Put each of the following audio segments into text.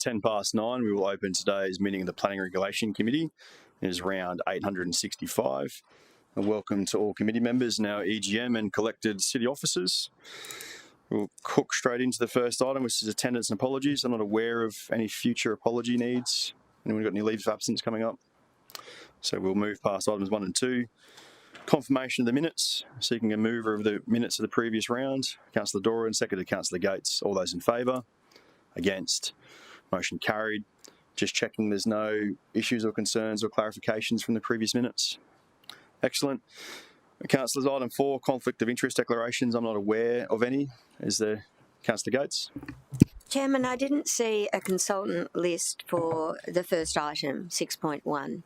9:10, we will open today's meeting of the Planning Regulation Committee. It is round 865. And welcome to all committee members and our EGM and collected city officers. We'll cook straight into the first item, which is attendance and apologies. I'm not aware of any future apology needs. Anyone got any leaves of absence coming up? So we'll move past items 1 and 2. Confirmation of the minutes, seeking a mover of the minutes of the previous round. Councillor Doran, seconded Councillor Gates. All those in favour? Against? Motion carried. Just checking there's no issues or concerns or clarifications from the previous minutes. Excellent. Councillors, item 4, conflict of interest declarations. I'm not aware of any. Is there? Councillor Gates? Chairman, I didn't see a consultant list for the first item, 6.1.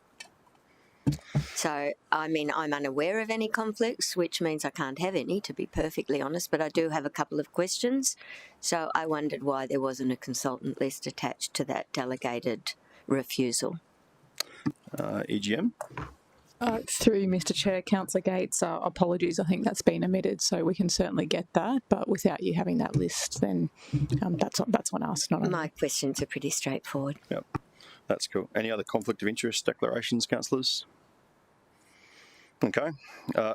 So, I mean, I'm unaware of any conflicts, which means I can't have any, to be perfectly honest, but I do have a couple of questions. So I wondered why there wasn't a consultant list attached to that delegated refusal. EGM? Through Mr Chair, Councillor Gates, apologies, I think that's been omitted, so we can certainly get that, but without you having that list, then that's on us, not on My questions are pretty straightforward. Yep, that's cool. Any other conflict of interest declarations, councillors? Okay,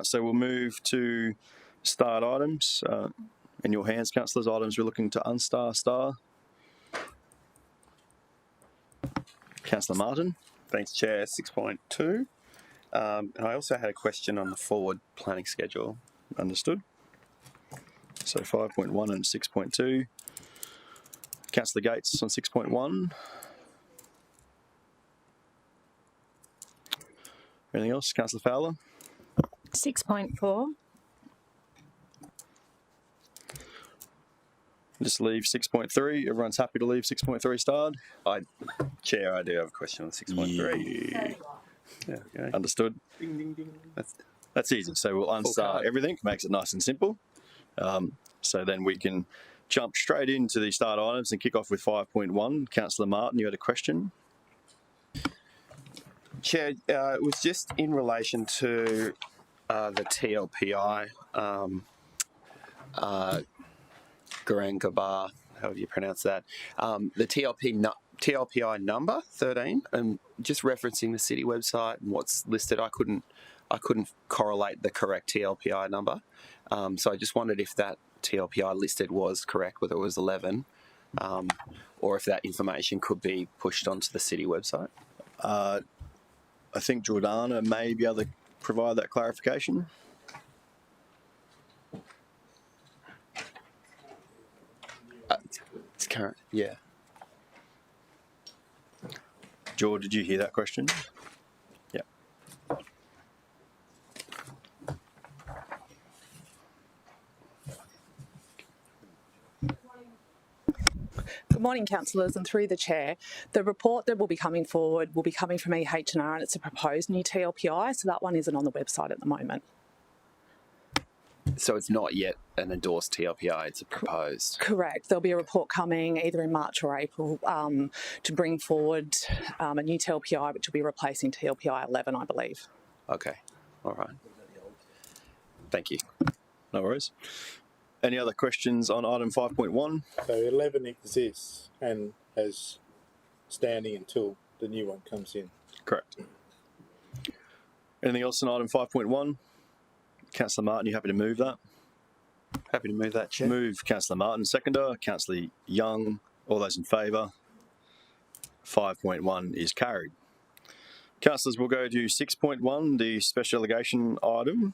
so we'll move to starred items. In your hands, councillors, items we're looking to unstar. Councillor Martin. Thanks, Chair. 6.2. And I also had a question on the forward planning schedule. Understood. So 5.1 and 6.2. Councillor Gates on 6.1. Anything else? Councillor Fowler? 6.4. Just leave 6.3. Everyone's happy to leave 6.3 starred? Chair, I do have a question on 6.3. Yeah. There we go. Understood. Ding, ding, ding. That's easy. So we'll unstar everything, makes it nice and simple. So then we can jump straight into the start items and kick off with 5.1. Councillor Martin, you had a question? Chair, it was just in relation to the TLPI, Garangabar, however you pronounce that, the TLPI number 13, and just referencing the city website and what's listed, I couldn't correlate the correct TLPI number. So I just wondered if that TLPI listed was correct, whether it was 11, or if that information could be pushed onto the city website. I think Jordana may be able to provide that clarification. It's current, yeah. George, did you hear that question? Yeah. Good morning, councillors, and through the chair. The report that will be coming forward will be coming from EH&R, and it's a proposed new TLPI, so that one isn't on the website at the moment. So it's not yet an endorsed TLPI, it's a proposed. Correct. There'll be a report coming either in March or April to bring forward a new TLPI, which will be replacing TLPI 11, I believe. Okay, all right. Thank you. No worries. Any other questions on item 5.1? So 11 exists and has standing until the new one comes in. Correct. Anything else on item 5.1? Councillor Martin, you happy to move that? Happy to move that, Chair. Move Councillor Martin, seconder. Councillor Young, all those in favour? 5.1 is carried. Councillors, we'll go to 6.1, the special delegation item.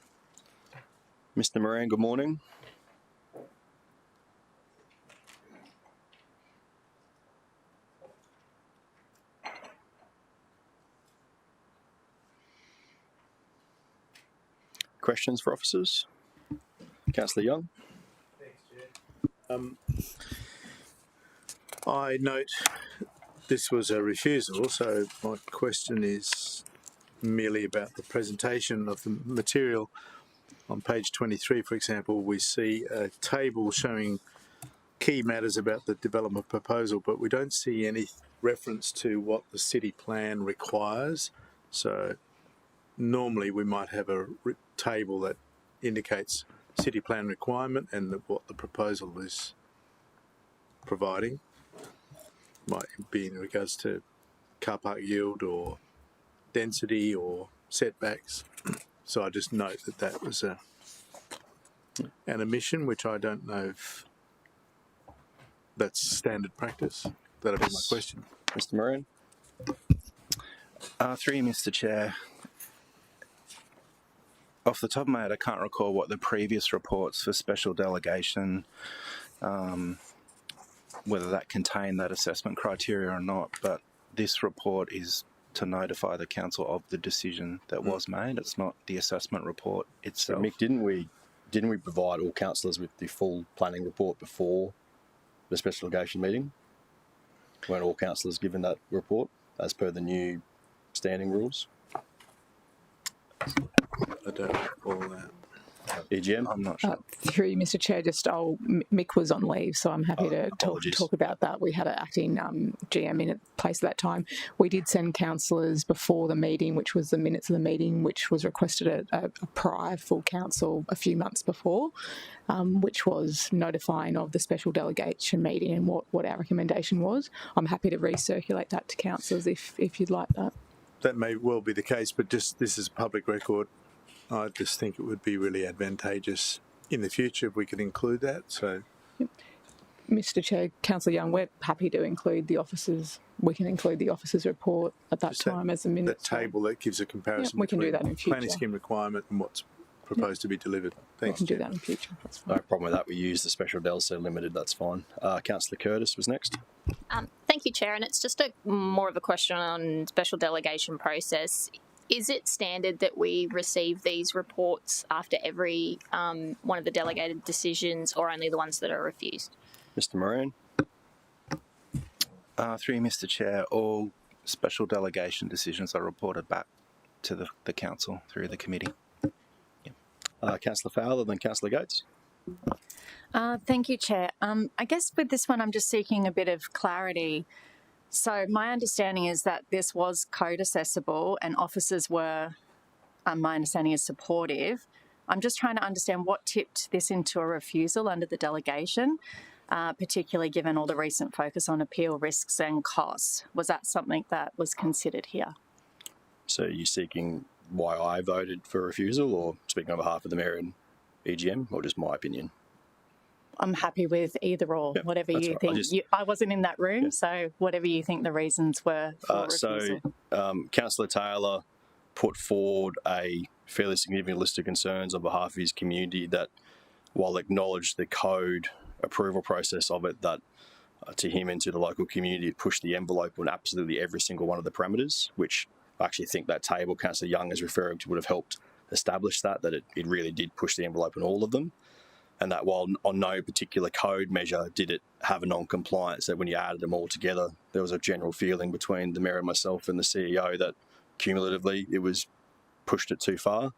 Mr. Moran, good morning. Questions for officers? Councillor Young. Thanks, Chair. I note this was a refusal, so my question is merely about the presentation of the material. On page 23, for example, we see a table showing key matters about the development proposal, but we don't see any reference to what the city plan requires. So normally we might have a table that indicates city plan requirement and what the proposal is providing. might be in regards to car park yield or density or setbacks. So I just note that that was an omission, which I don't know if that's standard practice. That'll be my question. Mr. Moran? Through you, Mr. Chair. Off the top of my head, I can't recall what the previous reports for special delegation, whether that contained that assessment criteria or not, but this report is to notify the council of the decision that was made. It's not the assessment report So, itself. Mick, didn't we provide all councillors with the full planning report before the special delegation meeting? Weren't all councillors given that report as per the new standing rules? I don't recall that. EGM? I'm not sure. Through you, Mr. Chair, Mick was on leave, so I'm happy to talk about that. We had an acting GM in place at that time. We did send councillors before the meeting, which was the minutes of the meeting, which was requested at a prior full council a few months before, which was notifying of the special delegation meeting and what our recommendation was. I'm happy to recirculate that to councillors if you'd like that. That may well be the case, but just this is public record. I just think it would be really advantageous in the future if we could include that. So, Mr. Chair, Councillor Young, we're happy to include the officers. We can include the officers' report at that time as a minute. that table that gives a comparison we can do between that in future. planning scheme requirement and what's proposed to be delivered. We Thanks. can do that in future. That's fine. No problem with that. We use the special del, so limited, that's fine. Councillor Curtis was next. Thank you, Chair. And it's just more of a question on special delegation process. Is it standard that we receive these reports after every one of the delegated decisions, or only the ones that are refused? Mr. Moran? Through you, Mr. Chair, all special delegation decisions are reported back to the council through the committee. Councillor Fowler, then Councillor Gates. Thank you, Chair. I guess with this one, I'm just seeking a bit of clarity. So my understanding is that this was code accessible and officers were, my understanding is, supportive. I'm just trying to understand what tipped this into a refusal under the delegation, particularly given all the recent focus on appeal risks and costs. Was that something that was considered here? So you're seeking why I voted for refusal, or speaking on behalf of the Mayor and EGM, or just my opinion? I'm happy with either or, Yep, whatever that's you right. think. I wasn't in that room, so whatever you think the reasons were for refusal. Councillor Taylor put forward a fairly significant list of concerns on behalf of his community that, while acknowledged the code approval process of it, that to him and to the local community, it pushed the envelope on absolutely every single one of the parameters, which I actually think that table Councillor Young is referring to would have helped establish that it really did push the envelope on all of them. And that while on no particular code measure did it have a non-compliance, that when you added them all together, there was a general feeling between the Mayor and myself and the CEO that cumulatively it was pushed it too far.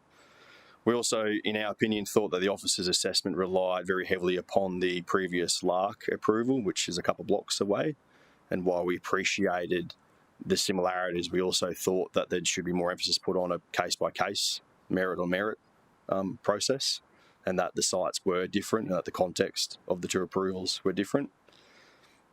We also, in our opinion, thought that the officer's assessment relied very heavily upon the previous LARC approval, which is a couple of blocks away. And while we appreciated the similarities, we also thought that there should be more emphasis put on a case-by-case, merit-on-merit process, and that the sites were different and that the context of the two approvals were different.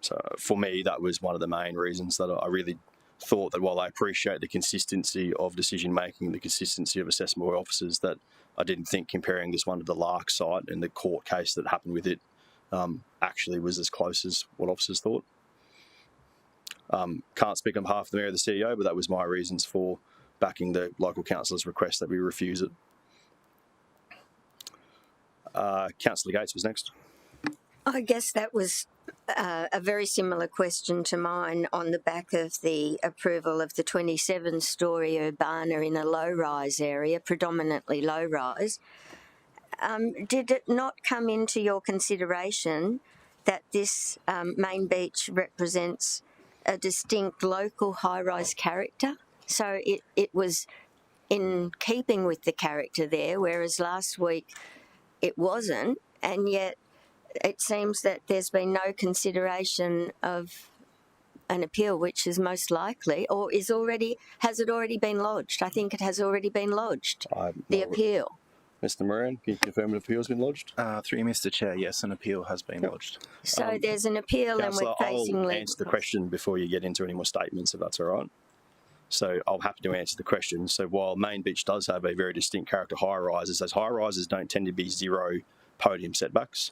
So for me, that was one of the main reasons that I really thought that while I appreciate the consistency of decision-making, the consistency of assessment by officers, that I didn't think comparing this one to the LARC site and the court case that happened with it actually was as close as what officers thought. Can't speak on behalf of the Mayor or the CEO, but that was my reasons for backing the local councillor's request that we refuse it. Councillor Gates was next. I guess that was a very similar question to mine on the back of the approval of the 27-storey Urbana in a low-rise area, predominantly low-rise. Did it not come into your consideration that this main beach represents a distinct local high-rise character? So it was in keeping with the character there, whereas last week it wasn't, and yet it seems that there's been no consideration of an appeal, which is most likely, or has it already been lodged? I think it has already been lodged, the appeal. Mr. Moran, can you confirm an appeal has been lodged? Through you, Mr. Chair, yes, an appeal has been lodged. So there's an appeal Councillor, and we're facing I'll legal. answer the question before you get into any more statements, if that's all right. So I'll happy to answer the question. So while Main Beach does have a very distinct character high-rises, those high-rises don't tend to be zero podium setbacks,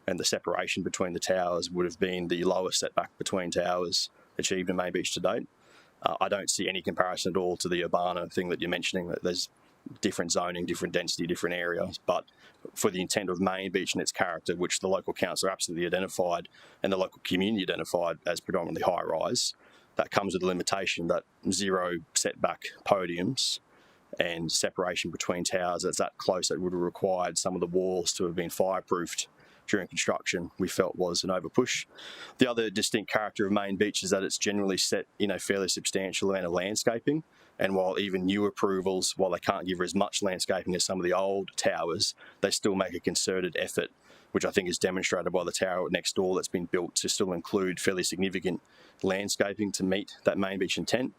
and the separation between the towers would have been the lowest setback between towers achieved in Main Beach to date. I don't see any comparison at all to the Urbana thing that you're mentioning, that there's different zoning, different density, different areas, but for the intent of Main Beach and its character, which the local council absolutely identified and the local community identified as predominantly high-rise, that comes with the limitation that zero setback podiums and separation between towers that's that close that would have required some of the walls to have been fireproofed during construction, we felt was an overpush. The other distinct character of Main Beach is that it's generally set in a fairly substantial amount of landscaping, and while even new approvals, while they can't give her as much landscaping as some of the old towers, they still make a concerted effort, which I think is demonstrated by the tower next door that's been built to still include fairly significant landscaping to meet that Main Beach intent.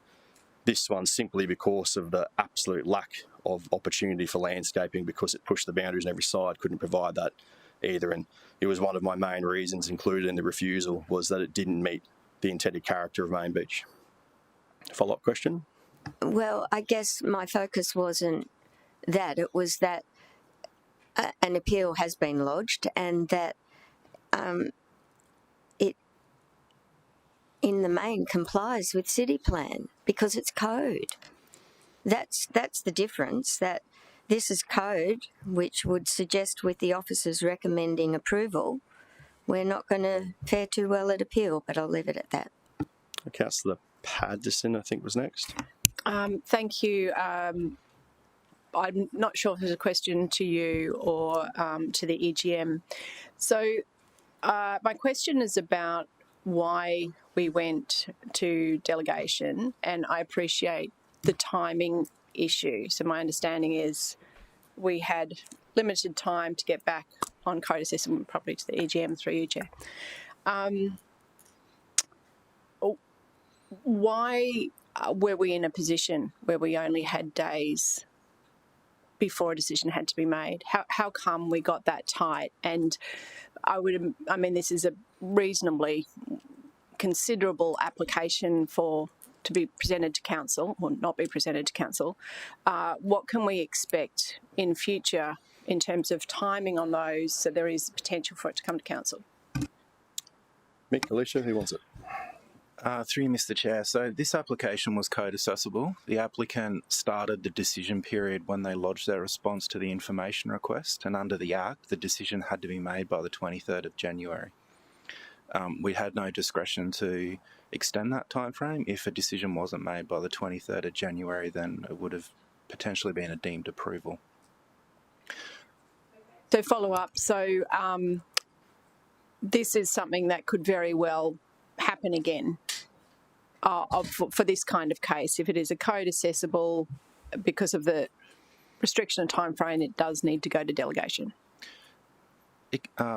This one simply because of the absolute lack of opportunity for landscaping, because it pushed the boundaries on every side, couldn't provide that either. And it was one of my main reasons included in the refusal, was that it didn't meet the intended character of Main Beach. Follow-up question? Well, I guess my focus wasn't that. It was that an appeal has been lodged and that it, in the main, complies with city plan because it's code. That's the difference, that this is code, which would suggest with the officers recommending approval, we're not going to fare too well at appeal, but I'll leave it at that. Councillor Paddison, I think, was next. Thank you. I'm not sure if there's a question to you or to the EGM. So my question is about why we went to delegation, and I appreciate the timing issue. So my understanding is we had limited time to get back on code assessment properly to the EGM through you, Chair. Why were we in a position where we only had days before a decision had to be made? How come we got that tight? And this is a reasonably considerable application to be presented to council, or not be presented to council. What can we expect in future in terms of timing on those, so there is potential for it to come to council? Mick, Alicia, who wants it? Through you, Mr. Chair. So this application was code accessible. The applicant started the decision period when they lodged their response to the information request, and under the Act, the decision had to be made by the 23rd of January. We had no discretion to extend that timeframe. If a decision wasn't made by the 23rd of January, then it would have potentially been a deemed approval. So follow up. So this is something that could very well happen again for this kind of case. If it is a code accessible, because of the restriction of time frame, it does need to go to delegation.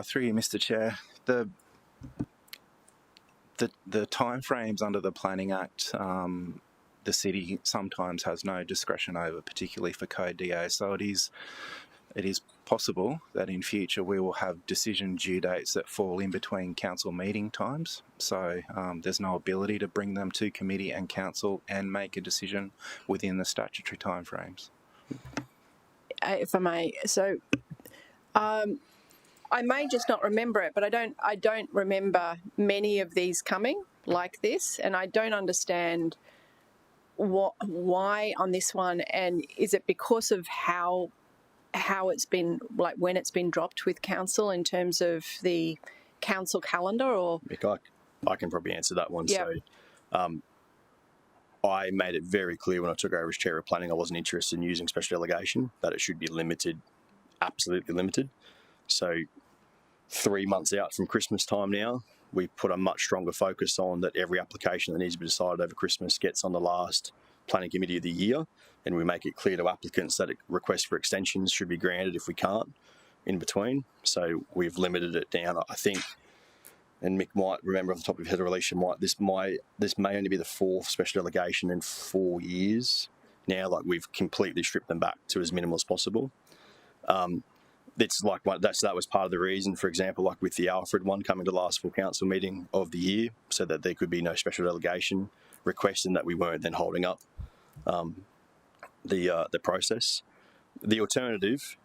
Through you, Mr. Chair, the timeframes under the Planning Act, the city sometimes has no discretion over, particularly for code DA. So it is possible that in future we will have decision due dates that fall in between council meeting times. So there's no ability to bring them to committee and council and make a decision within the statutory timeframes. If I may, so I may just not remember it, but I don't remember many of these coming like this, and I don't understand why on this one. And is it because of how it's been, like when it's been dropped with council in terms of the council calendar? Or Mick, I can probably answer that one. Yep. So I made it very clear when I took over as chair of planning I wasn't interested in using special delegation, that it should be limited, absolutely limited. So 3 months out from Christmas time now, we put a much stronger focus on that every application that needs to be decided over Christmas gets on the last planning committee of the year, and we make it clear to applicants that requests for extensions should be granted if we can't in between. So we've limited it down, I think, and Mick might remember off the top of his head, or Alicia might, this may only be the 4th special delegation in 4 years now. Like, we've completely stripped them back to as minimal as possible. It's like that was part of the reason, for example, like with the Alfred one coming to the last full council meeting of the year, so that there could be no special delegation request and that we weren't then holding up the process. The alternative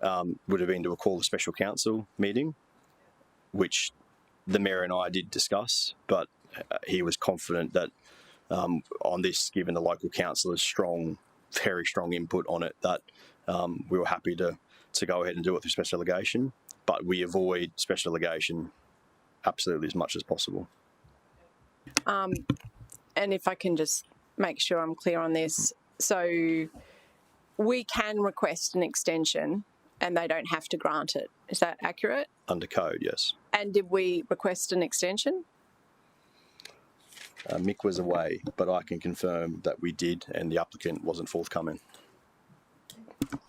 would have been to call a special council meeting, which the Mayor and I did discuss, but he was confident that on this, given the local councillors' very strong input on it, that we were happy to go ahead and do it through special delegation, but we avoid special delegation absolutely as much as possible. And if I can just make sure I'm clear on this, so we can request an extension and they don't have to grant it. Is that accurate? Under code, yes. And did we request an extension? Mick was away, but I can confirm that we did, and the applicant wasn't forthcoming.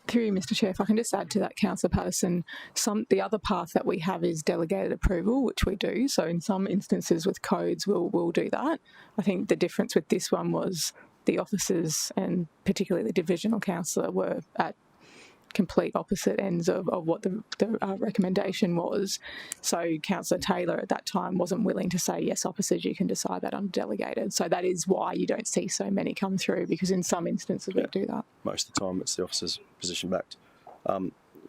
Through you, Mr. Chair, if I can just add to that, Councillor Patterson, the other path that we have is delegated approval, which we do. So in some instances with codes, we'll do that. I think the difference with this one was the officers and particularly the divisional councillor were at complete opposite ends of what the recommendation was. So Councillor Taylor at that time wasn't willing to say, yes, officers, you can decide that undelegated. So that is why you don't see so many come through, because in some instances we do that. Most of the time it's the officer's position backed.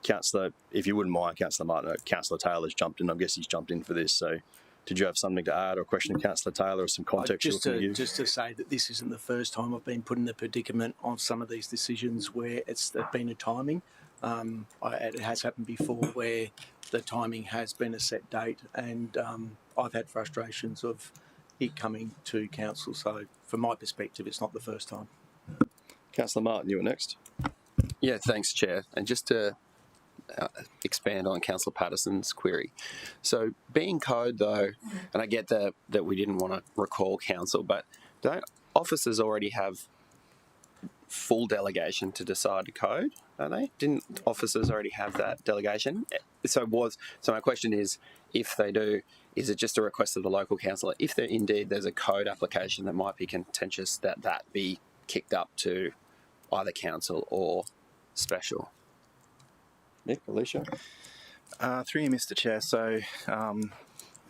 Councillor, if you wouldn't mind, Councillor Martin, Councillor Taylor's jumped in. I guess he's jumped in for this. So did you have something to add or question, Councillor Taylor, or some context you're looking to give? Just to say that this isn't the first time I've been put in the predicament on some of these decisions where it's been a timing. It has happened before where the timing has been a set date, and I've had frustrations of it coming to council. So from my perspective, it's not the first time. Councillor Martin, you were next. Yeah, thanks, Chair. And just to expand on Councillor Patterson's query. So being code, though, and I get that we didn't want to recall council, but don't officers already have full delegation to decide a code, don't they? Didn't officers already have that delegation? So my question is, if they do, is it just a request of the local councillor? If there's a code application that might be contentious, that be kicked up to either council or special? Nick, Alicia? Through you, Mr. Chair. So,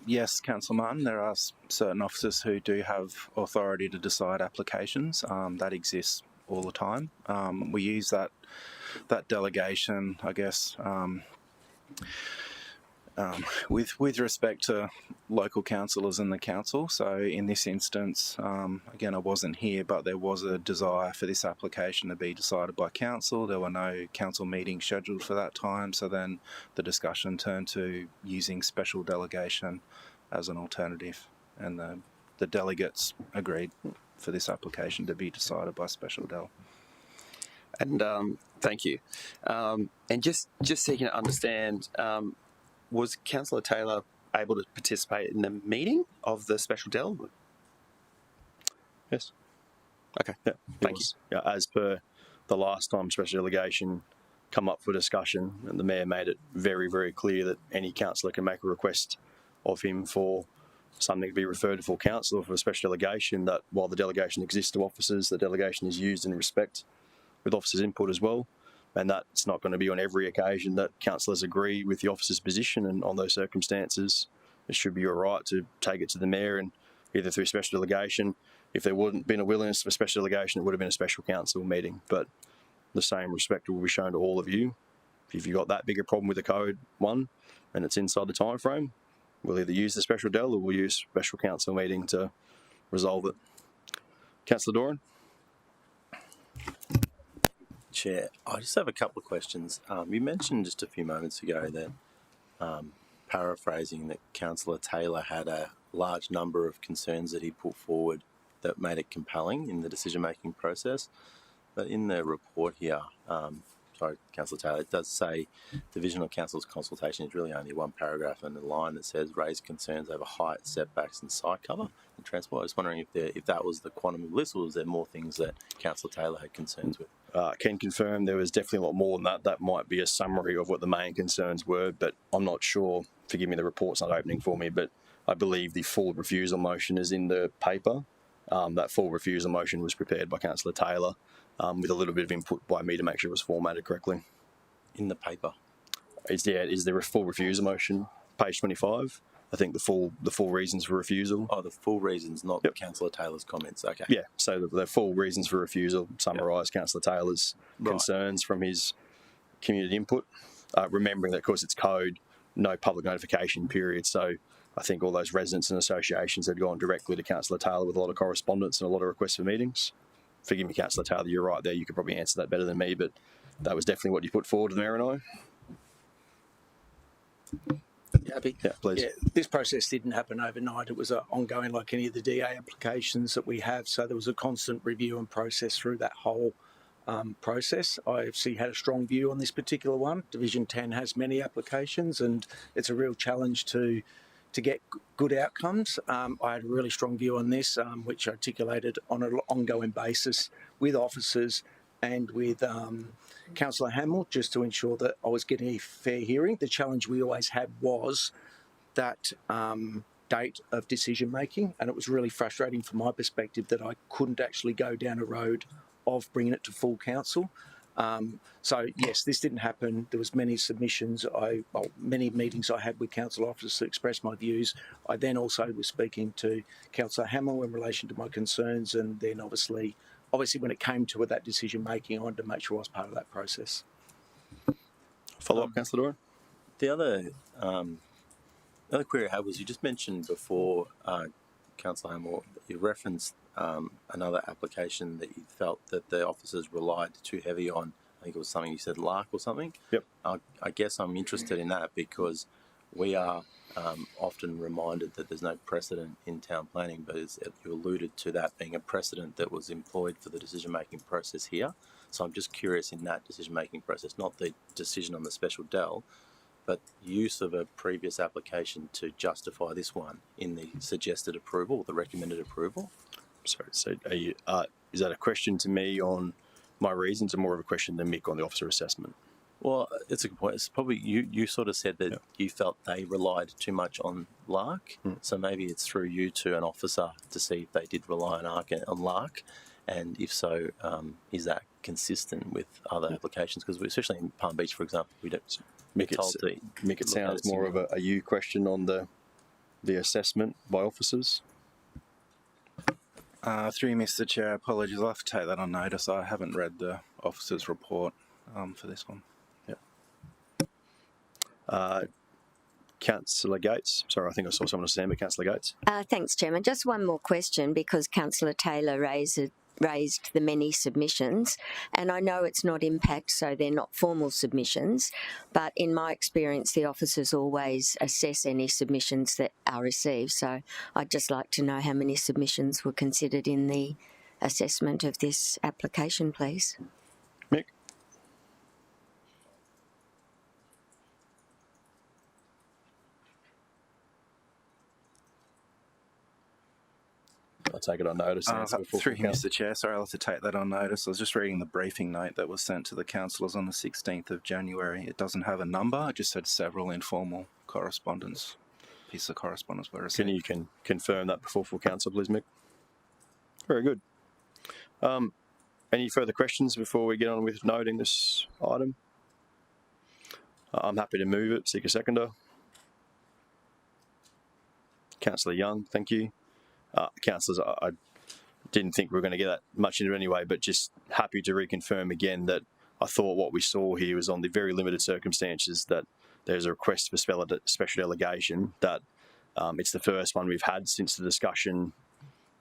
yes, Councillor Martin, there are certain officers who do have authority to decide applications. That exists all the time. We use that delegation, I guess, with respect to local councillors and the council. So in this instance, again, I wasn't here, but there was a desire for this application to be decided by council. There were no council meetings scheduled for that time, so then the discussion turned to using special delegation as an alternative, and the delegates agreed for this application to be decided by special del. And thank you. And just seeking to understand, was Councillor Taylor able to participate in the meeting of the special del? Yes. Okay. Yeah, thank you. Yeah, as per the last time special delegation come up for discussion, and the Mayor made it very, very clear that any councillor can make a request of him for something to be referred to full council or for a special delegation, that while the delegation exists to officers, the delegation is used in respect with officers' input as well. And that's not going to be on every occasion that councillors agree with the officer's position, and on those circumstances it should be your right to take it to the Mayor, and either through special delegation, if there wouldn't been a willingness for special delegation, it would have been a special council meeting. But the same respect will be shown to all of you. If you've got that bigger problem with the code one and it's inside the time frame, we'll either use the special del or we'll use special council meeting to resolve it. Councillor Doran? Chair, I just have a couple of questions. You mentioned just a few moments ago that, paraphrasing, that Councillor Taylor had a large number of concerns that he put forward that made it compelling in the decision-making process. But in the report here, sorry, Councillor Taylor, it does say Divisional Council's consultation is really only one paragraph and a line that says raised concerns over height, setbacks and site cover and transport. I was wondering if that was the quantum of list, or was there more things that Councillor Taylor had concerns with? Can confirm there was definitely a lot more than that. That might be a summary of what the main concerns were, but I'm not sure. Forgive me, the report's not opening for me, but I believe the full refusal motion is in the paper. That full refusal motion was prepared by Councillor Taylor with a little bit of input by me to make sure it was formatted correctly. in the paper. Is there a full refusal motion? Page 25. I think the full reasons for refusal. Oh, the full reasons, not Councillor Taylor's comments. Okay. Yeah, so the full reasons for refusal summarise Councillor Taylor's concerns from his community input. Remembering that, of course, it's code, no public notification period. So I think all those residents and associations had gone directly to Councillor Taylor with a lot of correspondence and a lot of requests for meetings. Forgive me, Councillor Taylor, you're right there. You could probably answer that better than me, but that was definitely what you put forward to the Mayor and I. Yeah, please. Yeah, this process didn't happen overnight. It was ongoing, like any of the DA applications that we have. So there was a constant review and process through that whole process. IFC had a strong view on this particular one. Division 10 has many applications, and it's a real challenge to get good outcomes. I had a really strong view on this, which I articulated on an ongoing basis with officers and with Councillor Hamill, just to ensure that I was getting a fair hearing. The challenge we always had was that date of decision making, and it was really frustrating from my perspective that I couldn't actually go down a road of bringing it to full council. So yes, this didn't happen. There was many submissions. Many meetings I had with council officers to express my views. I then also was speaking to Councillor Hamill in relation to my concerns, and then obviously when it came to that decision making, I wanted to make sure I was part of that process. Follow up, Councillor Doran. The other query I had was, you just mentioned before, Councillor Hamill, you referenced another application that you felt that the officers relied too heavy on. I think it was something you said, Lark or something. Yep. I guess I'm interested in that because we are often reminded that there's no precedent in town planning, but you alluded to that being a precedent that was employed for the decision-making process here. So I'm just curious, in that decision-making process, not the decision on the special del, but use of a previous application to justify this one in the suggested approval, the recommended approval. Sorry, so is that a question to me on my reasons, or more of a question to Mick on the officer assessment? Well, it's a good point. It's probably you sort of said that you felt they relied too much on Lark, so maybe it's through you to an officer to see if they did rely on Lark, and if so, is that consistent with other applications? Because especially in Palm Beach, for example, we don't. Mick, it sounds more of a you question on the assessment by officers. Through you, Mr. Chair, apologies. I'll have to take that on notice. I haven't read the officer's report for this one. Councillor Gates. Sorry, I think I saw someone else, but Councillor Gates. Thanks, Chairman. Just one more question, because Councillor Taylor raised the many submissions, and I know it's not impact, so they're not formal submissions, but in my experience, the officers always assess any submissions that are received. So I'd just like to know how many submissions were considered in the assessment of this application, please. Mick? I'll take it on notice. Through you, Mr. Chair, sorry, I'll have to take that on notice. I was just reading the briefing note that was sent to the councillors on the 16th of January. It doesn't have a number, it just had several informal pieces of correspondence were received. Can you confirm that before full council, please, Mick? Very good. Any further questions before we get on with noting this item? I'm happy to move it. Seek a seconder. Councillor Young, thank you. Councillors, I didn't think we were going to get that much into it anyway, but just happy to reconfirm again that I thought what we saw here was on the very limited circumstances that there's a request for special delegation, that it's the first one we've had since the discussion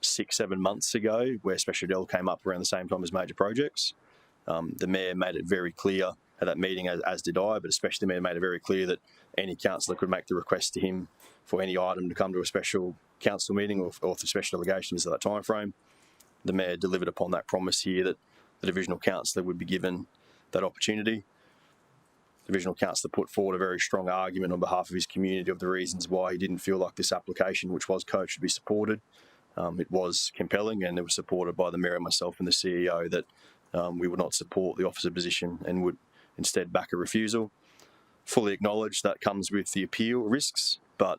6-7 months ago, where special del came up around the same time as major projects. The Mayor made it very clear at that meeting, as did I, but especially the Mayor made it very clear that any councillor could make the request to him for any item to come to a special council meeting or for special delegations at that time frame. The Mayor delivered upon that promise here that the divisional councillor would be given that opportunity. The divisional councillor put forward a very strong argument on behalf of his community of the reasons why he didn't feel like this application, which was code, should be supported. It was compelling, and it was supported by the Mayor and myself and the CEO that we would not support the officer position and would instead back a refusal. Fully acknowledge that comes with the appeal risks, but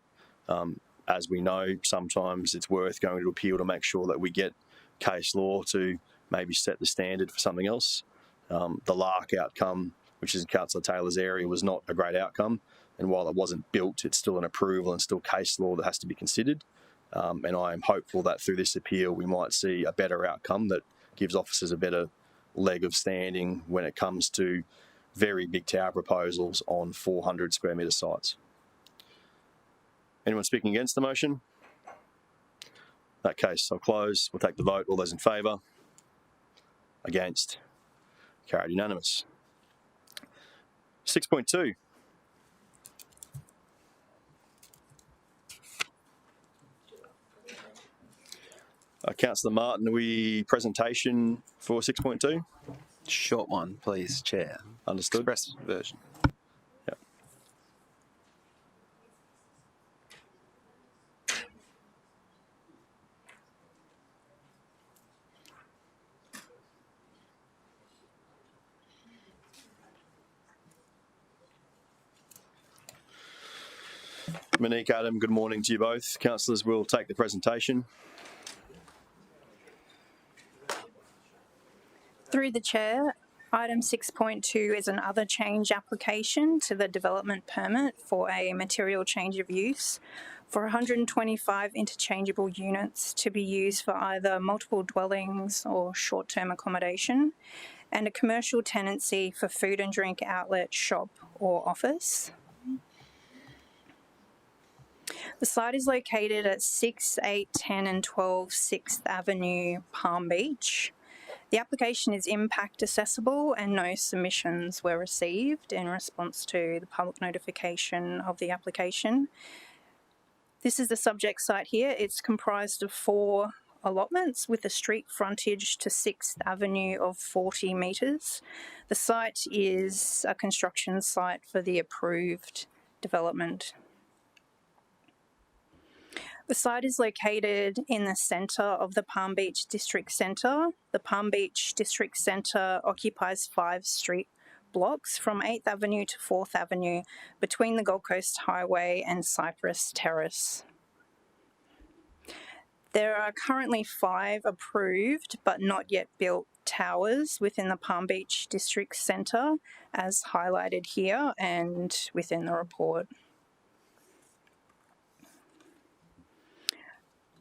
as we know, sometimes it's worth going to appeal to make sure that we get case law to maybe set the standard for something else. The Lark outcome which is in Councillor Taylor's area, was not a great outcome. And while it wasn't built, it's still an approval and still case law that has to be considered. And I am hopeful that through this appeal, we might see a better outcome that gives officers a better leg of standing when it comes to very big tower proposals on 400 square metre sites. Anyone speaking against the motion? In that case, I'll close. We'll take the vote. All those in favour? Against? Carried unanimous. 6.2. Councillor Martin, are we presentation for 6.2? Short one, please, Chair. Understood. Express version. Yep. Monique, Adam, good morning to you both. Councillors will take the presentation. Through the Chair, item 6.2 is an other change application to the development permit for a material change of use for 125 interchangeable units to be used for either multiple dwellings or short-term accommodation, and a commercial tenancy for food and drink outlet, shop or office. The site is located at 6, 8, 10 and 12 6th Avenue, Palm Beach. The application is impact accessible and no submissions were received in response to the public notification of the application. This is the subject site here. It's comprised of 4 allotments with a street frontage to 6th Avenue of 40 metres. The site is a construction site for the approved development. The site is located in the centre of the Palm Beach District Centre. The Palm Beach District Centre occupies 5 street blocks from 8th Avenue to 4th Avenue between the Gold Coast Highway and Cypress Terrace. There are currently 5 approved but not yet built towers within the Palm Beach District Centre, as highlighted here and within the report.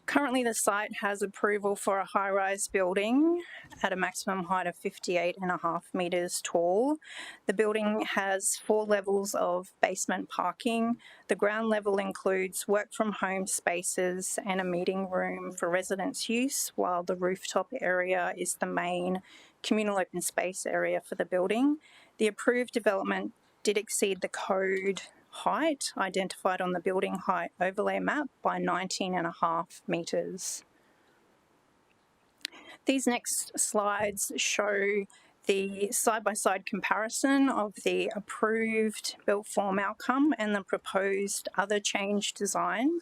Currently, the site has approval for a high-rise building at a maximum height of 58.5 metres tall. The building has 4 levels of basement parking. The ground level includes work-from-home spaces and a meeting room for residents' use, while the rooftop area is the main communal open space area for the building. The approved development did exceed the code height identified on the building height overlay map by 19.5 metres. These next slides show the side-by-side comparison of the approved built form outcome and the proposed other change design.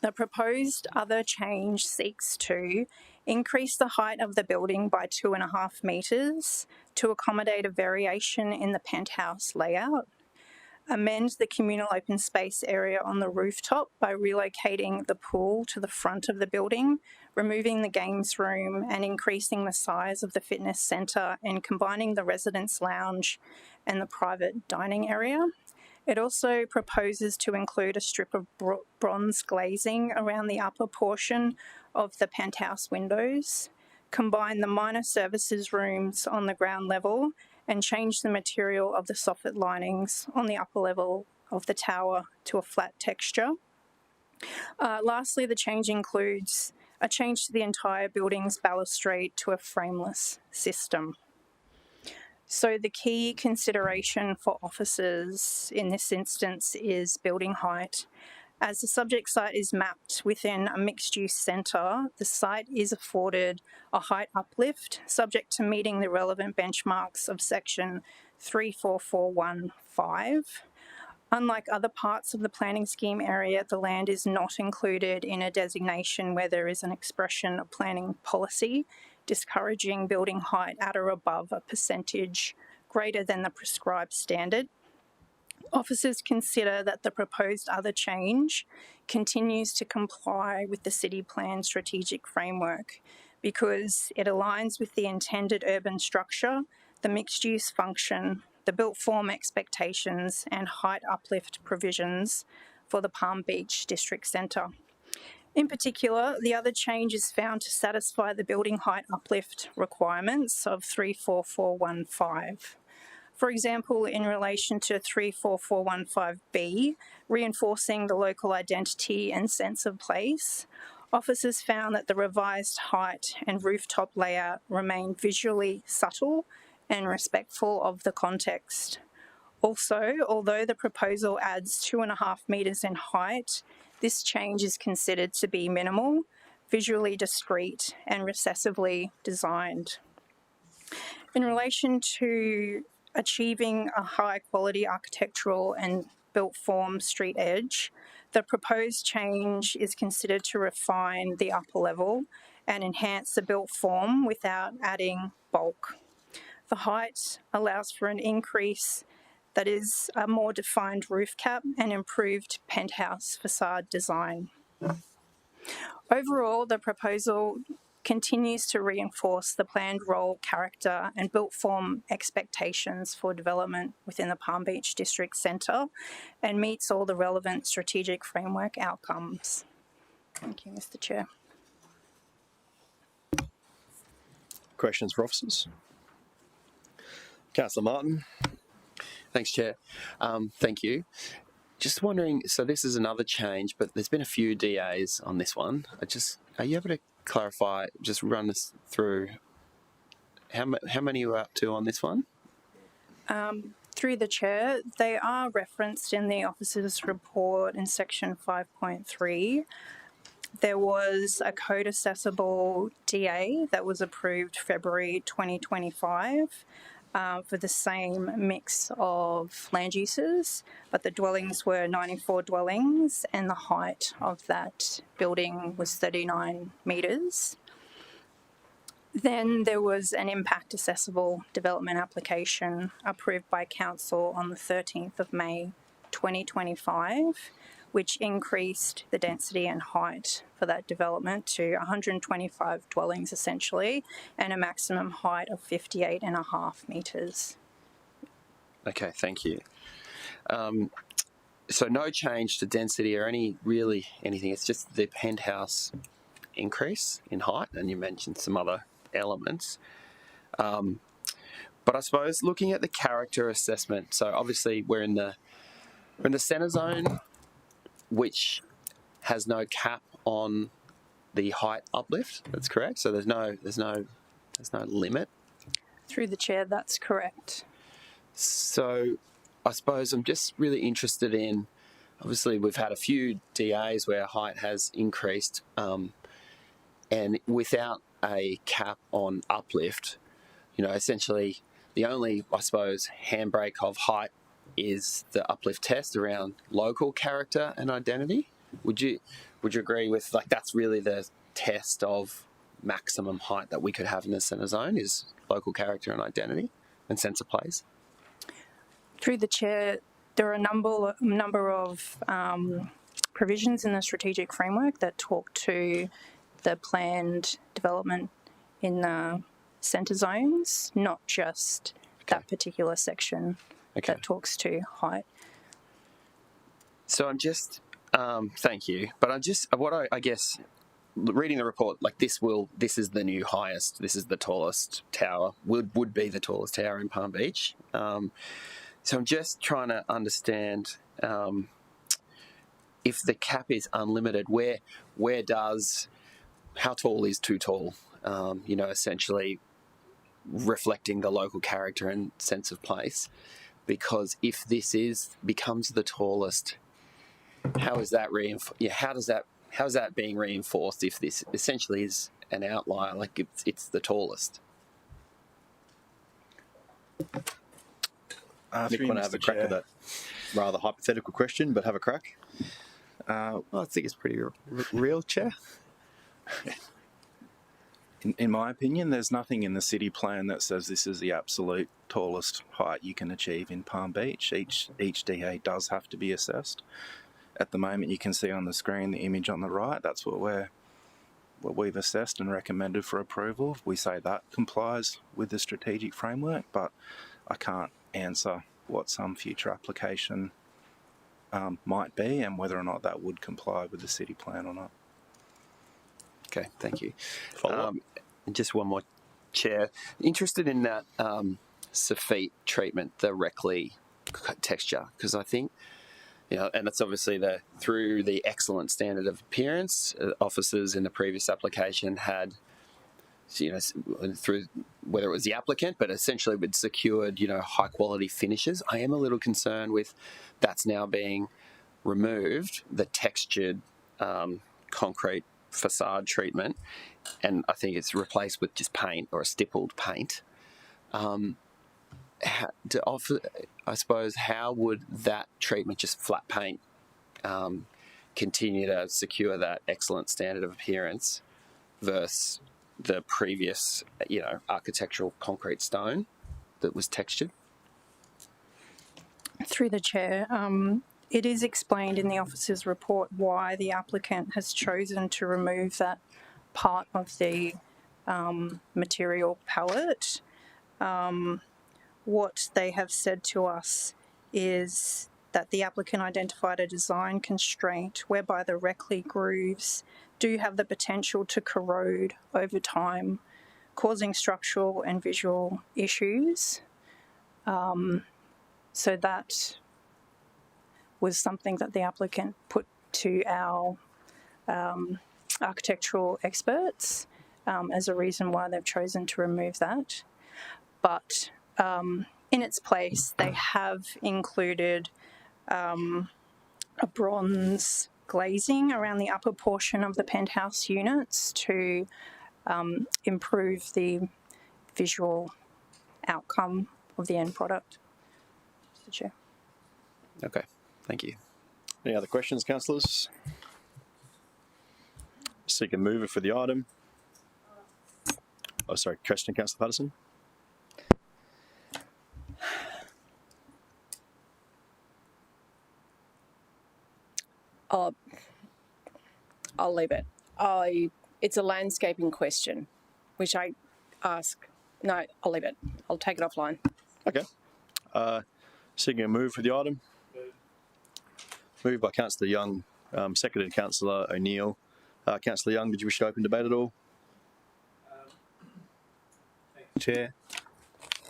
The proposed other change seeks to increase the height of the building by 2.5 metres to accommodate a variation in the penthouse layout, amend the communal open space area on the rooftop by relocating the pool to the front of the building, removing the games room and increasing the size of the fitness centre and combining the residence lounge and the private dining area. It also proposes to include a strip of bronze glazing around the upper portion of the penthouse windows, combine the minor services rooms on the ground level and change the material of the soffit linings on the upper level of the tower to a flat texture. Lastly, the change includes a change to the entire building's balustrade to a frameless system. So the key consideration for officers in this instance is building height. As the subject site is mapped within a mixed-use centre, the site is afforded a height uplift subject to meeting the relevant benchmarks of section 34415. Unlike other parts of the planning scheme area, the land is not included in a designation where there is an expression of planning policy discouraging building height at or above a percentage greater than the prescribed standard. Officers consider that the proposed other change continues to comply with the City Plan strategic framework because it aligns with the intended urban structure, the mixed-use function, the built form expectations and height uplift provisions for the Palm Beach District Centre. In particular, the other change is found to satisfy the building height uplift requirements of 34415. For example, in relation to 34415B, reinforcing the local identity and sense of place, officers found that the revised height and rooftop layout remain visually subtle and respectful of the context. Also, although the proposal adds 2.5 metres in height, this change is considered to be minimal, visually discreet and recessively designed. In relation to achieving a high quality architectural and built form street edge, the proposed change is considered to refine the upper level and enhance the built form without adding bulk. The height allows for an increase that is a more defined roof cap and improved penthouse facade design. Overall, the proposal continues to reinforce the planned role, character and built form expectations for development within the Palm Beach District Centre and meets all the relevant strategic framework outcomes. Thank you, Mr. Chair. Questions for officers? Councillor Martin. Thanks, Chair. Thank you. Just wondering, so this is another change, but there's been a few DAs on this one. Are you able to clarify, just run us through how many you are up to on this one? Through the Chair, they are referenced in the officer's report in section 5.3. There was a code accessible DA that was approved February 2025 for the same mix of land uses, but the dwellings were 94 dwellings and the height of that building was 39 metres. Then there was an impact accessible development application approved by Council on the 13th of May 2025, which increased the density and height for that development to 125 dwellings essentially, and a maximum height of 58.5 metres. Okay, thank you. So no change to density or anything, it's just the penthouse increase in height, and you mentioned some other elements. But I suppose looking at the character assessment, so obviously we're in the centre zone, which has no cap on the height uplift. That's correct. So there's no limit. Through the Chair, that's correct. So I suppose I'm just really interested in, obviously we've had a few DAs where height has increased, and without a cap on uplift, essentially the only, I suppose, handbrake of height is the uplift test around local character and identity. Would you agree with, that's really the test of maximum height that we could have in the centre zone is local character and identity and sense of place? Through the Chair, there are a number of provisions in the strategic framework that talk to the planned development in the centre zones, not just that particular section that talks to height. So I'm just, thank you, but I guess, reading the report, this is the new highest, this is the tallest tower, would be the tallest tower in Palm Beach. So I'm just trying to understand if the cap is unlimited, how tall is too tall? Essentially reflecting the local character and sense of place. Because if this becomes the tallest, how is that how is that being reinforced if this essentially is an outlier, it's the tallest? Nick, want to have a crack at that rather hypothetical question, but have a crack? I think it's pretty real, Chair. In my opinion, there's nothing in the city plan that says this is the absolute tallest height you can achieve in Palm Beach. Each DA does have to be assessed. At the moment, you can see on the screen the image on the right. That's what we're what we've assessed and recommended for approval. We say that complies with the strategic framework, but I can't answer what some future application might be and whether or not that would comply with the city plan or not. Okay, thank you. Follow up. Just one more, Chair. Interested in that Safite treatment, the Reckley texture, because I think, and it's obviously through the excellent standard of appearance, officers in the previous application had, through whether it was the applicant, but essentially we'd secured, high quality finishes. I am a little concerned with that's now being removed, the textured concrete facade treatment, and I think it's replaced with just paint or a stippled paint. I suppose, how would that treatment, just flat paint, continue to secure that excellent standard of appearance versus the previous, architectural concrete stone that was textured? Through the chair, it is explained in the officer's report why the applicant has chosen to remove that part of the material palette. What they have said to us is that the applicant identified a design constraint whereby the Reckley grooves do have the potential to corrode over time, causing structural and visual issues. So that was something that the applicant put to our architectural experts as a reason why they've chosen to remove that. But in its place, they have included a bronze glazing around the upper portion of the penthouse units to improve the visual outcome of the end product. Mr. Chair. Okay, thank you. Any other questions, councillors? Seek a mover for the item. Oh, sorry, question, Councillor Patterson. I'll leave it. It's a landscaping question, which I ask. No, I'll leave it. I'll take it offline. Okay. Seeking a move for the item. Moved by Councillor Young, seconded Councillor O'Neill. Councillor Young, did you wish to open debate at all? Chair,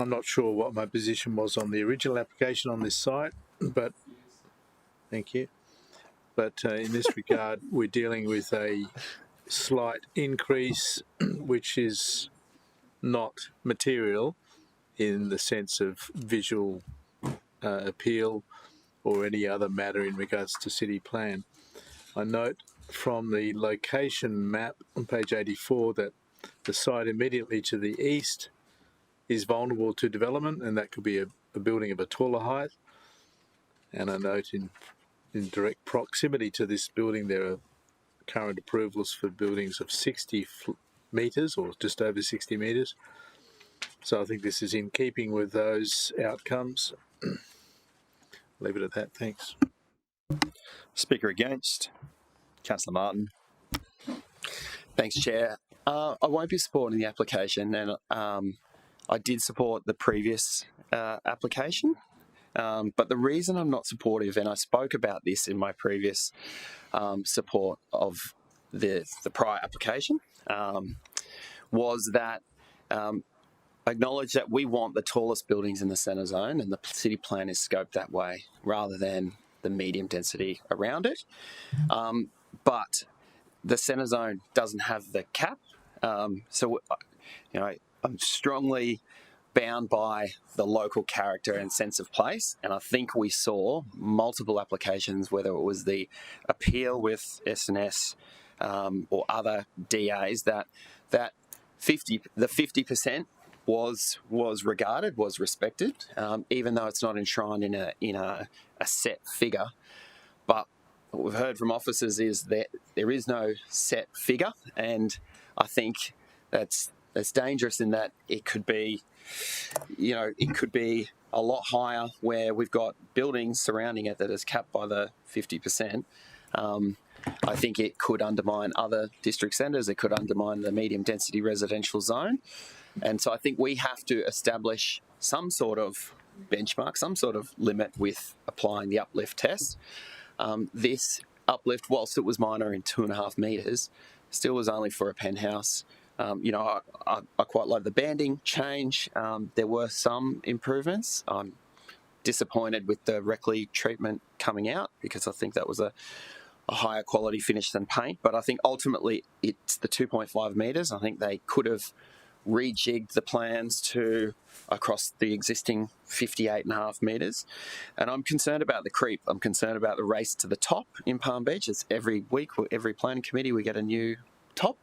I'm not sure what my position was on the original application on this site, but thank you. But in this regard, we're dealing with a slight increase, which is not material in the sense of visual appeal or any other matter in regards to city plan. I note from the location map on page 84 that the site immediately to the east is vulnerable to development, and that could be a building of a taller height. And I note in direct proximity to this building, there are current approvals for buildings of 60 metres or just over 60 metres. So I think this is in keeping with those outcomes. Leave it at that. Thanks. Speaker against. Councillor Martin. Thanks, Chair. I won't be supporting the application, and I did support the previous application. But the reason I'm not supportive, and I spoke about this in my previous support of the prior application, was that I acknowledge that we want the tallest buildings in the centre zone, and the city plan is scoped that way rather than the medium density around it. But the centre zone doesn't have the cap. So, I'm strongly bound by the local character and sense of place, and I think we saw multiple applications, whether it was the appeal with S&S or other DAs, that the 50% was regarded, was respected, even though it's not enshrined in a set figure. But what we've heard from officers is that there is no set figure, and I think that's dangerous in that it could be, it could be a lot higher where we've got buildings surrounding it that is capped by the 50%. I think it could undermine other district centres. It could undermine the medium density residential zone. And so I think we have to establish some sort of benchmark, some sort of limit with applying the uplift test. This uplift, whilst it was minor in 2.5 metres, still was only for a penthouse. I quite like the banding change. There were some improvements. I'm disappointed with the Reckley treatment coming out because I think that was a higher quality finish than paint. But I think ultimately it's the 2.5 metres. I think they could have rejigged the plans to across the existing 58.5 metres. And I'm concerned about the creep. I'm concerned about the race to the top in Palm Beach. It's every week, every planning committee, we get a new top.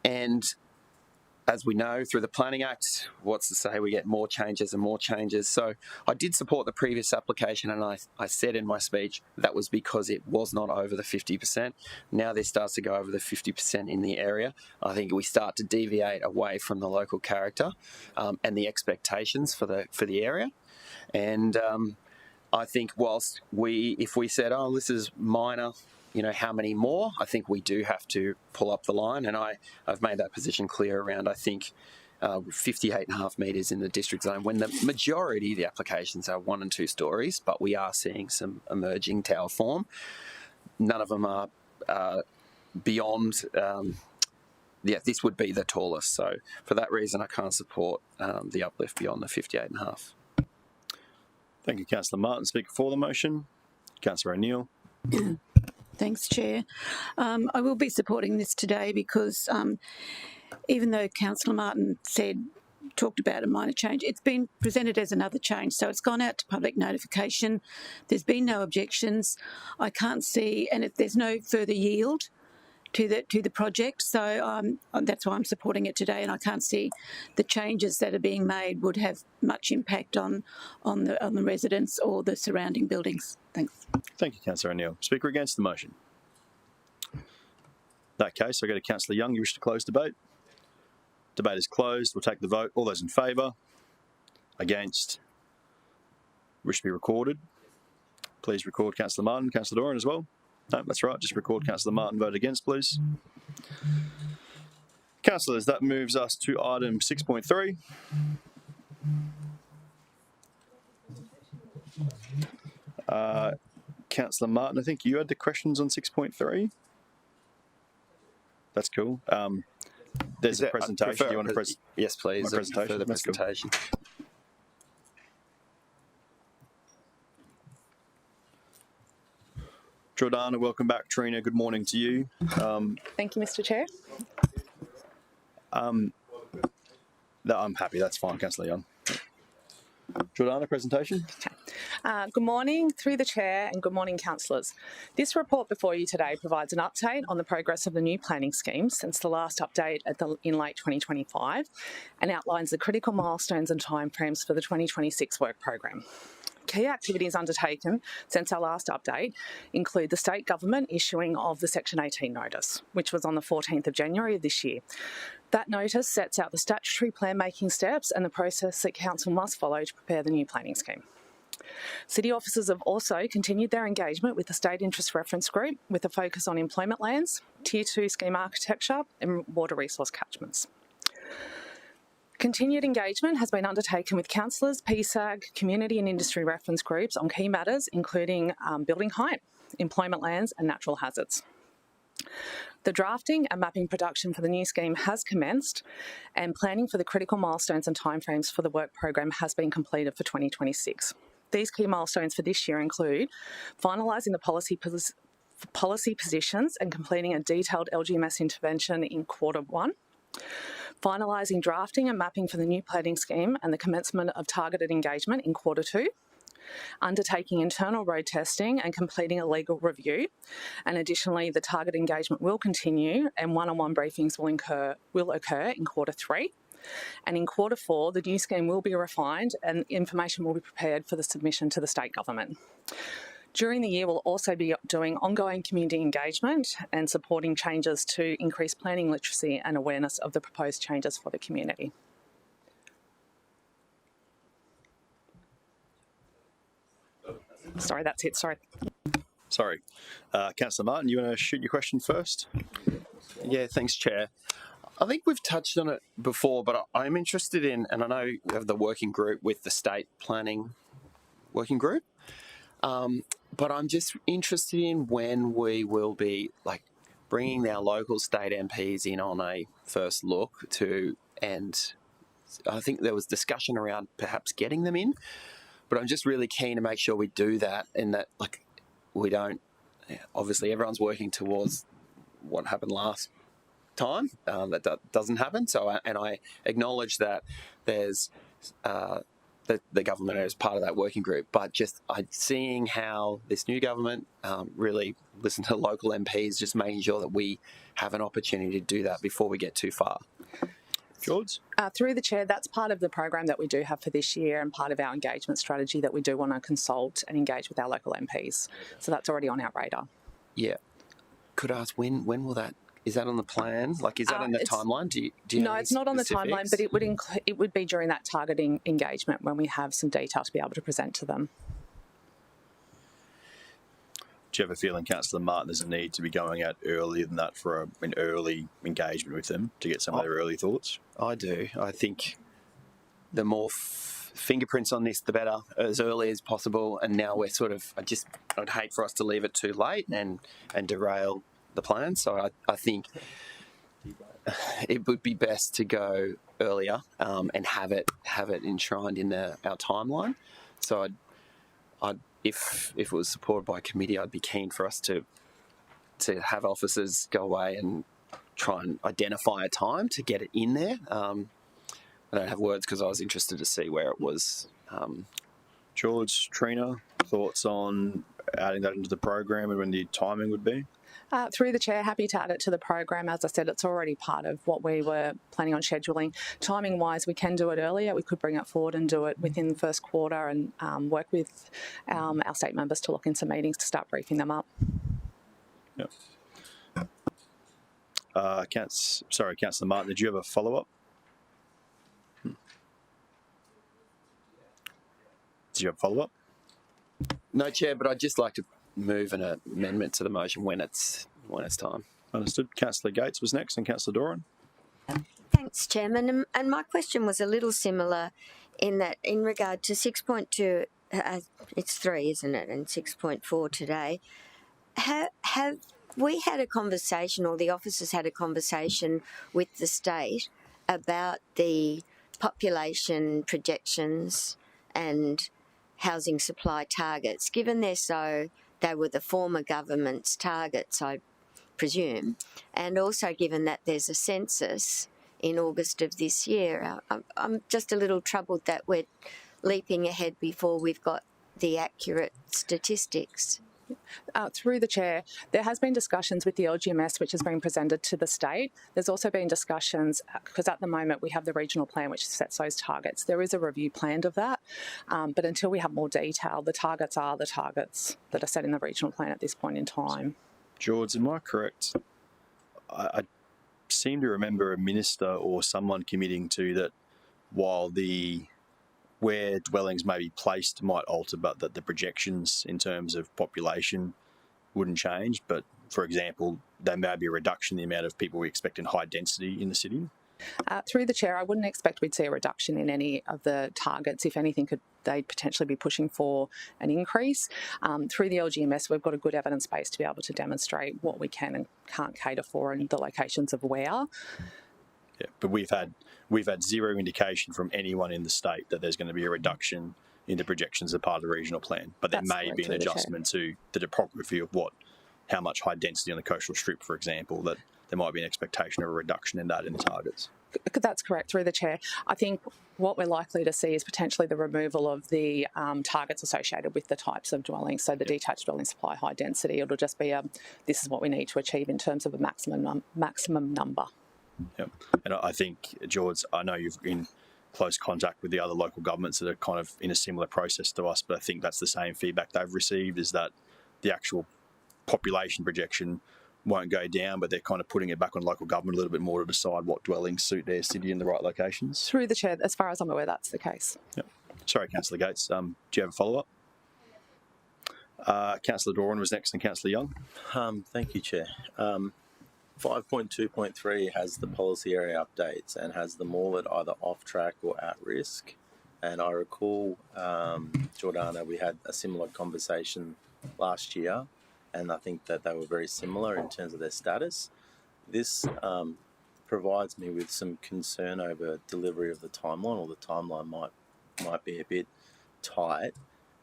And as we know through the Planning Act, what's to say we get more changes and more changes. So I did support the previous application, and I said in my speech that was because it was not over the 50%. Now this starts to go over the 50% in the area. I think we start to deviate away from the local character and the expectations for the area. And I think whilst if we said, oh, this is minor, how many more? I think we do have to pull up the line, and I've made that position clear around, I think, 58.5 metres in the district zone, when the majority of the applications are 1 and 2 stories, but we are seeing some emerging tower form. None of them are beyond, this would be the tallest. So for that reason, I can't support the uplift beyond the 58.5. Thank you, Councillor Martin. Speaker for the motion, Councillor O'Neill. Thanks, Chair. I will be supporting this today because even though Councillor Martin talked about a minor change, it's been presented as another change. So it's gone out to public notification. There's been no objections. I can't see, and there's no further yield to the project. So that's why I'm supporting it today, and I can't see the changes that are being made would have much impact on the residents or the surrounding buildings. Thanks. Thank you, Councillor O'Neill. Speaker against the motion. In that case, I go to Councillor Young. You wish to close debate? Debate is closed. We'll take the vote. All those in favour? Against? Wish to be recorded? Please record Councillor Martin. Councillor Doran as well? No, that's right. Just record Councillor Martin vote against, please. Councillors, that moves us to item 6.3. Councillor Martin, I think you had the questions on 6.3. That's cool. There's a presentation. Do you want to press? Yes, please. Presentation. The presentation. Cool. Jordana, welcome back. Trina, good morning to you. Thank you, Mr. Chair. I'm happy. That's fine, Councillor Young. Jordana, presentation. Okay. Good morning, through the Chair, and good morning, councillors. This report before you today provides an update on the progress of the new planning scheme since the last update in late 2025 and outlines the critical milestones and timeframes for the 2026 work program. Key activities undertaken since our last update include the state government issuing of the Section 18 notice, which was on the 14th of January of this year. That notice sets out the statutory plan-making steps and the process that Council must follow to prepare the new planning scheme. City officers have also continued their engagement with the State Interest Reference Group with a focus on employment lands, Tier 2 scheme architecture and water resource catchments. Continued engagement has been undertaken with councillors, PSAG, community and industry reference groups on key matters including building height, employment lands and natural hazards. The drafting and mapping production for the new scheme has commenced and planning for the critical milestones and timeframes for the work program has been completed for 2026. These key milestones for this year include finalising the policy positions and completing a detailed LGMS intervention in Q1, finalising drafting and mapping for the new planning scheme and the commencement of targeted engagement in Q2, undertaking internal road testing and completing a legal review. And additionally, the target engagement will continue and one-on-one briefings will occur in Q3. And in Q4, the new scheme will be refined and information will be prepared for the submission to the state government. During the year, we'll also be doing ongoing community engagement and supporting changes to increase planning literacy and awareness of the proposed changes for the community. Sorry, that's it. Sorry. Sorry. Councillor Martin, you want to shoot your question first? Yeah, thanks, Chair. I think we've touched on it before, but I'm interested in, and I know you have the working group with the state planning working group, but I'm just interested in when we will be bringing our local state MPs in on a first look and I think there was discussion around perhaps getting them in, but I'm just really keen to make sure we do that and that we don't. Obviously, everyone's working towards what happened last time. That doesn't happen. So, I acknowledge that there's the government is part of that working group, but just seeing how this new government really listen to local MPs, just making sure that we have an opportunity to do that before we get too far. George? Through the Chair, that's part of the program that we do have for this year and part of our engagement strategy that we do want to consult and engage with our local MPs. So that's already on our radar. Yeah. Could I ask when will that? Is that on the plan? Is that on the timeline? Do you know no, it's not on the timeline, but it would be during that targeting engagement when we have some detail to be able to present to them. Do you have a feeling, Councillor Martin, there's a need to be going out earlier than that for an early engagement with them to get some of their early thoughts? I do. I think the more fingerprints on this, the better, as early as possible. And now we're I'd hate for us to leave it too late and derail the plan. So I think it would be best to go earlier and have it enshrined in our timeline. So if it was supported by committee, I'd be keen for us to have officers go away and try and identify a time to get it in there. I don't have words because I was interested to see where it was. George, Trina, thoughts on adding that into the program and when the timing would be? Through the Chair, happy to add it to the program. As I said, it's already part of what we were planning on scheduling. Timing-wise, we can do it earlier. We could bring it forward and do it within the first quarter and work with our state members to look into meetings to start briefing them up. Yep. Councillor Martin, did you have a follow-up? Did you have a follow-up? No, Chair, but I'd just like to move an amendment to the motion when it's time. Understood. Councillor Gates was next and Councillor Doran. Thanks, Chairman. And my question was a little similar in that in regard to 6.2, it's 3, isn't it, and 6.4 today. Have we had a conversation, or the officers had a conversation with the state about the population projections and housing supply targets, given they were the former government's targets, I presume, and also given that there's a census in August of this year? I'm just a little troubled that we're leaping ahead before we've got the accurate statistics. Through the Chair, there has been discussions with the LGMS which has been presented to the state. There's also been discussions, because at the moment we have the regional plan which sets those targets. There is a review planned of that, but until we have more detail, the targets are the targets that are set in the regional plan at this point in time. George, am I correct? I seem to remember a minister or someone committing to that while where dwellings may be placed might alter, but that the projections in terms of population wouldn't change. But, for example, there may be a reduction in the amount of people we expect in high density in the city. Through the Chair, I wouldn't expect we'd see a reduction in any of the targets. If anything, they'd potentially be pushing for an increase. Through the LGMS, we've got a good evidence base to be able to demonstrate what we can and can't cater for and the locations of where. Yeah, but we've had zero indication from anyone in the state that there's going to be a reduction in the projections as part of the regional plan. But there may be an adjustment to the topography of how much high density on the coastal strip, for example, that there might be an expectation of a reduction in that in the targets. That's correct, through the Chair. I think what we're likely to see is potentially the removal of the targets associated with the types of dwellings. So the detached dwelling supply, high density, it'll just be this is what we need to achieve in terms of a maximum number. Yep. And I think, George, I know you've in close contact with the other local governments that are kind of in a similar process to us, but I think that's the same feedback they've received, is that the actual population projection won't go down, but they're kind of putting it back on local government a little bit more to decide what dwellings suit their city in the right locations. Through the Chair, as far as I'm aware, that's the case. Yep. Sorry, Councillor Gates. Do you have a follow-up? Councillor Doran was next and Councillor Young. Thank you, Chair. 5.2.3 has the policy area updates and has them all at either off track or at risk. And I recall, Jordana, we had a similar conversation last year, and I think that they were very similar in terms of their status. This provides me with some concern over delivery of the timeline, or the timeline might be a bit tight.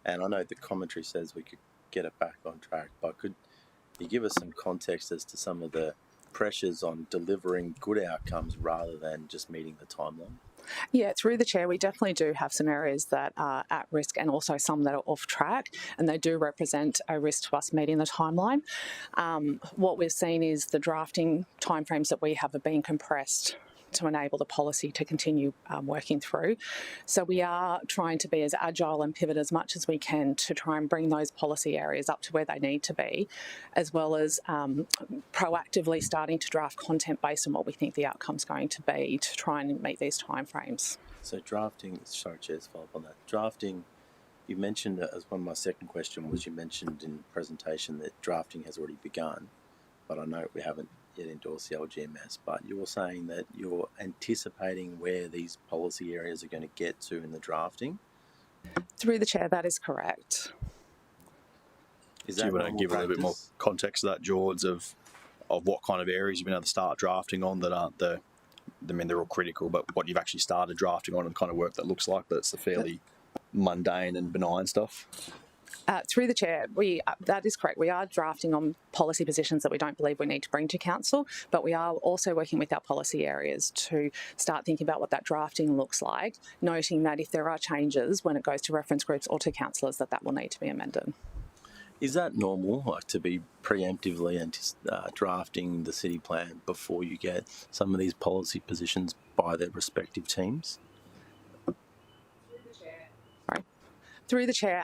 And I know the commentary says we could get it back on track, but could you give us some context as to some of the pressures on delivering good outcomes rather than just meeting the timeline? Yeah, through the chair, we definitely do have some areas that are at risk and also some that are off track, and they do represent a risk to us meeting the timeline. What we've seen is the drafting timeframes that we have been compressed to enable the policy to continue working through. So we are trying to be as agile and pivot as much as we can to try and bring those policy areas up to where they need to be, as well as proactively starting to draft content based on what we think the outcome's going to be to try and meet these timeframes. So drafting, sorry, Chair, to follow up on that. Drafting, you mentioned, as one of my second question was, you mentioned in the presentation that drafting has already begun, but I know we haven't yet endorsed the LGMS, but you're saying that you're anticipating where these policy areas are going to get to in the drafting? Through the chair, that is correct. Do you want to give a little bit more context to that, George, of what kind of areas you've been able to start drafting on that aren't I mean, they're all critical, but what you've actually started drafting on and kind of work that looks like that's the fairly mundane and benign stuff? Through the chair, that is correct. We are drafting on policy positions that we don't believe we need to bring to council, but we are also working with our policy areas to start thinking about what that drafting looks like, noting that if there are changes when it goes to reference groups or to councillors, that will need to be amended. Is that normal, like to be preemptively drafting the city plan before you get some of these policy positions by their respective teams? Through the chair,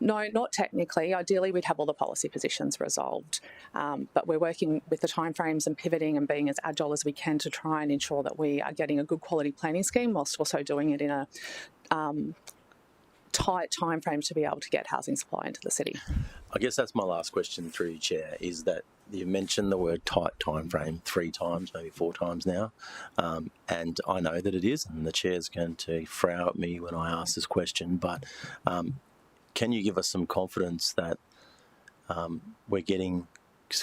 no, not technically. Ideally, we'd have all the policy positions resolved, but we're working with the timeframes and pivoting and being as agile as we can to try and ensure that we are getting a good quality planning scheme whilst also doing it in a tight timeframe to be able to get housing supply into the city. I guess that's my last question through you, Chair, is that you mentioned the word tight timeframe 3 times, maybe 4 times now, and I know that it is, and the Chair's going to frown at me when I ask this question, but can you give us some confidence that we're getting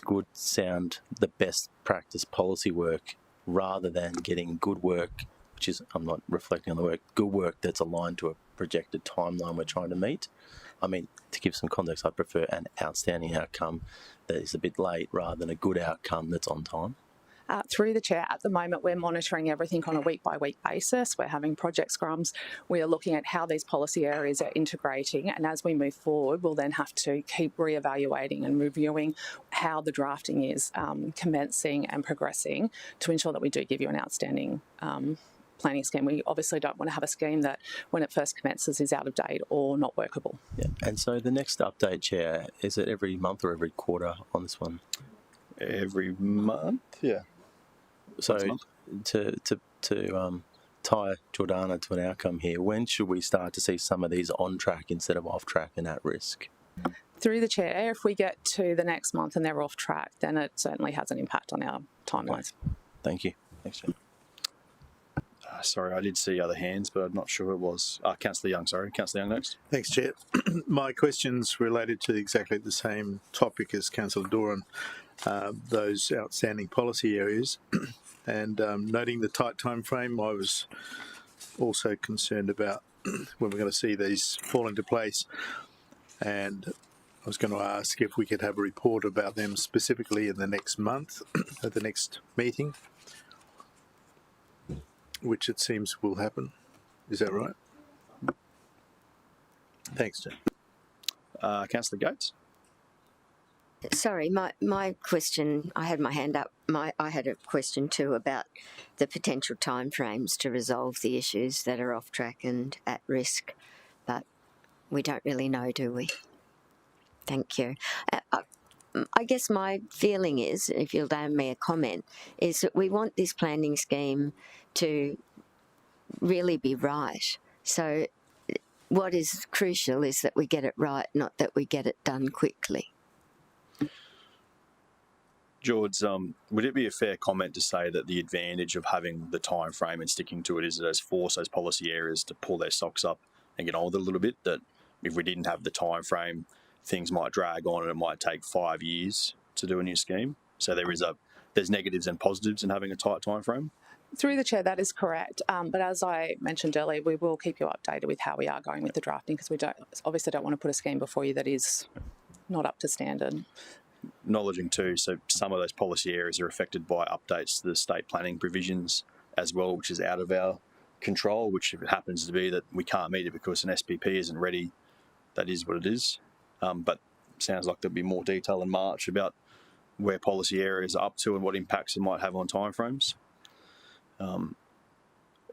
good, sound, the best practice policy work rather than getting good work, which is, I'm not reflecting on the word, good work that's aligned to a projected timeline we're trying to meet? I mean, to give some context, I prefer an outstanding outcome that is a bit late rather than a good outcome that's on time. Through the chair, at the moment, we're monitoring everything on a week-by-week basis. We're having project scrums. We are looking at how these policy areas are integrating, and as we move forward, we'll then have to keep reevaluating and reviewing how the drafting is commencing and progressing to ensure that we do give you an outstanding planning scheme. We obviously don't want to have a scheme that when it first commences is out of date or not workable. Yeah. And so the next update, Chair, is it every month or every quarter on this one? Every month, yeah. So to tie Jordana to an outcome here, when should we start to see some of these on track instead of off track and at risk? Through the chair, if we get to the next month and they're off track, then it certainly has an impact on our timelines. Okay. Thank you. Thanks, Chair. Sorry, I did see other hands, but I'm not sure who it was. Councillor Young, sorry. Councillor Young next. Thanks, Chair. My question's related to exactly the same topic as Councillor Doran, those outstanding policy areas. And noting the tight time frame, I was also concerned about when we're going to see these fall into place. And I was going to ask if we could have a report about them specifically in the next month, at the next meeting, which it seems will happen. Is that right? Thanks, Jim. Councillor Gates? Sorry, my question, I had my hand up. I had a question too about the potential timeframes to resolve the issues that are off track and at risk, but we don't really know, do we? Thank you. I guess my feeling is, if you'll allow me a comment, is that we want this planning scheme to really be right. So what is crucial is that we get it right, not that we get it done quickly. George, would it be a fair comment to say that the advantage of having the time frame and sticking to it is that it has forced those policy areas to pull their socks up and get on with it a little bit? That if we didn't have the time frame, things might drag on and it might take 5 years to do a new scheme. So there's negatives and positives in having a tight time frame. Through the Chair, that is correct. But as I mentioned earlier, we will keep you updated with how we are going with the drafting, because we obviously don't want to put a scheme before you that is not up to standard. Acknowledging too, so some of those policy areas are affected by updates to the state planning provisions as well, which is out of our control, which if it happens to be that we can't meet it because an SPP isn't ready, that is what it is. But sounds like there'll be more detail in March about where policy areas are up to and what impacts it might have on timeframes.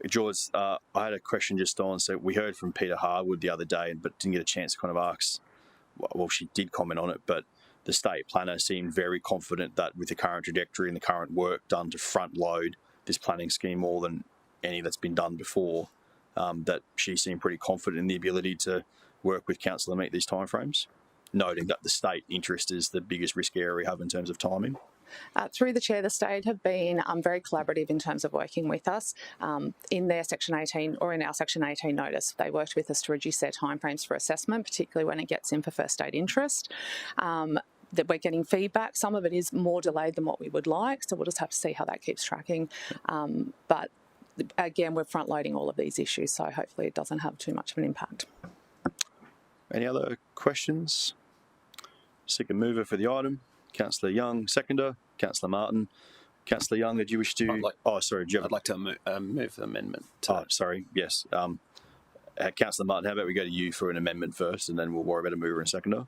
George, I had a question just on, so we heard from Peter Harwood the other day, but didn't get a chance to kind of ask, well, she did comment on it, but the state planner seemed very confident that with the current trajectory and the current work done to front load this planning scheme more than any that's been done before, that she seemed pretty confident in the ability to work with council to meet these timeframes, noting that the state interest is the biggest risk area we have in terms of timing. Through the Chair, the state have been very collaborative in terms of working with us. In their Section 18 or in our Section 18 notice, they worked with us to reduce their timeframes for assessment, particularly when it gets in for first state interest. That we're getting feedback. Some of it is more delayed than what we would like, so we'll just have to see how that keeps tracking. But again, we're front loading all of these issues, so hopefully it doesn't have too much of an impact. Any other questions? Seek a mover for the item. Councillor Young, seconder. Councillor Martin. Councillor Young, did you wish to... I'd like to move the amendment. Yes. Councillor Martin, how about we go to you for an amendment first, and then we'll worry about a mover and seconder.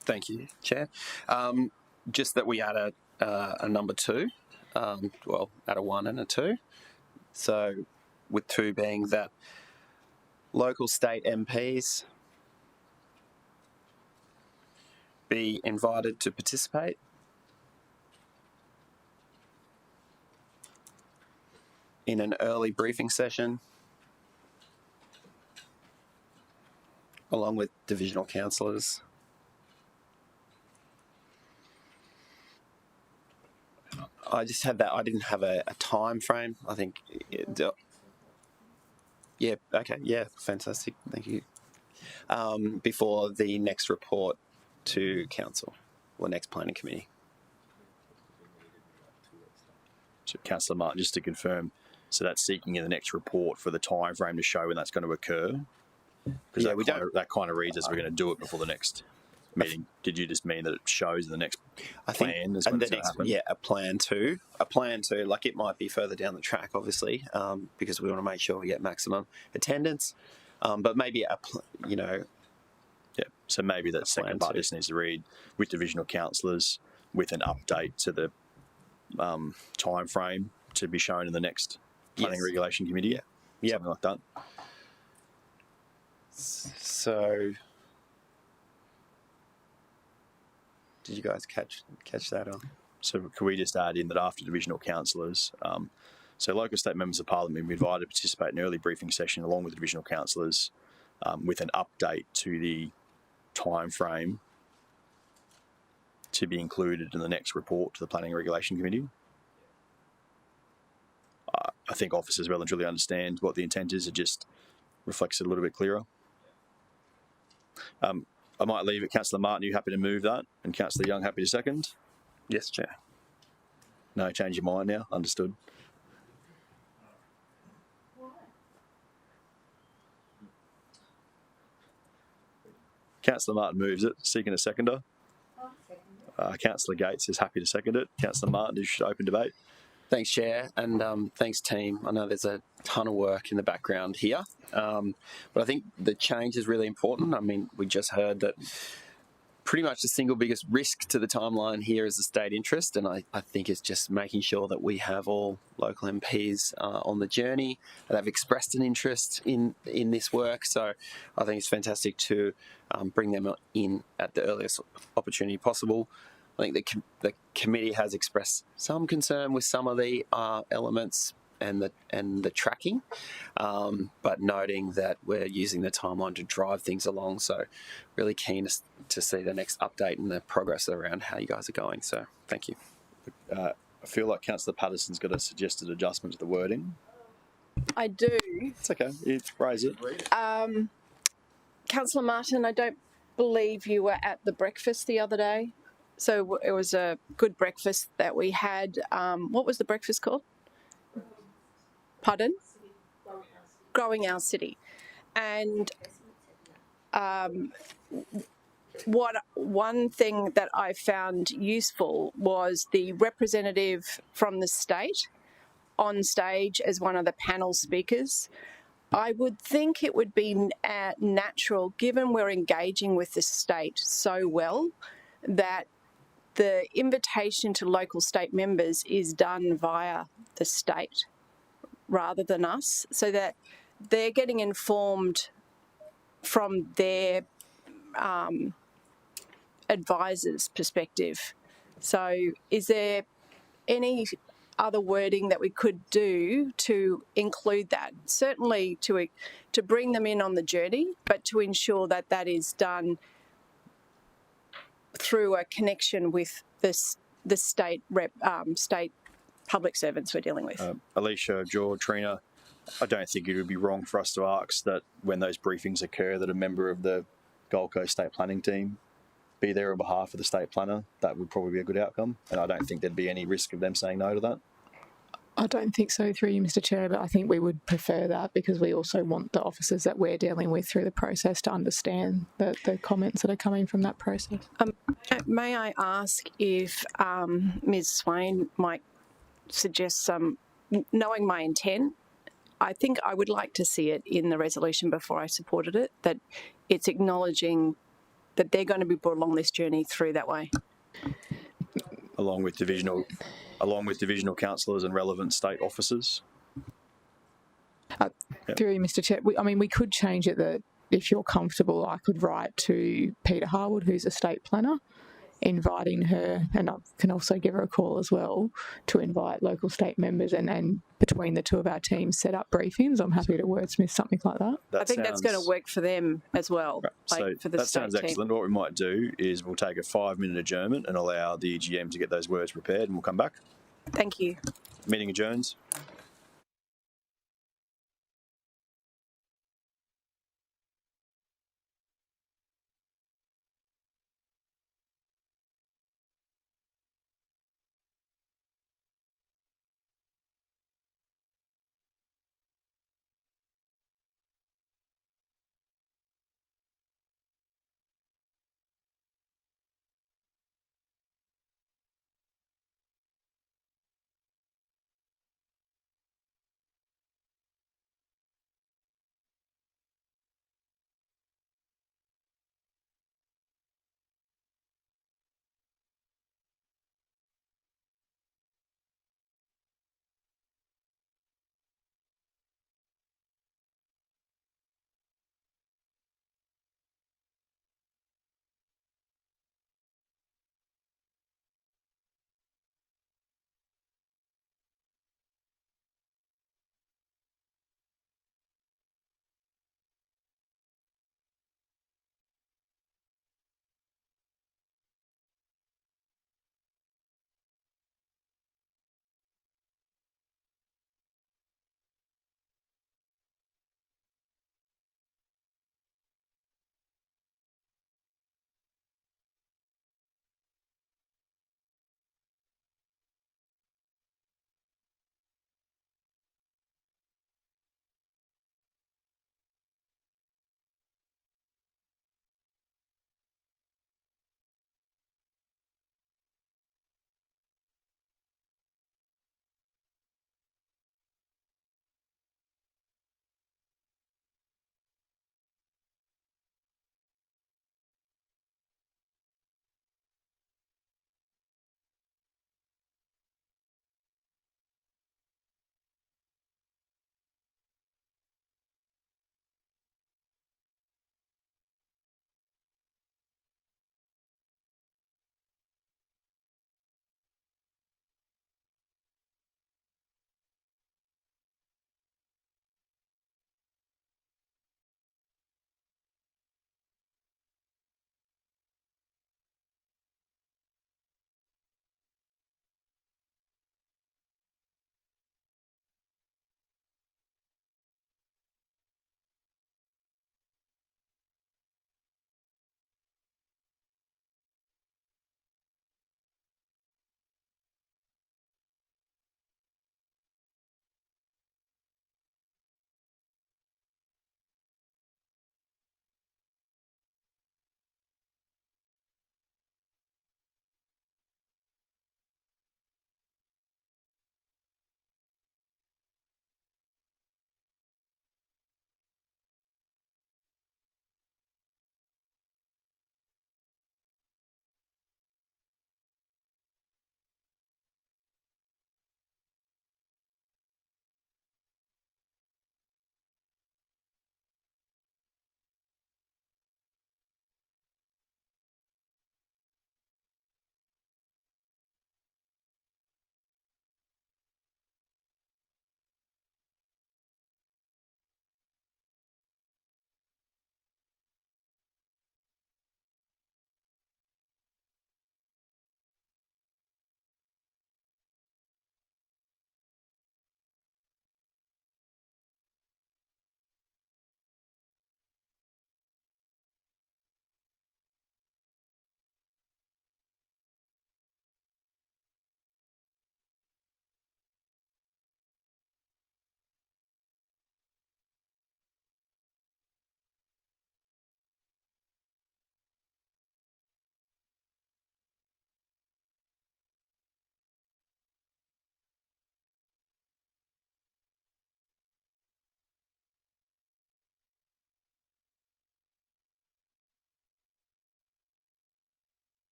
Thank you, Chair. Just that we add a number 2, add a 1 and a 2. So with 2 being that local state MPs be invited to participate in an early briefing session along with divisional councillors. I just had that. I didn't have a time frame. I think. Fantastic. Thank you. Before the next report to council or next planning committee. So, Councillor Martin, just to confirm, so that's seeking in the next report for the time frame to show when that's going to occur. Because that kind of reads as we're going to do it before the next meeting. Did you just mean that it shows in the next plan? Is when it's going to happen? Yeah, a plan two. Like it might be further down the track, obviously, because we want to make sure we get maximum attendance. But maybe so maybe that second part just needs to read with divisional councillors with an update to the time frame to be shown in the next planning regulation committee. Something like that. So, did you guys catch that on? So, could we just add in that after divisional councillors, so local state members of parliament will be invited to participate in an early briefing session along with divisional councillors with an update to the time frame to be included in the next report to the planning regulation committee. I think officers well and truly understand what the intent is. It just reflects it a little bit clearer. I might leave it. Councillor Martin, are you happy to move that? And Councillor Young, happy to second? Yes, Chair. No, change your mind now. Understood. Councillor Martin moves it. Seeking a seconder. Councillor Gates is happy to second it. Councillor Martin, is open debate. Thanks, Chair, and thanks, team. I know there's a ton of work in the background here, but I think the change is really important. I mean, we just heard that pretty much the single biggest risk to the timeline here is the state interest, and I think it's just making sure that we have all local MPs on the journey that have expressed an interest in this work. So I think it's fantastic to bring them in at the earliest opportunity possible. I think the committee has expressed some concern with some of the elements the tracking, but noting that we're using the timeline to drive things along. So really keen to see the next update and the progress around how you guys are going. So thank you. I feel like Councillor Patterson's got a suggested adjustment to the wording. I do. It's okay. You raise it. Councillor Martin, I don't believe you were at the breakfast the other day. So it was a good breakfast that we had. What was the breakfast called? Pardon? Growing Our City. And one thing that I found useful was the representative from the state on stage as one of the panel speakers. I would think it would be natural, given we're engaging with the state so well, that the invitation to local state members is done via the state rather than us, so that they're getting informed from their advisor's perspective. So is there any other wording that we could do to include that? Certainly to bring them in on the journey, but to ensure that that is done through a connection with the state state public servants we're dealing with. Alicia, George, Trina, I don't think it would be wrong for us to ask that when those briefings occur that a member of the Gold Coast State Planning team be there on behalf of the state planner. That would probably be a good outcome, and I don't think there'd be any risk of them saying no to that. I don't think so, through you, Mr Chair, but I think we would prefer that because we also want the officers that we're dealing with through the process to understand the comments that are coming from that process. May I ask if Ms Swain might suggest some, knowing my intent, I think I would like to see it in the resolution before I supported it, that it's acknowledging that they're going to be brought along this journey through that way. Along with divisional councillors and relevant state officers. Through you, Mr Chair, we could change it that if you're comfortable, I could write to Peter Harwood, who's a state planner, inviting her, and I can also give her a call as well, to invite local state members and between the two of our teams set up briefings. I'm happy to wordsmith something like that. I think that's going to work for them as well. Right. So that sounds excellent. What we might do is we'll take a 5-minute adjournment and allow the EGM to get those words prepared, and we'll come back. Thank you. Meeting adjourns.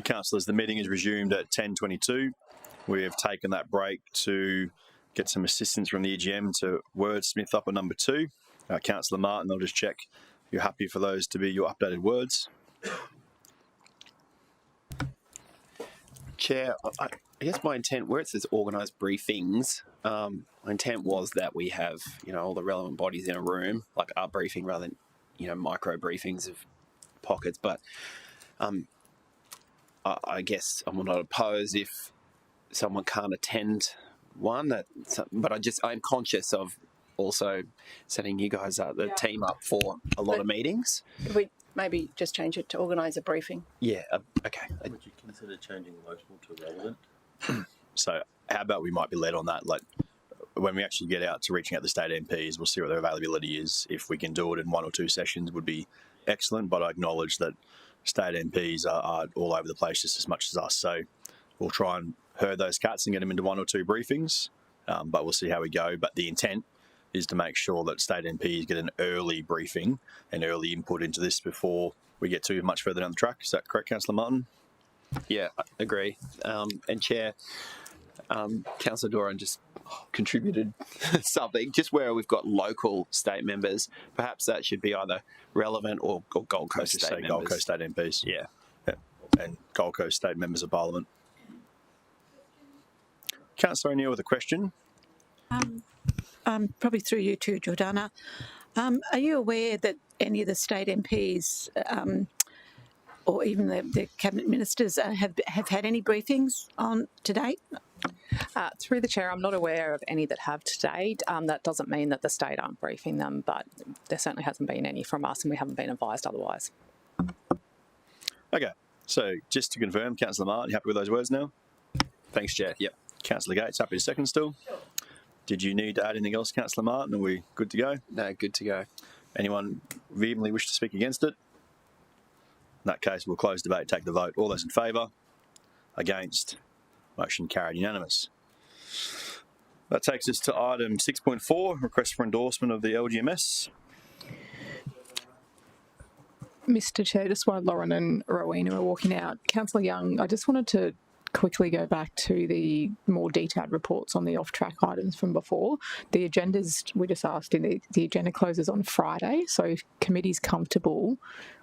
Councillors, the meeting is resumed at 10:22. We have taken that break to get some assistance from the EGM to wordsmith up a number 2. Councillor Martin, I'll just check you're happy for those to be your updated words. Chair, I guess my intent, where it says organised briefings, my intent was that we have, all the relevant bodies in a room, like our briefing rather than, micro briefings of pockets. But I guess I'm not opposed if someone can't attend one. But I'm conscious of also setting you guys up, the team up for a lot of meetings. If we maybe just change it to organise a briefing. Yeah, okay. Would you consider changing local to relevant? So how about we might be led on that, like when we actually get out to reaching out to state MPs, we'll see what their availability is. If we can do it in 1 or 2 sessions would be excellent, but I acknowledge that state MPs are all over the place just as much as us. So we'll try and herd those cats and get them into 1 or 2 briefings, but we'll see how we go. But the intent is to make sure that state MPs get an early briefing and early input into this before we get too much further down the track. Is that correct, Councillor Martin? Yeah, I agree. And Chair, Councillor Doran just contributed something, just where we've got local state members, perhaps that should be either relevant or Gold Coast state members. Gold Coast state MPs. Yeah. And Gold Coast state members of Parliament. Councillor O'Neill with a question. Probably through you too, Jordana. Are you aware that any of the state MPs or even the cabinet ministers have had any briefings on to date? Through the chair, I'm not aware of any that have to date. That doesn't mean that the state aren't briefing them, but there certainly hasn't been any from us and we haven't been advised otherwise. Okay, so just to confirm, Councillor Martin, you happy with those words now? Thanks, Chair. Yep. Councillor Gates, happy to second still? Sure. Did you need to add anything else, Councillor Martin? Are we good to go? No, good to go. Anyone vehemently wish to speak against it? In that case, we'll close debate, take the vote. All those in favour? Against? Motion carried, unanimous. That takes us to item 6.4, request for endorsement of the LGMS. Mr. Chair, just while Lauren and Rowena are walking out, Councillor Young, I just wanted to quickly go back to the more detailed reports on the off-track items from before. The agendas, we just asked, the agenda closes on Friday, so if committee's comfortable,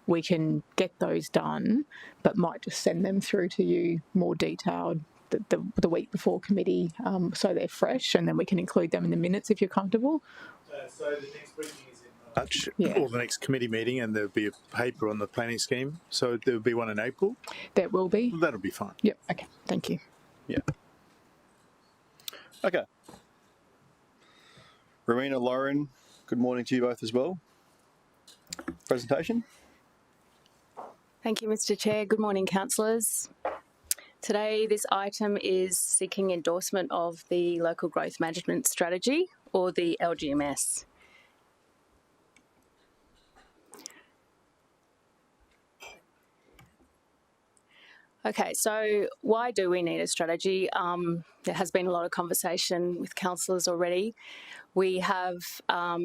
we can get those done, but might just send them through to you more detailed the week before committee, so they're fresh, and then we can include them in the minutes if you're comfortable. So the next briefing is in March, or the next committee meeting, and there'll be a paper on the planning scheme. So there'll be one in April? There will be. Well, that'll be fine. Yep, okay, thank you. Yeah. Okay. Rowena, Lauren, good morning to you both as well. Presentation. Thank you, Mr. Chair. Good morning, councillors. Today, this item is seeking endorsement of the Local Growth Management Strategy, or the LGMS. Okay, so why do we need a strategy? There has been a lot of conversation with councillors already. We have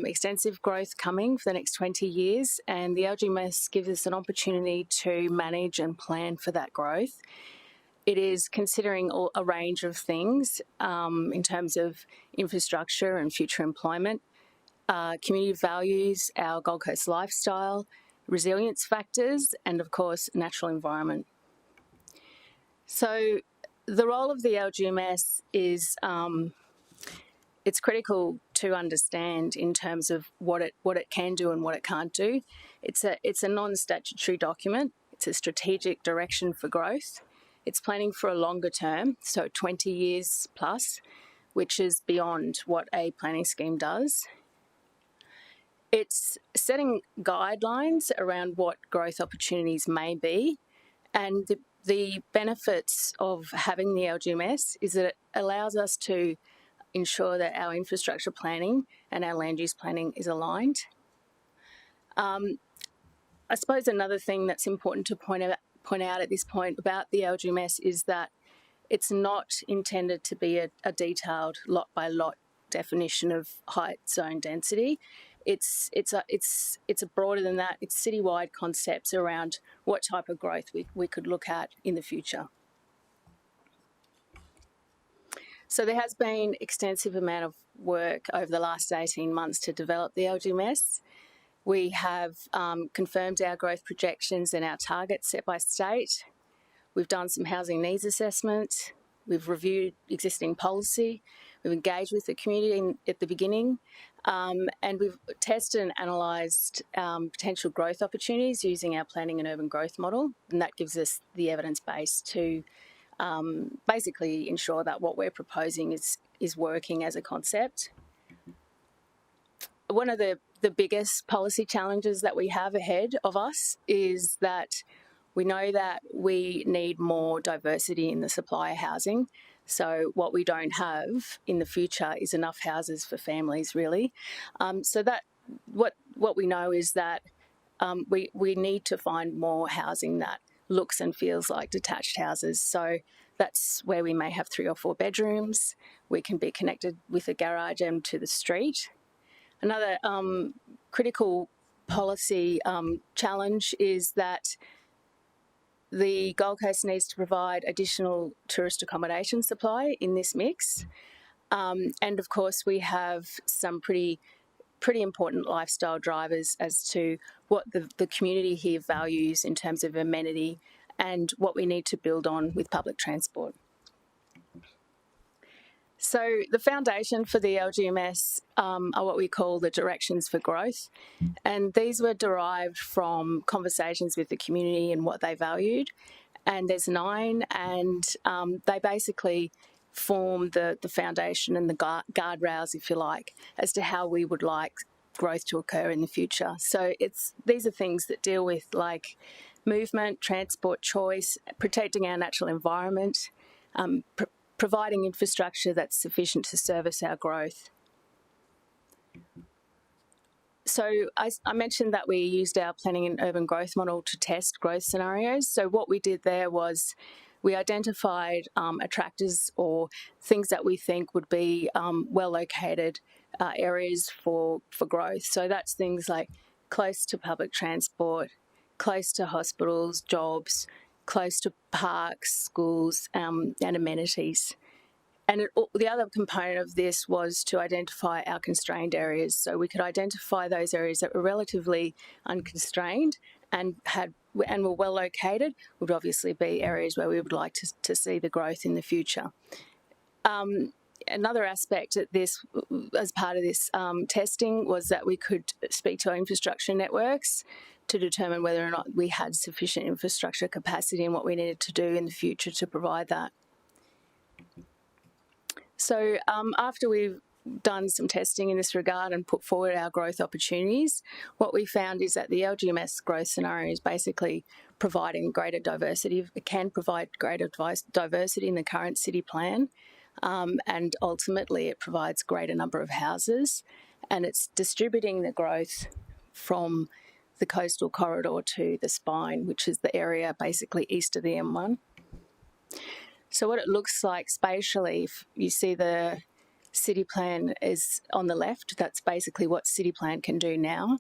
extensive growth coming for the next 20 years, and the LGMS gives us an opportunity to manage and plan for that growth. It is considering a range of things in terms of infrastructure and future employment, community values, our Gold Coast lifestyle, resilience factors, and of course, natural environment. So the role of the LGMS is it's critical to understand in terms of what it can do and what it can't do. It's a non-statutory document. It's a strategic direction for growth. It's planning for a longer term, so 20 years plus, which is beyond what a planning scheme does. It's setting guidelines around what growth opportunities may be, and the benefits of having the LGMS is that it allows us to ensure that our infrastructure planning and our land use planning is aligned. I suppose another thing that's important to point out at this point about the LGMS is that it's not intended to be a detailed lot-by-lot definition of height zone density. it's a broader than that. It's citywide concepts around what type of growth we could look at in the future. So there has been extensive amount of work over the last 18 months to develop the LGMS. We have confirmed our growth projections and our targets set by state. We've done some housing needs assessments. We've reviewed existing policy. We've engaged with the community at the beginning. And we've tested and analysed potential growth opportunities using our planning and urban growth model. And that gives us the evidence base to basically ensure that what we're proposing is working as a concept. One of the biggest policy challenges that we have ahead of us is that we know that we need more diversity in the supply of housing. So what we don't have in the future is enough houses for families, really. So that what we know is that we need to find more housing that looks and feels like detached houses. So that's where we may have 3 or 4 bedrooms. We can be connected with a garage and to the street. Another critical policy challenge is that the Gold Coast needs to provide additional tourist accommodation supply in this mix. And of course, we have some pretty important lifestyle drivers as to what the community here values in terms of amenity and what we need to build on with public transport. So the foundation for the LGMS are what we call the directions for growth. And these were derived from conversations with the community and what they valued. And there's 9, and they basically form the foundation and the guardrails, if you like, as to how we would like growth to occur in the future. So these are things that deal with like movement, transport choice, protecting our natural environment, providing infrastructure that's sufficient to service our growth. So I mentioned that we used our planning and urban growth model to test growth scenarios. So what we did there was we identified attractors or things that we think would be well-located areas for growth. So that's things like close to public transport, close to hospitals, jobs, close to parks, schools, and amenities. And the other component of this was to identify our constrained areas. So we could identify those areas that were relatively unconstrained and were well located, would obviously be areas where we would like to see the growth in the future. Another aspect at this, as part of this testing, was that we could speak to our infrastructure networks to determine whether or not we had sufficient infrastructure capacity and what we needed to do in the future to provide that. So after we've done some testing in this regard and put forward our growth opportunities, what we found is that the LGMS growth scenario is basically providing greater diversity. It can provide greater diversity in the current city plan, and ultimately it provides greater number of houses, and it's distributing the growth from the coastal corridor to the spine, which is the area basically east of the M1. So what it looks like spatially, if you see the city plan is on the left, that's basically what city plan can do now.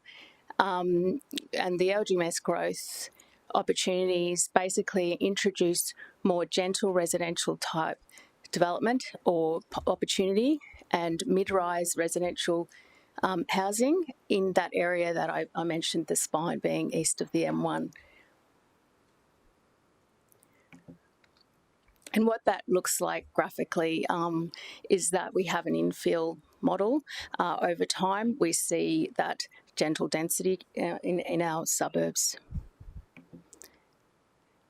And the LGMS growth opportunities basically introduce more gentle residential type development or opportunity and mid-rise residential housing in that area that I mentioned, the spine being east of the M1. And what that looks like graphically is that we have an infill model. Over time, we see that gentle density in our suburbs.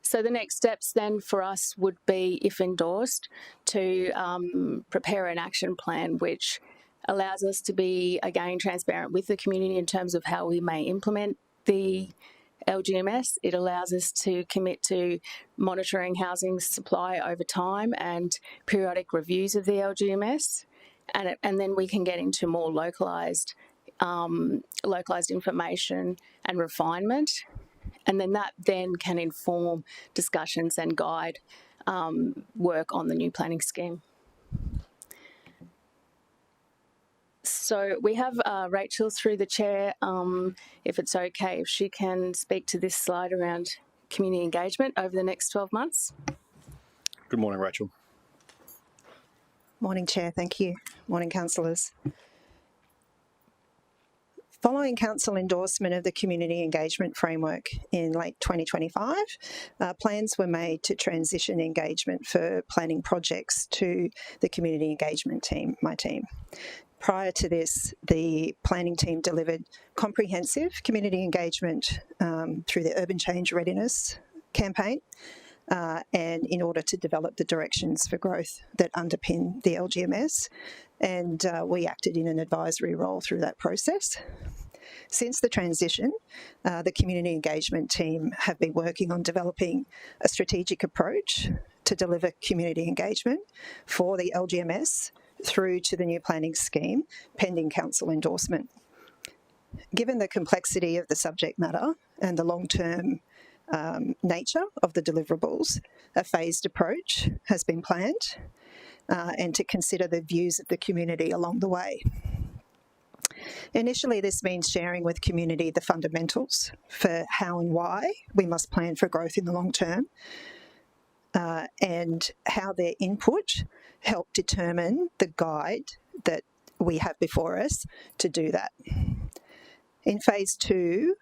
So the next steps then for us would be, if endorsed, to prepare an action plan which allows us to be, again, transparent with the community in terms of how we may implement the LGMS. It allows us to commit to monitoring housing supply over time and periodic reviews of the LGMS, and then we can get into more localised information and refinement, and then that then can inform discussions and guide work on the new planning scheme. So we have Rachel through the chair, if it's okay, if she can speak to this slide around community engagement over the next 12 months. Good morning, Rachel. Morning, Chair. Thank you. Morning, councillors. Following council endorsement of the Community Engagement Framework in late 2025, plans were made to transition engagement for planning projects to the Community Engagement team, my team. Prior to this, the planning team delivered comprehensive community engagement through the Urban Change Readiness campaign, and in order to develop the directions for growth that underpin the LGMS, and we acted in an advisory role through that process. Since the transition, the community engagement team have been working on developing a strategic approach to deliver community engagement for the LGMS through to the new planning scheme, pending council endorsement. Given the complexity of the subject matter and the long-term nature of the deliverables, a phased approach has been planned, and to consider the views of the community along the way. Initially, this means sharing with community the fundamentals for how and why we must plan for growth in the long term, and how their input help determine the guide that we have before us to do that. In phase 2,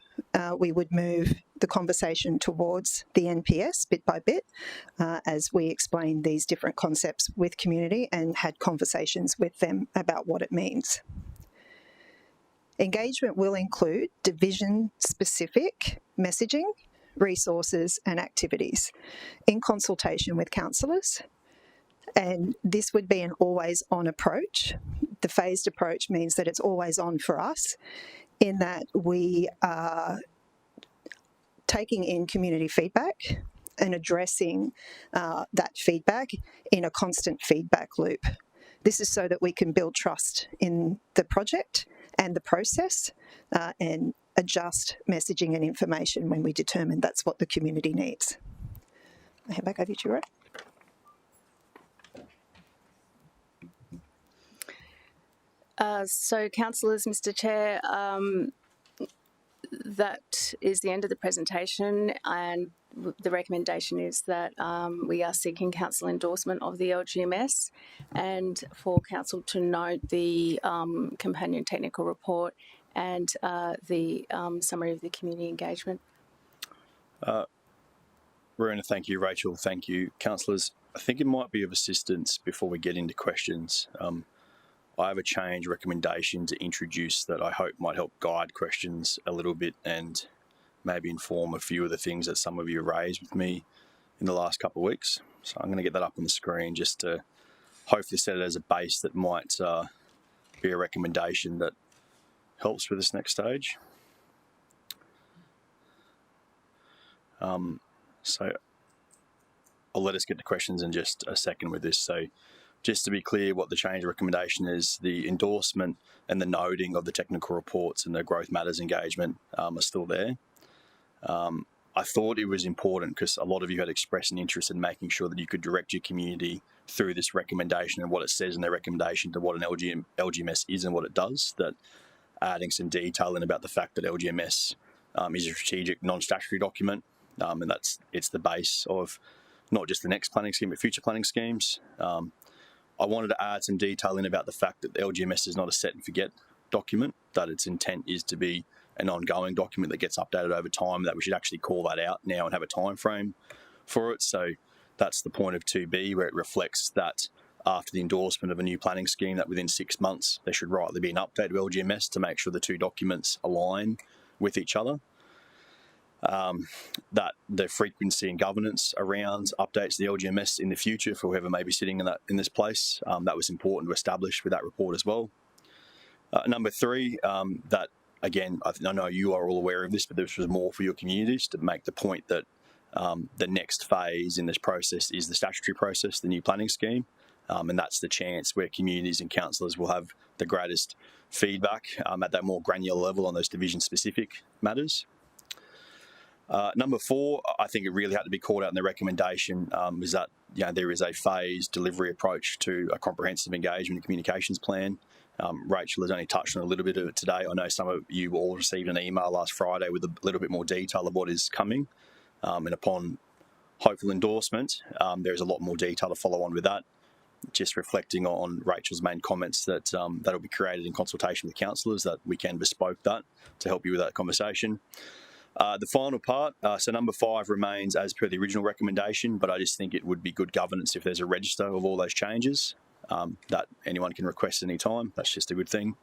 we would move the conversation towards the NPS bit by bit, as we explained these different concepts with community and had conversations with them about what it means. Engagement will include division-specific messaging, resources and activities in consultation with councillors, and this would be an always-on approach. The phased approach means that it's always on for us, in that we are taking in community feedback and addressing that feedback in a constant feedback loop. This is so that we can build trust in the project and the process, and adjust messaging and information when we determine that's what the community needs. I'll hand back over to you, Ray. So, councillors, Mr. Chair, that is the end of the presentation, and the recommendation is that we are seeking council endorsement of the LGMS, and for council to note the companion technical report and the summary of the community engagement. Rona, thank you. Rachel, thank you. Councillors, I think it might be of assistance before we get into questions. I have a change recommendation to introduce that I hope might help guide questions a little bit and maybe inform a few of the things that some of you raised with me in the last couple of weeks. So I'm going to get that up on the screen just to hopefully set it as a base that might be a recommendation that helps with this next stage. So I'll let us get to questions in just a second with this. So just to be clear what the change recommendation is, the endorsement and the noting of the technical reports and the growth matters engagement are still there. I thought it was important because a lot of you had expressed an interest in making sure that you could direct your community through this recommendation and what it says in their recommendation to what an LGMS is and what it does, that adding some detail in about the fact that LGMS is a strategic non-statutory document, and it's the base of not just the next planning scheme but future planning schemes. I wanted to add some detail in about the fact that the LGMS is not a set and forget document, that its intent is to be an ongoing document that gets updated over time, that we should actually call that out now and have a time frame for it. So that's the point of 2B, where it reflects that after the endorsement of a new planning scheme, that within 6 months there should rightly be an update to LGMS to make sure the two documents align with each other. That the frequency and governance around updates to the LGMS in the future for whoever may be sitting in this place, that was important to establish with that report as well. Number 3, that again, I know you are all aware of this, but this was more for your communities to make the point that the next phase in this process is the statutory process, the new planning scheme, and that's the chance where communities and councillors will have the greatest feedback at that more granular level on those division-specific matters. Number 4, I think it really had to be called out in the recommendation, is that there is a phased delivery approach to a comprehensive engagement and communications plan, Rachel has only touched on a little bit of it today. I know some of you all received an email last Friday with a little bit more detail of what is coming. And upon hopeful endorsement, there's a lot more detail to follow on with that. Just reflecting on Rachel's main comments that that'll be created in consultation with councillors, that we can bespoke that to help you with that conversation. The final part, so number 5 remains as per the original recommendation, but I just think it would be good governance if there's a register of all those changes that anyone can request at any time. That's just a good thing.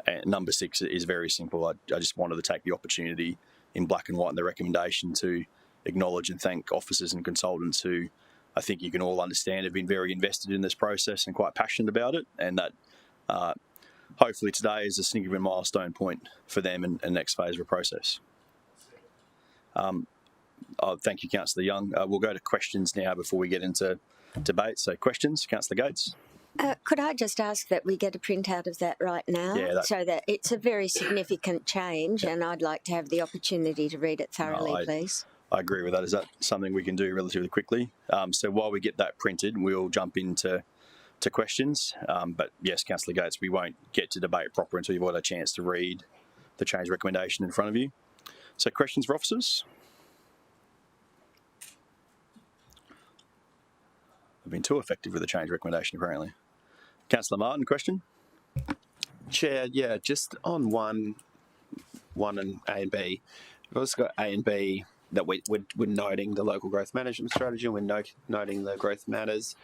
And number 6 is very simple. I just wanted to take the opportunity in black and white in the recommendation to acknowledge and thank officers and consultants who I think you can all understand have been very invested in this process and quite passionate about it, and that hopefully today is a significant milestone point for them in the next phase of the process. Thank you, Councillor Young. We'll go to questions now before we get into debate. So questions, Councillor Gates. Could I just ask that we get a printout of that right now? Yeah, so that it's a very significant change, and I'd like to have the opportunity to read it thoroughly, please. I agree with that. Is that something we can do relatively quickly? So while we get that printed, we'll jump into questions. But yes, Councillor Gates, we won't get to debate proper until you've had a chance to read the change recommendation in front of you. So questions for officers? I've been too effective with the change recommendation, apparently. Councillor Martin, question? Chair, yeah, just on one and A and B. We've also got A and B that we're noting the local growth management strategy, and we're noting the growth matters,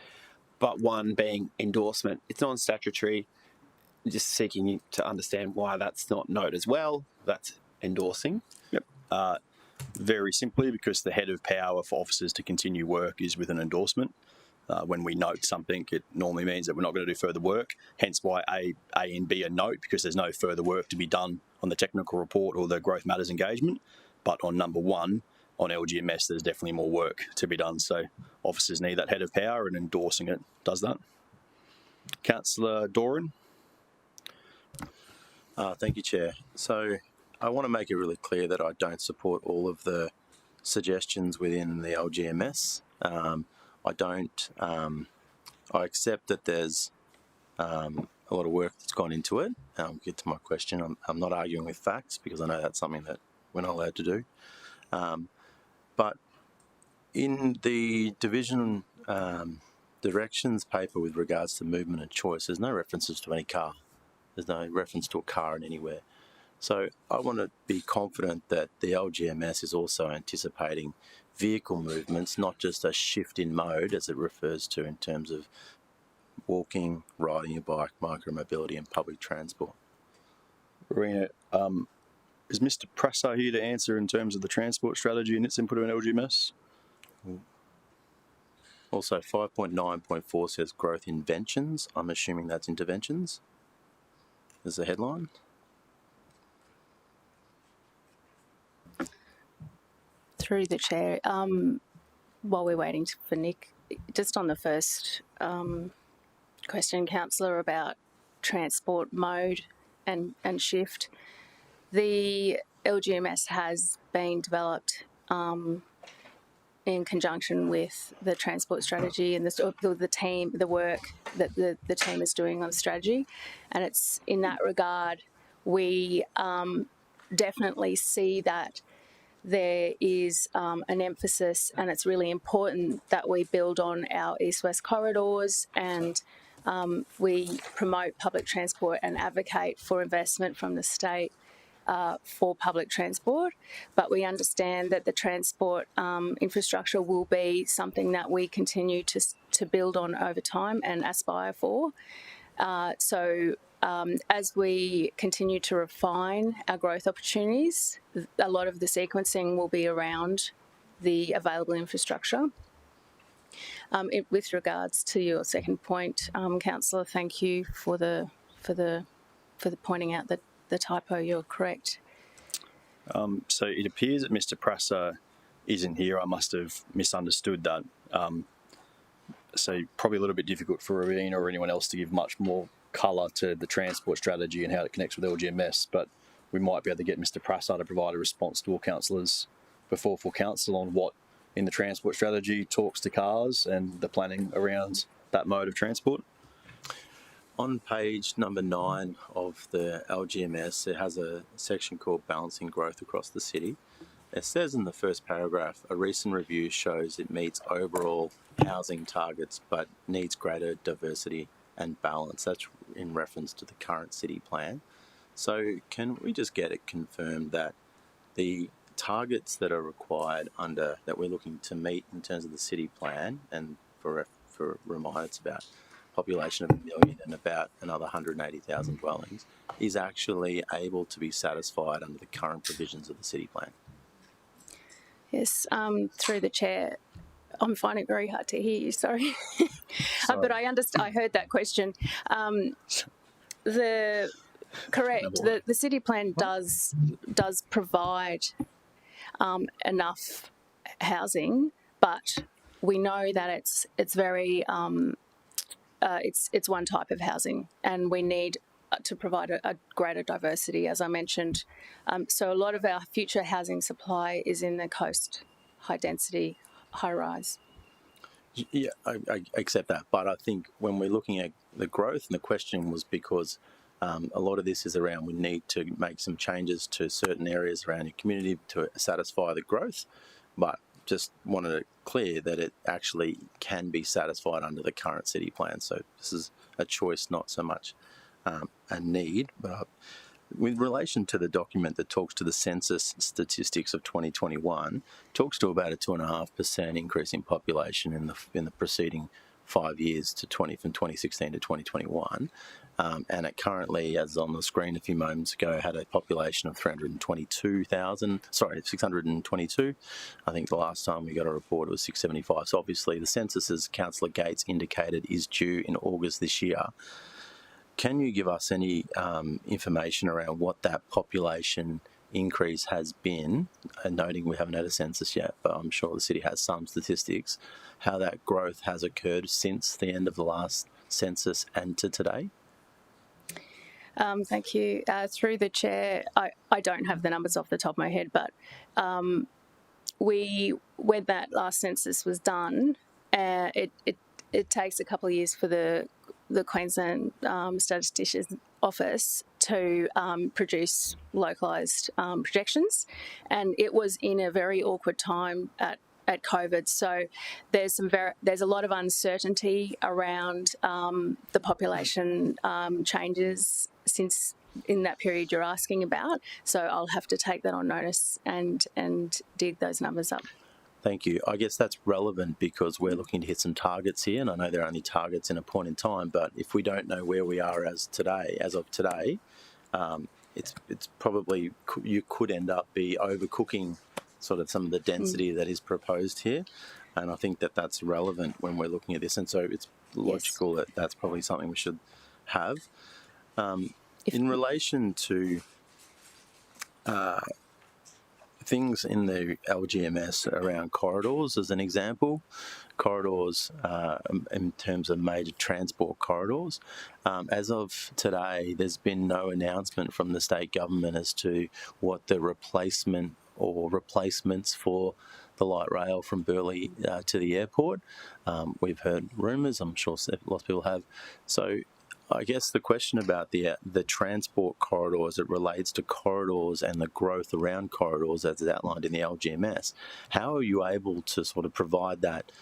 but one being endorsement. It's non-statutory, just seeking to understand why that's not noted as well. That's endorsing. Yep. Very simply, because the head of power for officers to continue work is with an endorsement. When we note something, it normally means that we're not going to do further work, hence why A and B are note, because there's no further work to be done on the technical report or the growth matters engagement. But on number 1, on LGMS, there's definitely more work to be done. So officers need that head of power, and endorsing it does that. Councillor Doran. Thank you, Chair. So I want to make it really clear that I don't support all of the suggestions within the LGMS. I accept that there's a lot of work that's gone into it. I'll get to my question. I'm not arguing with facts, because I know that's something that we're not allowed to do. But in the division directions paper with regards to movement and choice, there's no references to any car. There's no reference to a car in anywhere. So I want to be confident that the LGMS is also anticipating vehicle movements, not just a shift in mode as it refers to in terms of walking, riding a bike, micromobility and public transport. Rowena, is Mr. Prasser here to answer in terms of the transport strategy and its input in LGMS? Also, 5.9.4 says growth inventions. I'm assuming that's interventions as the headline. Through the chair, while we're waiting for Nick, just on the first question, Councillor, about transport mode and shift, the LGMS has been developed in conjunction with the transport strategy and the team, the work that the team is doing on strategy, and it's in that regard we definitely see that there is an emphasis, and it's really important that we build on our east-west corridors, and we promote public transport and advocate for investment from the state for public transport. But we understand that the transport infrastructure will be something that we continue to build on over time and aspire for. As we continue to refine our growth opportunities, a lot of the sequencing will be around the available infrastructure. With regards to your second point, Councillor, thank you for the pointing out that the typo. You're correct. So it appears that Mr. Prasser isn't here. I must have misunderstood that. So probably a little bit difficult for Rowena or anyone else to give much more colour to the transport strategy and how it connects with LGMS, but we might be able to get Mr. Prasser to provide a response to all councillors before full council on what in the transport strategy talks to cars and the planning around that mode of transport. On page number 9 of the LGMS, it has a section called Balancing Growth Across the City. It says in the first paragraph, a recent review shows it meets overall housing targets but needs greater diversity and balance. That's in reference to the current city plan. So can we just get it confirmed that the targets that are required that we're looking to meet in terms of the city plan, and for a reminder, it's about population of 1 million and about another 180,000 dwellings, is actually able to be satisfied under the current provisions of the city plan? Yes, through the chair, I'm finding it very hard to hear you. Sorry, but I understand. I heard that question. The city plan does provide enough housing, but we know that it's very it's one type of housing, and we need to provide a greater diversity, as I mentioned. So a lot of our future housing supply is in the coast, high density, high rise. Yeah, I accept that, but I think when we're looking at the growth, and the question was because a lot of this is around we need to make some changes to certain areas around your community to satisfy the growth, but just wanted it clear that it actually can be satisfied under the current city plan. So this is a choice, not so much a need. But with relation to the document that talks to the census statistics of 2021, talks to about a 2.5% increase in population in the preceding 5 years from 2016 to 2021, and it currently, as on the screen a few moments ago, had a population of 622. I think the last time we got a report it was 675. So obviously the census, as Councillor Gates indicated, is due in August this year. Can you give us any information around what that population increase has been, and noting we haven't had a census yet, but I'm sure the city has some statistics, how that growth has occurred since the end of the last census and to today? Thank you. Through the chair, I don't have the numbers off the top of my head, but when that last census was done, it takes a couple of years for the Queensland Statistician's Office to produce localised projections, and it was in a very awkward time at COVID. So there's a lot of uncertainty around the population changes since in that period you're asking about. So I'll have to take that on notice and dig those numbers up. Thank you. I guess that's relevant because we're looking to hit some targets here, and I know they're only targets in a point in time, but if we don't know where we are as of today, it's probably, you could end up be overcooking sort of some of the density that is proposed here, and I think that that's relevant when we're looking at this, and so it's logical that that's probably something we should have. In relation to things in the LGMS around corridors, as an example, corridors in terms of major transport corridors. As of today, there's been no announcement from the state government as to what the replacement or replacements for the light rail from Burleigh to the airport. We've heard rumours, I'm sure lots of people have. So I guess the question about the transport corridors, it relates to corridors and the growth around corridors as is outlined in the LGMS. How are you able to sort of provide that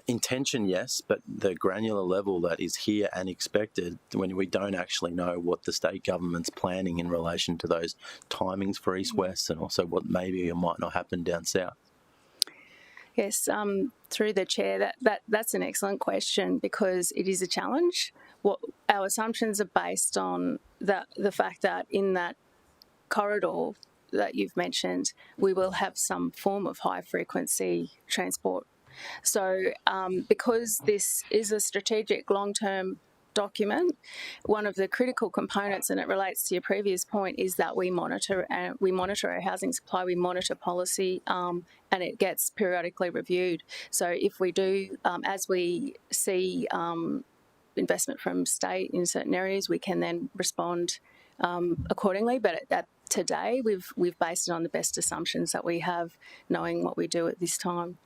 intention, yes, but the granular level that is here and expected when we don't actually know what the state government's planning in relation to those timings for East-West and also what maybe or might not happen down south? Yes, through the chair, that's an excellent question because it is a challenge. What our assumptions are based on the fact that in that corridor that you've mentioned, we will have some form of high frequency transport. So because this is a strategic long-term document, one of the critical components, and it relates to your previous point, is that we monitor our housing supply, we monitor policy, and it gets periodically reviewed. So if we do, as we see investment from state in certain areas, we can then respond accordingly. But today, we've based it on the best assumptions that we have, knowing what we do at this time.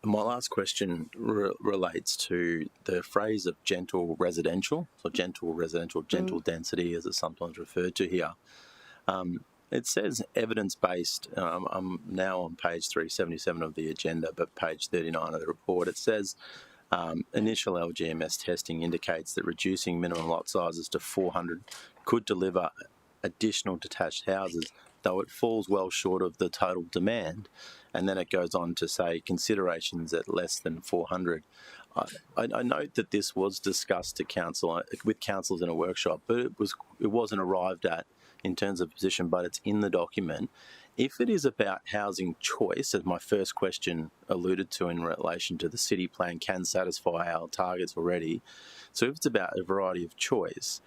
My last question relates to the phrase of gentle residential, or gentle residential, gentle density as it's sometimes referred to here. It says evidence-based. I'm now on page 377 of the agenda, but page 39 of the report. It says initial LGMS testing indicates that reducing minimum lot sizes to 400 could deliver additional detached houses, though it falls well short of the total demand. And then it goes on to say considerations at less than 400. I note that this was discussed with councillors in a workshop, but it wasn't arrived at in terms of position, but it's in the document. If it is about housing choice, as my first question alluded to in relation to the city plan can satisfy our targets already, so if it's about a variety of choice,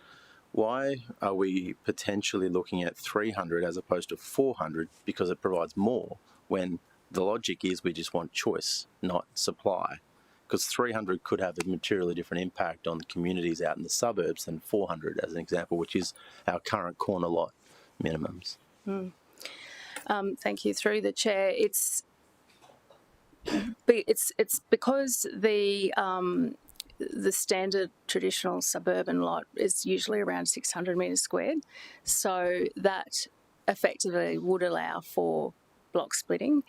why are we potentially looking at 300 as opposed to 400 because it provides more, when the logic is we just want choice, not supply? Because 300 could have a materially different impact on the communities out in the suburbs than 400, as an example, which is our current corner lot minimums. Thank you. Through the chair, it's because the standard traditional suburban lot is usually around 600 metres squared, so that effectively would allow for block splitting.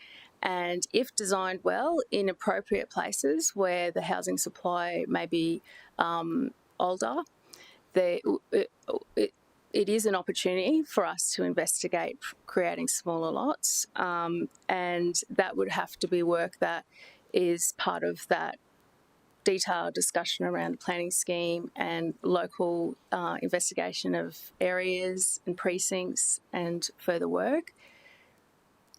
And if designed well in appropriate places where the housing supply may be older, it is an opportunity for us to investigate creating smaller lots, and that would have to be work that is part of that detailed discussion around the planning scheme and local investigation of areas and precincts and further work.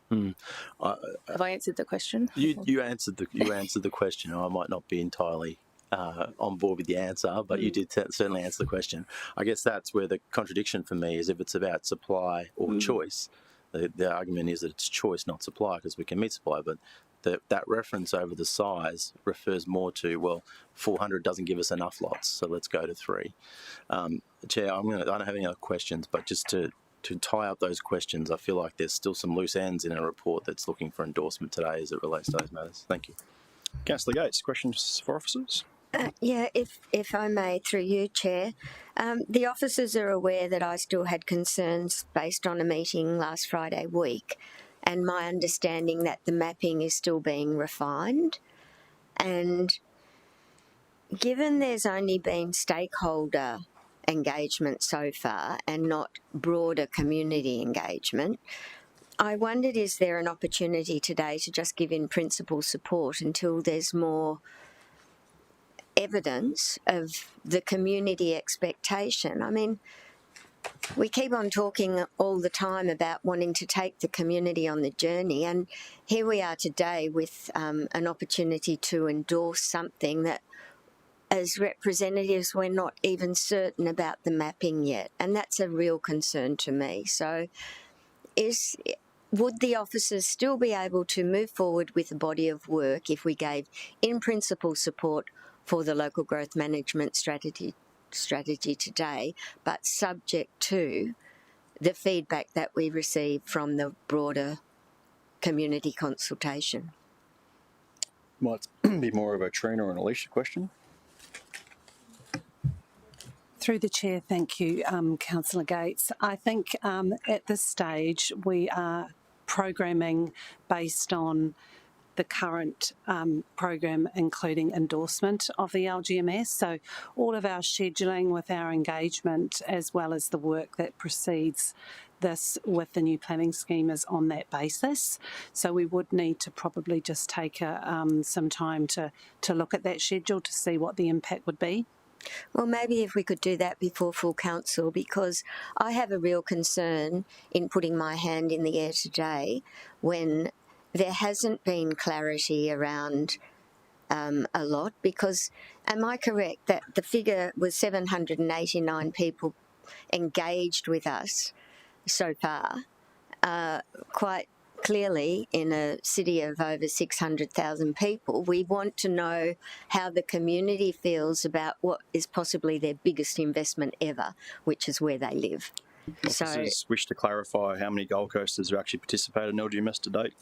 Have I answered the question? You answered the question. I might not be entirely on board with the answer, but you did certainly answer the question. I guess that's where the contradiction for me is. If it's about supply or choice, the argument is that it's choice, not supply, because we can meet supply. But that reference over the size refers more to, well, 400 doesn't give us enough lots, so let's go to 3. Chair, I don't have any other questions, but just to tie up those questions, I feel like there's still some loose ends in a report that's looking for endorsement today as it relates to those matters. Thank you. Councillor Gates, questions for officers? Yeah, if I may, through you, Chair. The officers are aware that I still had concerns based on a meeting last Friday week, and my understanding that the mapping is still being refined. And given there's only been stakeholder engagement so far and not broader community engagement, I wondered, is there an opportunity today to just give in principle support until there's more evidence of the community expectation? I mean, we keep on talking all the time about wanting to take the community on the journey, and here we are today with an opportunity to endorse something that, as representatives, we're not even certain about the mapping yet, and that's a real concern to me. So would the officers still be able to move forward with a body of work if we gave in principle support for the local growth management strategy today, but subject to the feedback that we receive from the broader community consultation? Might be more of a Trina or an Alicia question. Through the chair, thank you, Councillor Gates. I think at this stage we are programming based on the current program, including endorsement of the LGMS. So all of our scheduling with our engagement, as well as the work that precedes this with the new planning scheme, is on that basis. So we would need to probably just take some time to look at that schedule to see what the impact would be. Well, maybe if we could do that before full council, because I have a real concern in putting my hand in the air today when there hasn't been clarity around a lot. Because am I correct that the figure was 789 people engaged with us so far? Quite clearly, in a city of over 600,000 people, we want to know how the community feels about what is possibly their biggest investment ever, which is where they live. Officers wish to clarify how many Gold Coasters have actually participated in LGMS to date?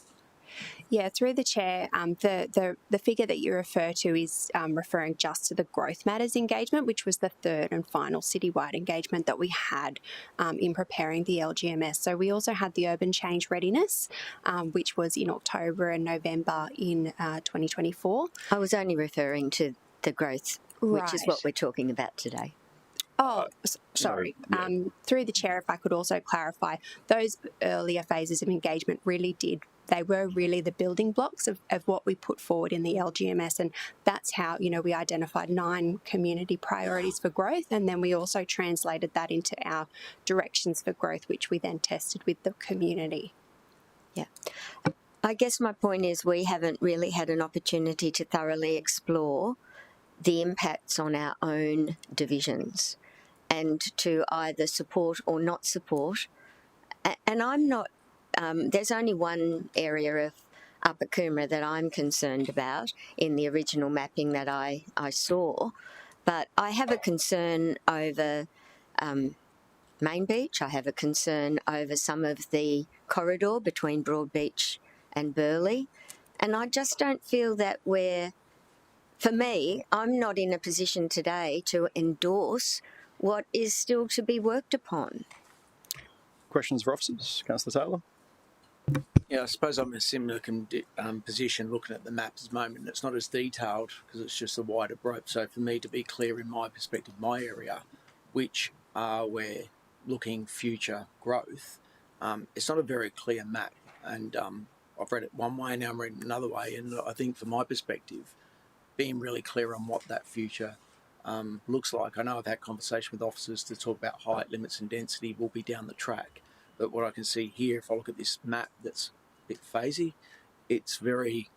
Yeah, through the chair, the figure that you refer to is referring just to the growth matters engagement, which was the third and final citywide engagement that we had in preparing the LGMS. So we also had the urban change readiness, which was in October and November in 2024. I was only referring to the growth, which is what Right. we're talking about today. Oh, sorry. No, yeah. Through the chair, if I could also clarify, those earlier phases of engagement they were really the building blocks of what we put forward in the LGMS. And that's how, we identified 9 community priorities for growth. And then we also translated that into our directions for growth, which we then tested with the community. Yeah. I guess my point is we haven't really had an opportunity to thoroughly explore the impacts on our own divisions and to either support or not support. And I'm not, there's only one area of Upper Coomera that I'm concerned about in the original mapping that I saw, but I have a concern over Main Beach. I have a concern over some of the corridor between Broadbeach and Burleigh, and I just don't feel that for me, I'm not in a position today to endorse what is still to be worked upon. Questions for officers? Councillor Taylor? Yeah, I suppose I'm in a similar position looking at the map at the moment. It's not as detailed because it's just a wider rope. So for me to be clear in my perspective, my area, which we're looking future growth, it's not a very clear map. And I've read it one way, now I'm reading it another way. And I think from my perspective, being really clear on what that future looks like. I know I've had conversation with officers to talk about height limits and density will be down the track. But what I can see here, if I look at this map that's a bit phasey, it's very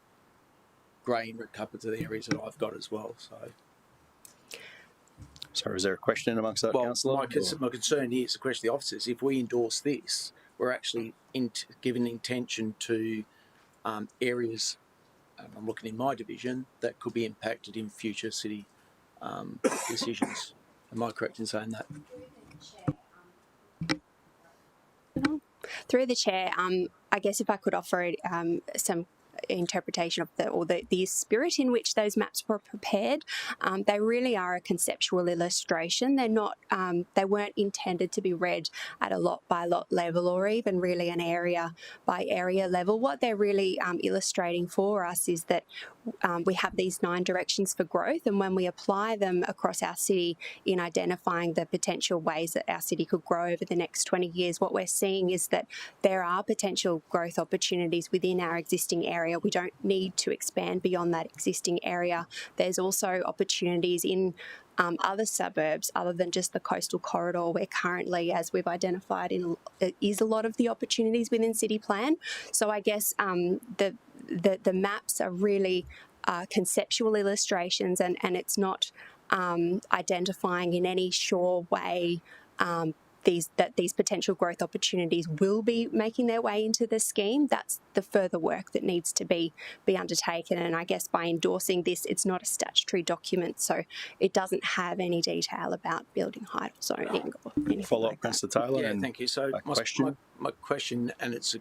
grey in a couple of the areas that I've got as well. So is there a question amongst that, Councillor? My concern here is the question of the officers. If we endorse this, we're actually giving intention to areas, I'm looking in my division, that could be impacted in future city decisions. Am I correct in saying that? Through the chair, I guess if I could offer some interpretation of the spirit in which those maps were prepared, they really are a conceptual illustration. They're not, they weren't intended to be read at a lot by lot level or even really an area by area level. What they're really illustrating for us is that we have these 9 directions for growth, and when we apply them across our city in identifying the potential ways that our city could grow over the next 20 years, what we're seeing is that there are potential growth opportunities within our existing area. We don't need to expand beyond that existing area. There's also opportunities in other suburbs other than just the coastal corridor, where currently, as we've identified, is a lot of the opportunities within city plan. So I guess the maps are really conceptual illustrations, and it's not identifying in any sure way these potential growth opportunities will be making their way into the scheme. That's the further work that needs to be undertaken. And I guess by endorsing this, it's not a statutory document, so it doesn't have any detail about building height or zoning or anything Follow-up, like that. Councillor Taylor. Yeah, thank you. So my question, and it's a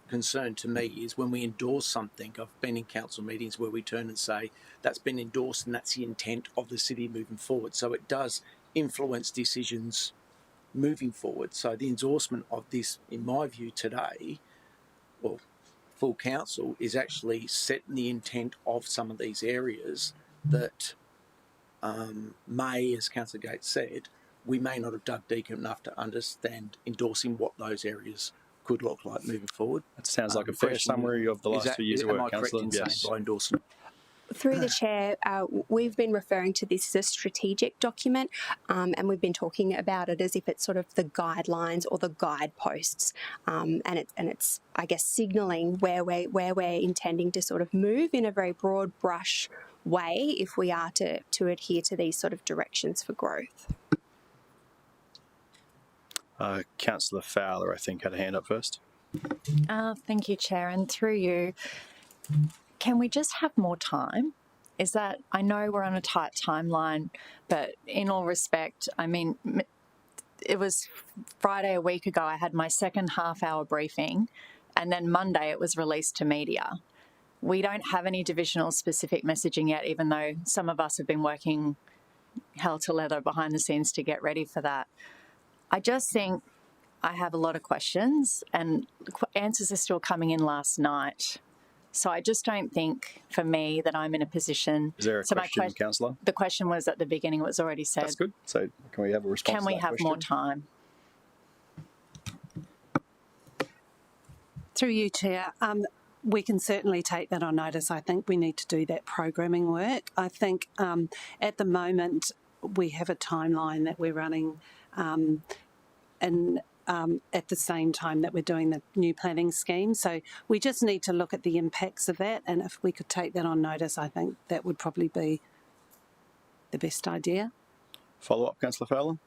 concern to me, is when we endorse something, I've been in council meetings where we turn and say that's been endorsed and that's the intent of the city moving forward. So it does influence decisions moving forward. So the endorsement of this, in my view today, well, full council, is actually setting the intent of some of these areas that may, as Councillor Gates said, we may not have dug deep enough to understand endorsing what those areas could look like moving forward. That sounds like a fair summary of the last 2 years' work, Councillor. Yes. By endorsing? Through the chair, we've been referring to this as a strategic document, and we've been talking about it as if it's sort of the guidelines or the guideposts, and it's I guess signalling where we're intending to sort of move in a very broad brush way if we are to adhere to these sort of directions for growth. Councillor Fowler, I think, had a hand up first. Thank you, Chair, and through you, can we just have more time? Is that, I know we're on a tight timeline, but in all respect, I mean, it was Friday a week ago, I had my second half-hour briefing and then Monday it was released to media. We don't have any divisional specific messaging yet, even though some of us have been working hell to leather behind the scenes to get ready for that. I just think I have a lot of questions, and answers are still coming in last night. So I just don't think, for me, that I'm in a position. Is there a question, Councillor? The question was at the beginning, it was already said. That's good. So can we have a response to that question? Can we have more time? Through you, Chair, we can certainly take that on notice. I think we need to do that programming work. I think at the moment we have a timeline that we're running at the same time that we're doing the new planning scheme. So we just need to look at the impacts of that, and if we could take that on notice, I think that would probably be the best idea. Follow up, Councillor Fowler?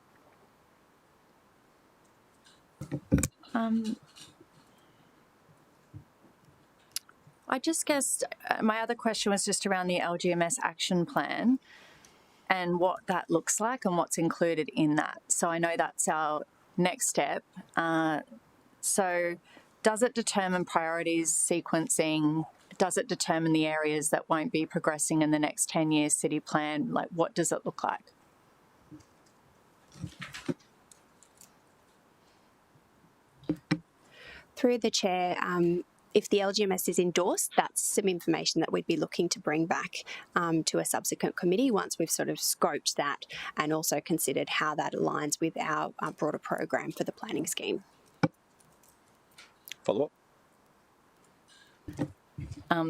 I just guess my other question was just around the LGMS action plan and what that looks like and what's included in that. So I know that's our next step. So does it determine priorities, sequencing? Does it determine the areas that won't be progressing in the next 10 years city plan? Like, what does it look like? Through the Chair, if the LGMS is endorsed, that's some information that we'd be looking to bring back to a subsequent committee once we've sort of scoped that and also considered how that aligns with our broader program for the planning scheme. Follow up.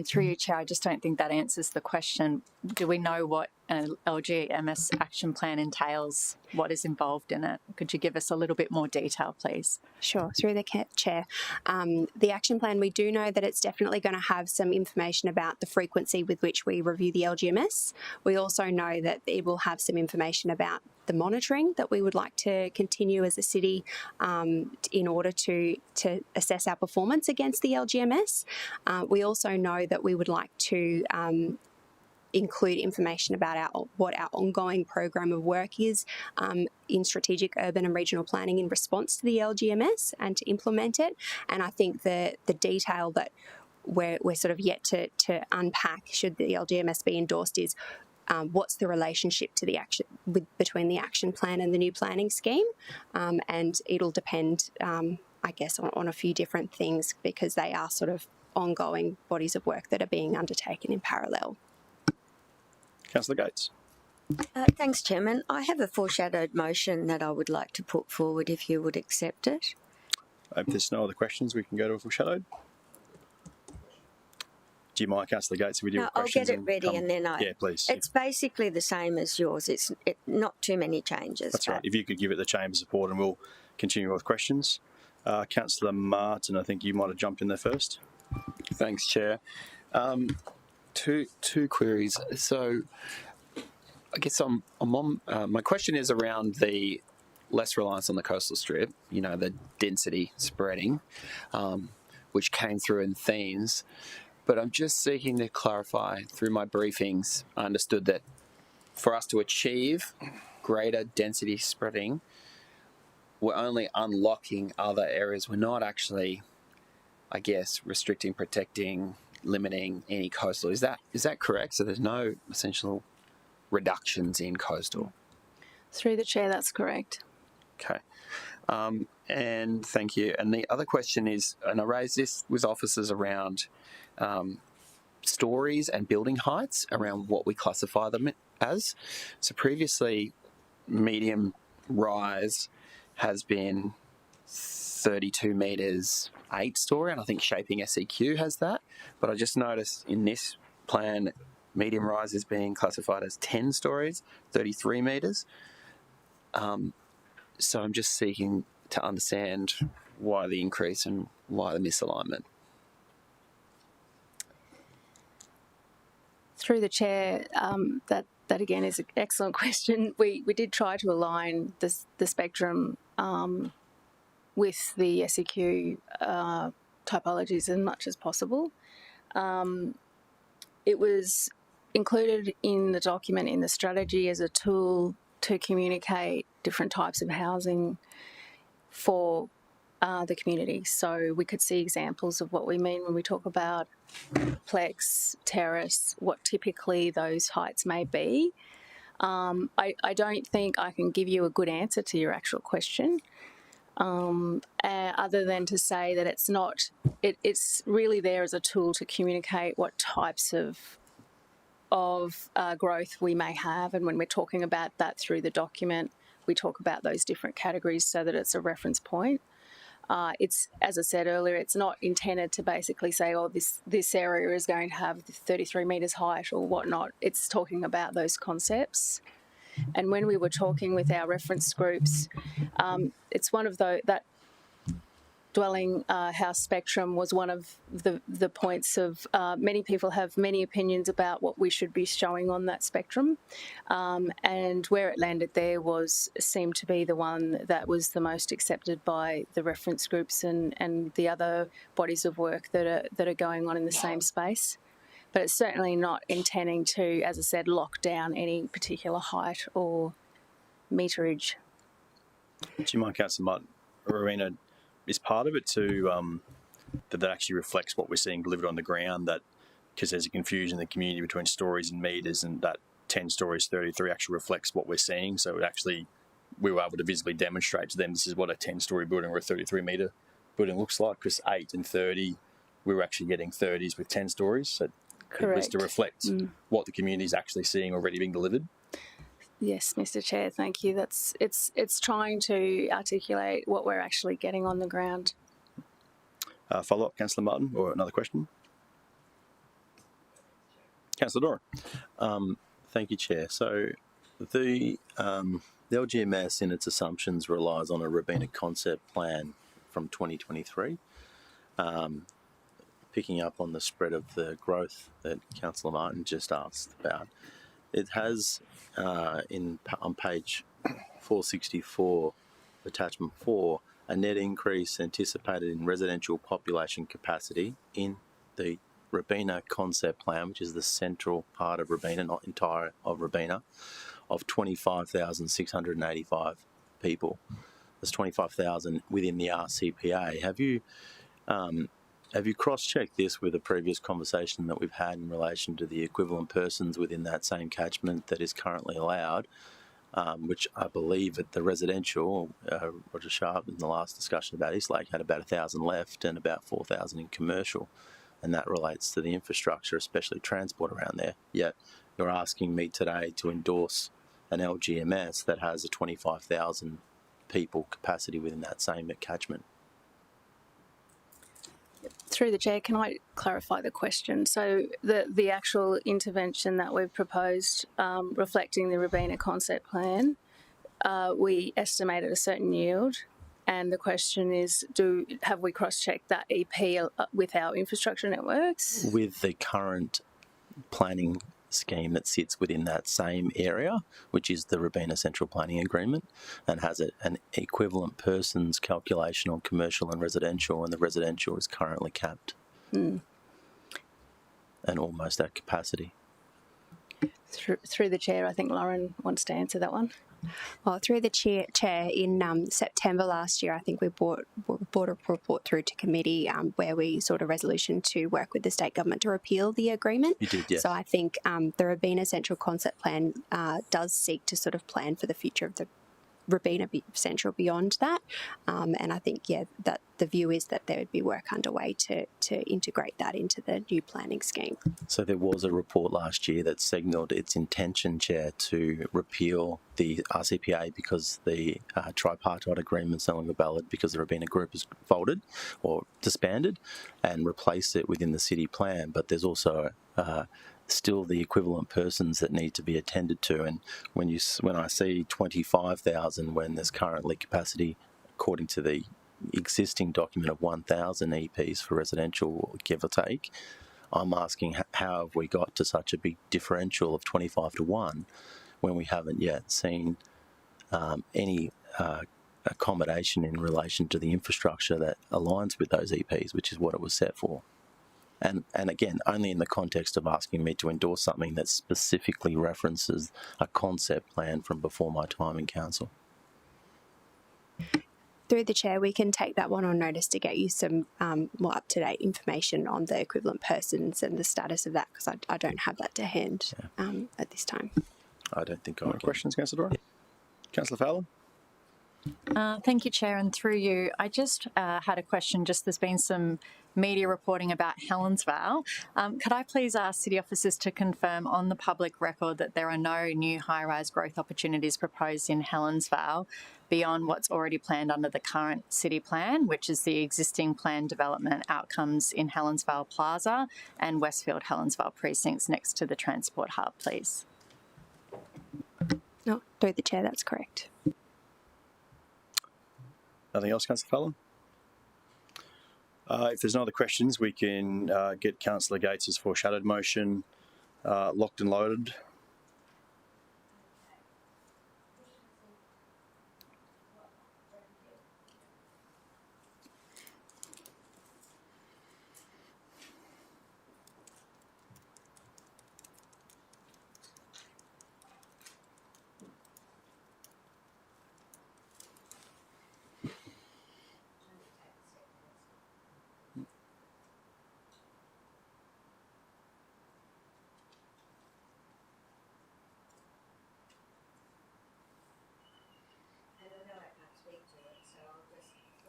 Through you, Chair, I just don't think that answers the question. Do we know what an LGMS action plan entails? What is involved in it? Could you give us a little bit more detail, please? Sure. Through the Chair. The action plan, we do know that it's definitely going to have some information about the frequency with which we review the LGMS. We also know that it will have some information about the monitoring that we would like to continue as a city in order to assess our performance against the LGMS. We also know that we would like to include information about what our ongoing program of work is in strategic urban and regional planning in response to the LGMS and to implement it. And I think the detail that we're sort of yet to unpack should the LGMS be endorsed is what's the relationship to the action between the action plan and the new planning scheme, and it'll depend, I guess, on a few different things because they are sort of ongoing bodies of work that are being undertaken in parallel. Councillor Gates. Thanks, Chairman. I have a foreshadowed motion that I would like to put forward if you would accept it. If there's no other questions, we can go to a foreshadowed. Do you mind, Councillor Gates, if we do questions? I'll get it ready and then Yeah, please. It's basically the same as yours. It's not too many changes. That's right. If you could give it the Chamber support and we'll continue with questions. Councillor Martin, I think you might have jumped in there first. Thanks, Chair. Two queries. So I guess I'm on, my question is around the less reliance on the coastal strip, you know, the density spreading, which came through in themes. But I'm just seeking to clarify through my briefings, I understood that for us to achieve greater density spreading, we're only unlocking other areas. We're not actually, I guess, restricting, protecting, limiting any coastal. Is that correct? So there's no essential reductions in coastal? Through the Chair, that's correct. Okay. And thank you. And the other question is, and I raised this with officers around stories and building heights, around what we classify them as. So previously, medium rise has been 32 metres, 8-storey, and I think Shaping SEQ has that. But I just noticed in this plan, medium rise is being classified as 10 stories, 33 metres. So I'm just seeking to understand why the increase and why the misalignment. Through the Chair, that again is an excellent question. We did try to align the spectrum with the SEQ typologies as much as possible. It was included in the document in the strategy as a tool to communicate different types of housing for the community. So we could see examples of what we mean when we talk about plex, terrace, what typically those heights may be. I don't think I can give you a good answer to your actual question, other than to say that it's not. It's really there as a tool to communicate what types of growth we may have, and when we're talking about that through the document, we talk about those different categories so that it's a reference point. It's, as I said earlier, it's not intended to basically say, oh, this area is going to have 33 metres height or whatnot. It's talking about those concepts. And when we were talking with our reference groups, it's one of that dwelling house spectrum was one of the points of many people have many opinions about what we should be showing on that spectrum, and where it landed there seemed to be the one that was the most accepted by the reference groups and the other bodies of work that are going on in the same space. But it's certainly not intending to, as I said, lock down any particular height or meterage. Do you mind, Councillor Martin? Rowena, is part of it too that actually reflects what we're seeing delivered on the ground, that because there's a confusion in the community between stories and metres, and that 10 stories 33 actually reflects what we're seeing, so it actually we were able to visibly demonstrate to them this is what a 10-storey building or a 33-metre building looks like, because 8 and 30 we were actually getting 30s with 10 stories, so Correct. It was to reflect what the community is actually seeing already being delivered. Yes, Mr. Chair, thank you. It's trying to articulate what we're actually getting on the ground. Follow-up, Councillor Martin, or another question? Councillor Doran. Thank you, Chair. So the LGMS in its assumptions relies on a Robina concept plan from 2023. Picking up on the spread of the growth that Councillor Martin just asked about, it has on page 464, attachment 4, a net increase anticipated in residential population capacity in the Robina concept plan, which is the central part of Robina, not entire of Robina, of 25,685 people. There's 25,000 within the RCPA. Have you cross-checked this with a previous conversation that we've had in relation to the equivalent persons within that same catchment that is currently allowed, which I believe at the residential, Roger Sharp in the last discussion about Eastlake had about 1,000 left and about 4,000 in commercial, and that relates to the infrastructure, especially transport around there. Yet you're asking me today to endorse an LGMS that has a 25,000 people capacity within that same catchment. Through the Chair, can I clarify the question? So the actual intervention that we've proposed, reflecting the Robina concept plan, we estimated a certain yield, and the question is, have we cross-checked that EP with our infrastructure networks? With the current planning scheme that sits within that same area, which is the Robina Central Planning Agreement, and has an equivalent persons calculation on commercial and residential, and the residential is currently capped and almost at capacity. Through the Chair, I think Lauren wants to answer that one. Well, through the chair in September last year, I think we brought a report through to committee where we sought a resolution to work with the state government to repeal the agreement. You did, yes. So I think the Robina Central Concept Plan does seek to sort of plan for the future of the Robina Central beyond that. And I think, that the view is that there would be work underway to integrate that into the new planning scheme. So there was a report last year that signalled its intention, Chair, to repeal the RCPA because the tripartite agreement's no longer valid because the Robina group is folded or disbanded, and replace it within the city plan. But there's also still the equivalent persons that need to be attended to, and when I see 25,000 when there's currently capacity according to the existing document of 1,000 EPs for residential, give or take, I'm asking how have we got to such a big differential of 25 to 1 when we haven't yet seen any accommodation in relation to the infrastructure that aligns with those EPs, which is what it was set for. And again, only in the context of asking me to endorse something that specifically references a concept plan from before my time in council. Through the chair, we can take that one on notice to get you some more up-to-date information on the equivalent persons and the status of that, because I don't have that to hand at this time. I don't think Any questions, Councillor Dora? Councillor Fowler? Thank you, Chair, and through you, I just had a question. There's been some media reporting about Helensvale. Could I please ask city officers to confirm on the public record that there are no new high-rise growth opportunities proposed in Helensvale beyond what's already planned under the current city plan, which is the existing planned development outcomes in Helensvale Plaza and Westfield Helensvale precincts next to the transport hub, please? No, through the chair, that's correct. Nothing else, Councillor Fallon? If there's no other questions, we can get Councillor Gates's foreshadowed motion locked and loaded.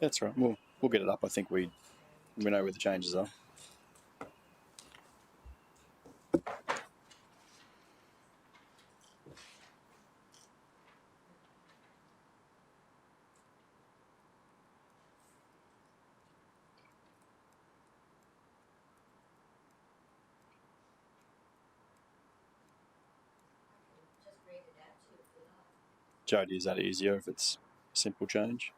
That's right. We'll get it up. I think we know where the changes are. Jody, is that easier if it's a simple change?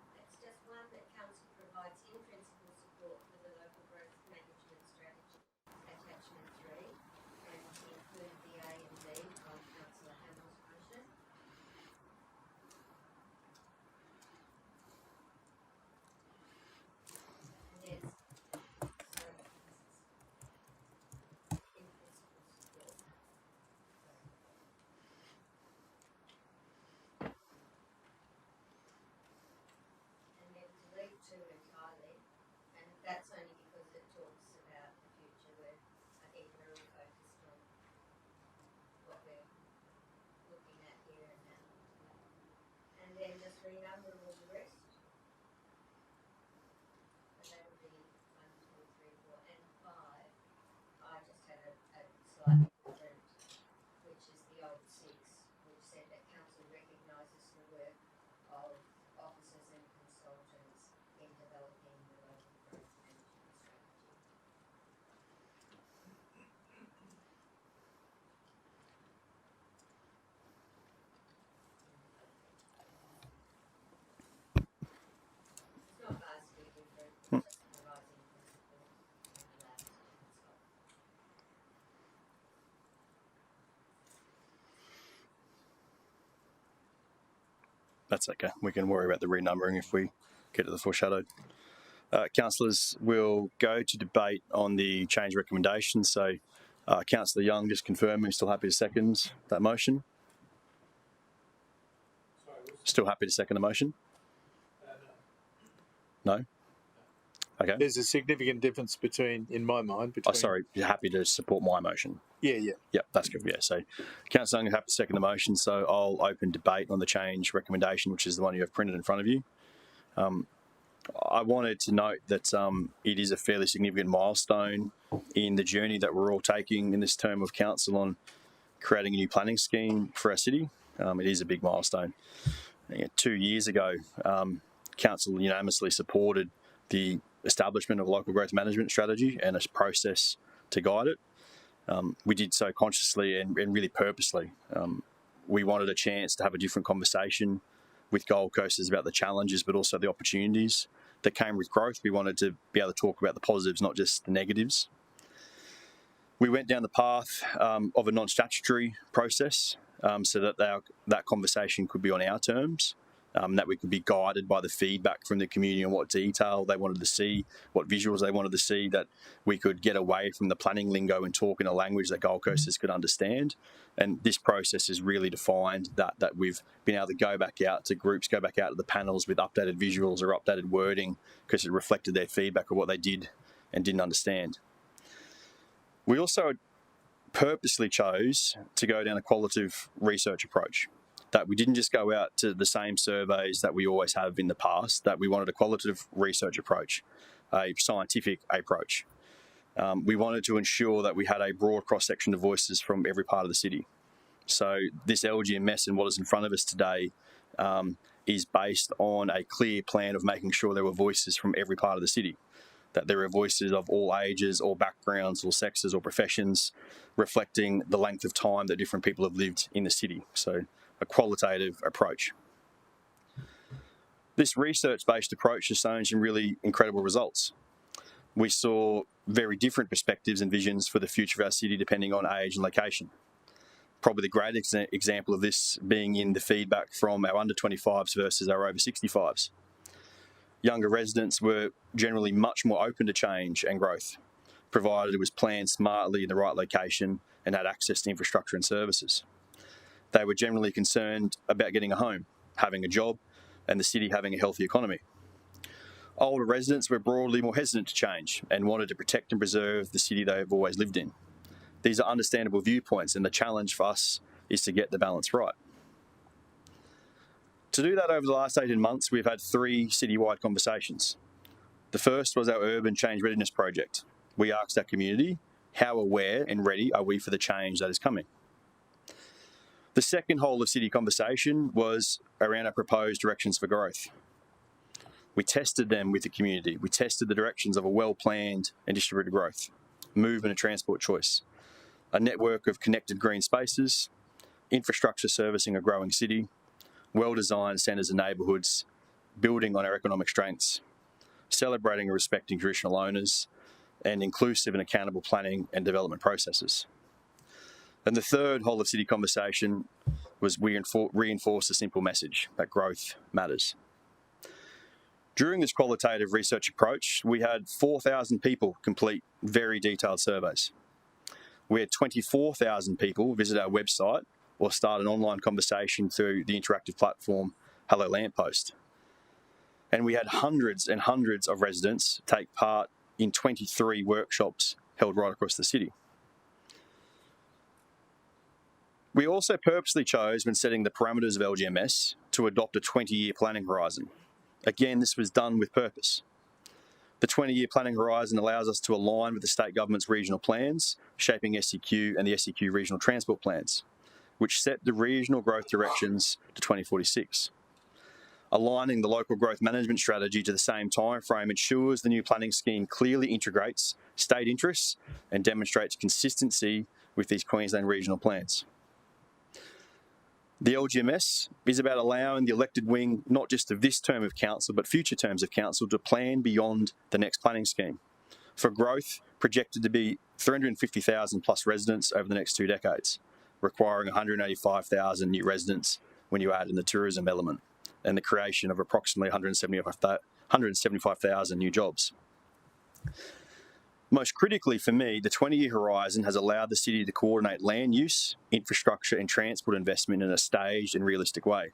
That's okay. We can worry about the renumbering if we get to the foreshadowed. Councillors, will go to debate on the change recommendation. So, Councillor Young, just confirming, still happy to second that motion? Still happy to second the motion? No? Okay. There's a significant difference in my mind, between... Oh, sorry, you're happy to support my motion? Yeah. Yep, that's good. Yeah, so Councillor Young is happy to second the motion, so I'll open debate on the change recommendation, which is the one you have printed in front of you. I wanted to note that it is a fairly significant milestone in the journey that we're all taking in this term of council on creating a new planning scheme for our city. It is a big milestone. 2 years ago, council unanimously supported the establishment of a local growth management strategy and a process to guide it. We did so consciously and really purposely. We wanted a chance to have a different conversation with Gold Coasters about the challenges, but also the opportunities that came with growth. We wanted to be able to talk about the positives, not just the negatives. We went down the path of a non-statutory process so that that conversation could be on our terms that we could be guided by the feedback from the community on what detail they wanted to see, what visuals they wanted to see, that we could get away from the planning lingo and talk in a language that Gold Coasters could understand. And this process has really defined that we've been able to go back out to groups, go back out to the panels with updated visuals or updated wording because it reflected their feedback of what they did and didn't understand. We also purposely chose to go down a qualitative research approach, that we didn't just go out to the same surveys that we always have in the past, that we wanted a qualitative research approach, a scientific approach. We wanted to ensure that we had a broad cross-section of voices from every part of the city. So this LGMS and what is in front of us today is based on a clear plan of making sure there were voices from every part of the city, that there are voices of all ages, all backgrounds, all sexes, all professions, reflecting the length of time that different people have lived in the city. So a qualitative approach. This research-based approach has shown some really incredible results. We saw very different perspectives and visions for the future of our city depending on age and location. Probably the greatest example of this being in the feedback from our under 25s versus our over 65s. Younger residents were generally much more open to change and growth, provided it was planned smartly in the right location and had access to infrastructure and services. They were generally concerned about getting a home, having a job, and the city having a healthy economy. Older residents were broadly more hesitant to change and wanted to protect and preserve the city they have always lived in. These are understandable viewpoints, and the challenge for us is to get the balance right. To do that over the last 18 months, we've had 3 citywide conversations. The first was our Urban Change Readiness Project. We asked our community, how aware and ready are we for the change that is coming? The second whole of city conversation was around our proposed directions for growth. We tested them with the community. We tested the directions of a well-planned and distributed growth, movement and transport choice, a network of connected green spaces, infrastructure servicing a growing city, well-designed centres and neighbourhoods, building on our economic strengths, celebrating and respecting traditional owners, and inclusive and accountable planning and development processes. And the third whole of city conversation was we reinforce a simple message that growth matters. During this qualitative research approach, we had 4,000 people complete very detailed surveys. We had 24,000 people visit our website or start an online conversation through the interactive platform Hello Lamppost. And we had hundreds and hundreds of residents take part in 23 workshops held right across the city. We also purposely chose, when setting the parameters of LGMS, to adopt a 20-year planning horizon. Again, this was done with purpose. The 20-year planning horizon allows us to align with the state government's regional plans, shaping SEQ and the SEQ regional transport plans, which set the regional growth directions to 2046. Aligning the local growth management strategy to the same timeframe ensures the new planning scheme clearly integrates state interests and demonstrates consistency with these Queensland regional plans. The LGMS is about allowing the elected wing, not just of this term of council, but future terms of council, to plan beyond the next planning scheme for growth projected to be 350,000 plus residents over the next 2 decades, requiring 185,000 new residents when you add in the tourism element, and the creation of approximately 175,000 new jobs. Most critically for me, the 20-year horizon has allowed the city to coordinate land use, infrastructure and transport investment in a staged and realistic way,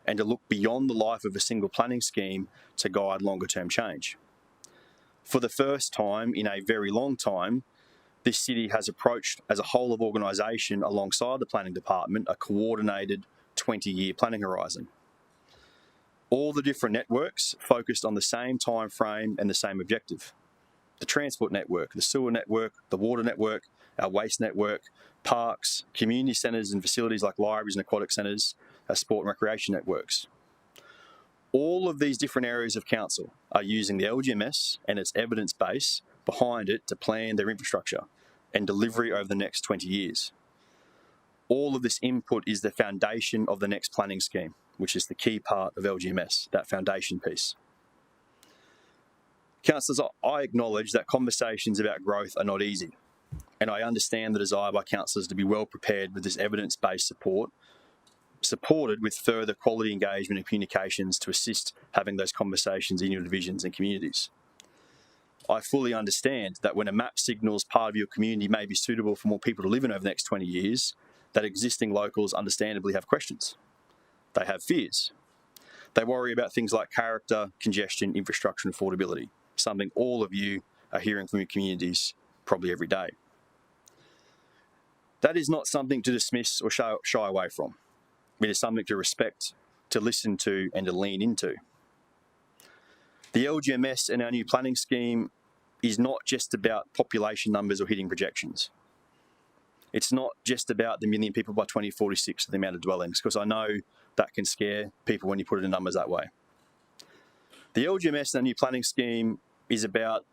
and to look beyond the life of a single planning scheme to guide longer-term change. For the first time in a very long time, this city has approached, as a whole of organisation alongside the planning department, a coordinated 20-year planning horizon. All the different networks focused on the same time frame and the same objective. The transport network, the sewer network, the water network, our waste network, parks, community centres and facilities like libraries and aquatic centres, our sport and recreation networks. All of these different areas of council are using the LGMS and its evidence base behind it to plan their infrastructure and delivery over the next 20 years. All of this input is the foundation of the next planning scheme, which is the key part of LGMS, that foundation piece. Councillors, I acknowledge that conversations about growth are not easy, and I understand the desire by councillors to be well prepared with this evidence-based support supported with further quality engagement and communications to assist having those conversations in your divisions and communities. I fully understand that when a map signals part of your community may be suitable for more people to live in over the next 20 years, that existing locals understandably have questions. They have fears. They worry about things like character, congestion, infrastructure and affordability, something all of you are hearing from your communities probably every day. That is not something to dismiss or shy away from. It is something to respect, to listen to and to lean into. The LGMS and our new planning scheme is not just about population numbers or hitting projections. It's not just about the million people by 2046 and the amount of dwellings, because I know that can scare people when you put it in numbers that way. The LGMS and our new planning scheme is about,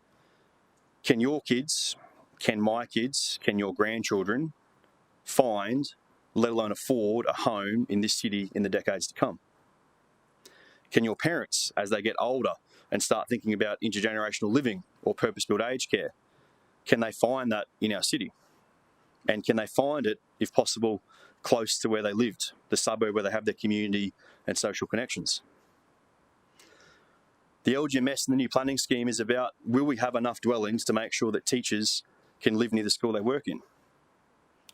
can your kids, can my kids, can your grandchildren find, let alone afford, a home in this city in the decades to come? Can your parents, as they get older and start thinking about intergenerational living or purpose-built aged care, can they find that in our city? And can they find it, if possible, close to where they lived, the suburb where they have their community and social connections? The LGMS and the new planning scheme is about, will we have enough dwellings to make sure that teachers can live near the school they work in?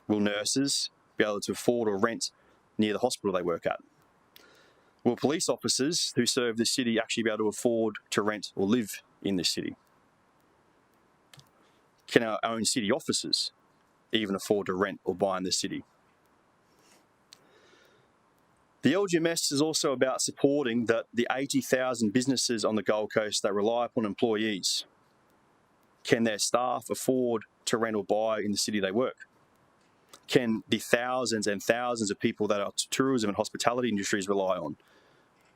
Will nurses be able to afford or rent near the hospital they work at? Will police officers who serve the city actually be able to afford to rent or live in this city? Can our own city officers even afford to rent or buy in this city? The LGMS is also about supporting the 80,000 businesses on the Gold Coast that rely upon employees. Can their staff afford to rent or buy in the city they work? Can the thousands and thousands of people that our tourism and hospitality industries rely on,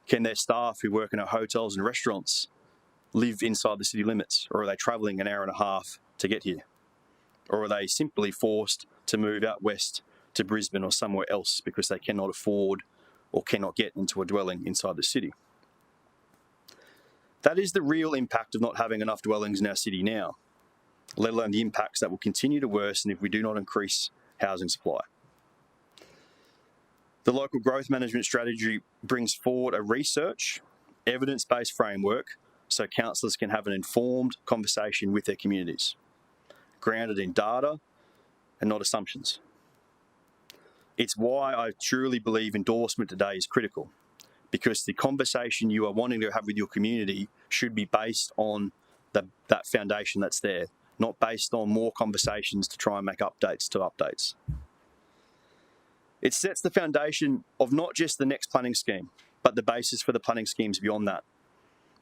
can their staff who work in our hotels and restaurants live inside the city limits, or are they travelling an hour and a half to get here? Or are they simply forced to move out west to Brisbane or somewhere else because they cannot afford or cannot get into a dwelling inside the city? That is the real impact of not having enough dwellings in our city now, let alone the impacts that will continue to worsen if we do not increase housing supply. The local growth management strategy brings forward a research, evidence-based framework so councillors can have an informed conversation with their communities, grounded in data and not assumptions. It's why I truly believe endorsement today is critical, because the conversation you are wanting to have with your community should be based on that foundation that's there, not based on more conversations to try and make updates to updates. It sets the foundation of not just the next planning scheme, but the basis for the planning schemes beyond that.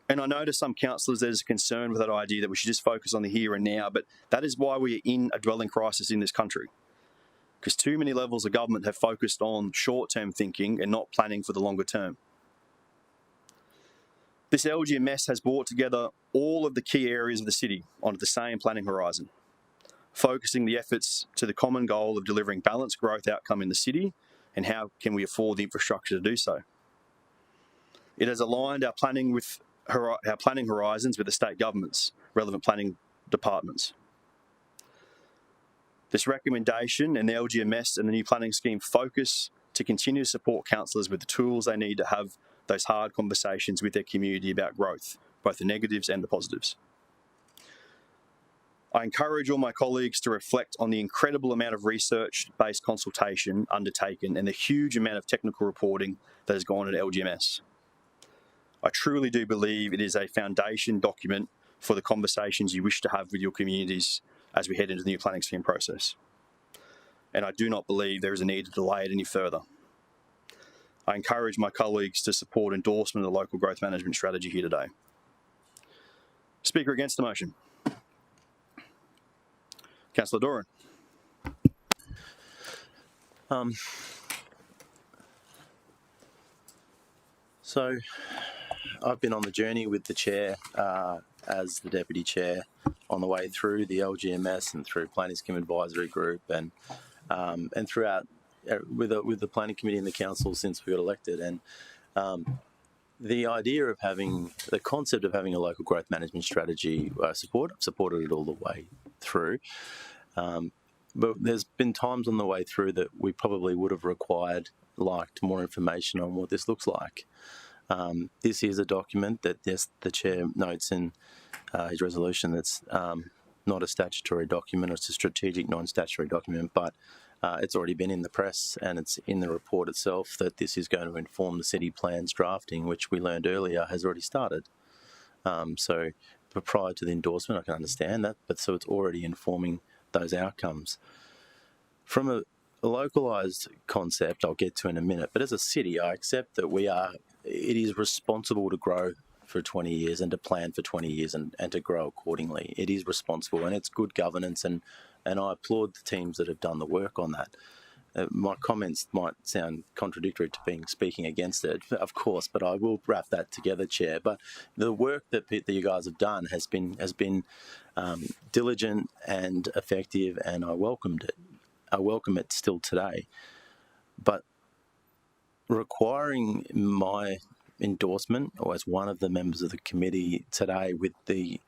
And I know to some councillors there's a concern with that idea that we should just focus on the here and now, but that is why we are in a dwelling crisis in this country. Because too many levels of government have focused on short-term thinking and not planning for the longer term. This LGMS has brought together all of the key areas of the city onto the same planning horizon, focusing the efforts to the common goal of delivering balanced growth outcome in the city and how can we afford the infrastructure to do so. It has aligned our planning horizons with the state government's relevant planning departments. This recommendation and the LGMS and the new planning scheme focus to continue to support councillors with the tools they need to have those hard conversations with their community about growth, both the negatives and the positives. I encourage all my colleagues to reflect on the incredible amount of research-based consultation undertaken and the huge amount of technical reporting that has gone into LGMS. I truly do believe it is a foundation document for the conversations you wish to have with your communities as we head into the new planning scheme process. And I do not believe there is a need to delay it any further. I encourage my colleagues to support endorsement of the local growth management strategy here today. Speaker against the motion. Councillor Doran. So I've been on the journey with the chair as the deputy chair on the way through the LGMS and through Planning Scheme Advisory Group and throughout with the planning committee and the council since we got elected. And the idea of the concept of having a local growth management strategy, I've supported it all the way through. But there's been times on the way through that we probably would have required liked more information on what this looks like. This is a document that the Chair notes in his resolution that's not a statutory document, it's a strategic non-statutory document, but it's already been in the press and it's in the report itself that this is going to inform the city plans drafting, which we learned earlier has already started. So prior to the endorsement, I can understand that, but so it's already informing those outcomes. From a localised concept, I'll get to in a minute, but as a city, I accept that it is responsible to grow for 20 years and to plan for 20 years and to grow accordingly. It is responsible and it's good governance, and I applaud the teams that have done the work on that. My comments might sound contradictory to speaking against it, of course, but I will wrap that together, Chair. But the work that you guys have done has been diligent and effective, and I welcomed it. I welcome it still today. But requiring my endorsement, or as one of the members of the committee today, with the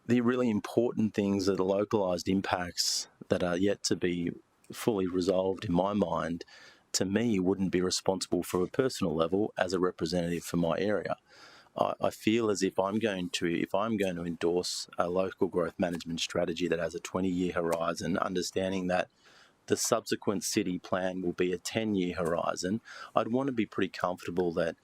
really important things that are localised impacts that are yet to be fully resolved, in my mind, to me wouldn't be responsible from a personal level as a representative for my area. I feel as if I'm going to endorse a local growth management strategy that has a 20-year horizon, understanding that the subsequent city plan will be a 10-year horizon, I'd want to be pretty comfortable that,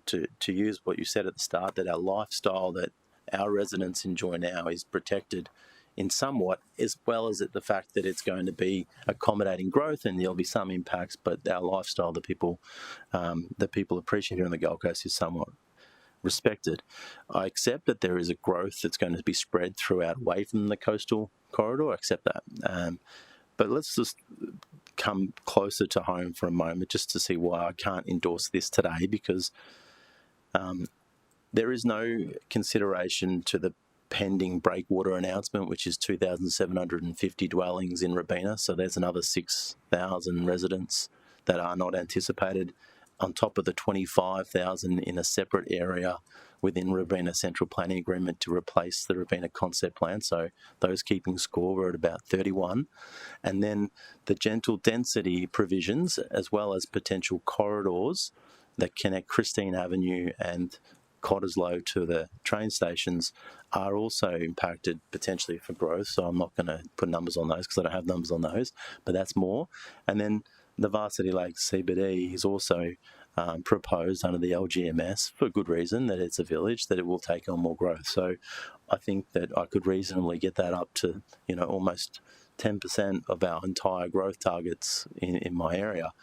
to use what you said at the start, that our lifestyle that our residents enjoy now is protected in somewhat, as well as the fact that it's going to be accommodating growth and there'll be some impacts, but our lifestyle that people appreciate here on the Gold Coast is somewhat respected. I accept that there is a growth that's going to be spread throughout away from the coastal corridor. I accept that. But let's just come closer to home for a moment just to see why I can't endorse this today, because there is no consideration to the pending breakwater announcement, which is 2,750 dwellings in Robina. So there's another 6,000 residents that are not anticipated, on top of the 25,000 in a separate area within Robina Central Planning Agreement to replace the Robina Concept Plan. So those keeping score were at about 31. And then the gentle density provisions, as well as potential corridors that connect Christine Avenue and Cottesloe to the train stations, are also impacted potentially for growth. So I'm not going to put numbers on those because I don't have numbers on those, but that's more. And then the Varsity Lake CBD is also proposed under the LGMS, for good reason, that it's a village, that it will take on more growth. So I think that I could reasonably get that up to, almost 10% of our entire growth targets in my area.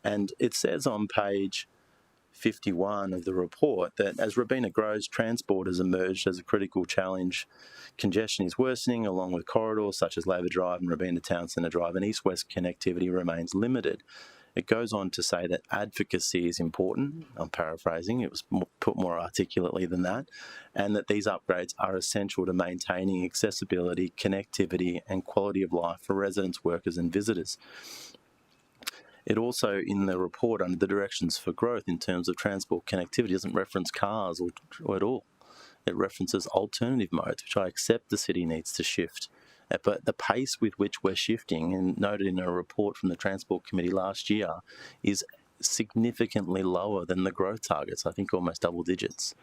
And it says on page 51 of the report that as Robina grows, transport has emerged as a critical challenge. Congestion is worsening, along with corridors such as Labour Drive and Robina Town Centre Drive, and east-west connectivity remains limited. It goes on to say that advocacy is important. I'm paraphrasing, it was put more articulately than that, and that these upgrades are essential to maintaining accessibility, connectivity, and quality of life for residents, workers, and visitors. It also, in the report under the directions for growth in terms of transport connectivity, doesn't reference cars or at all. It references alternative modes, which I accept the city needs to shift. But the pace with which we're shifting, and noted in a report from the Transport Committee last year, is significantly lower than the growth targets, I think almost double digits.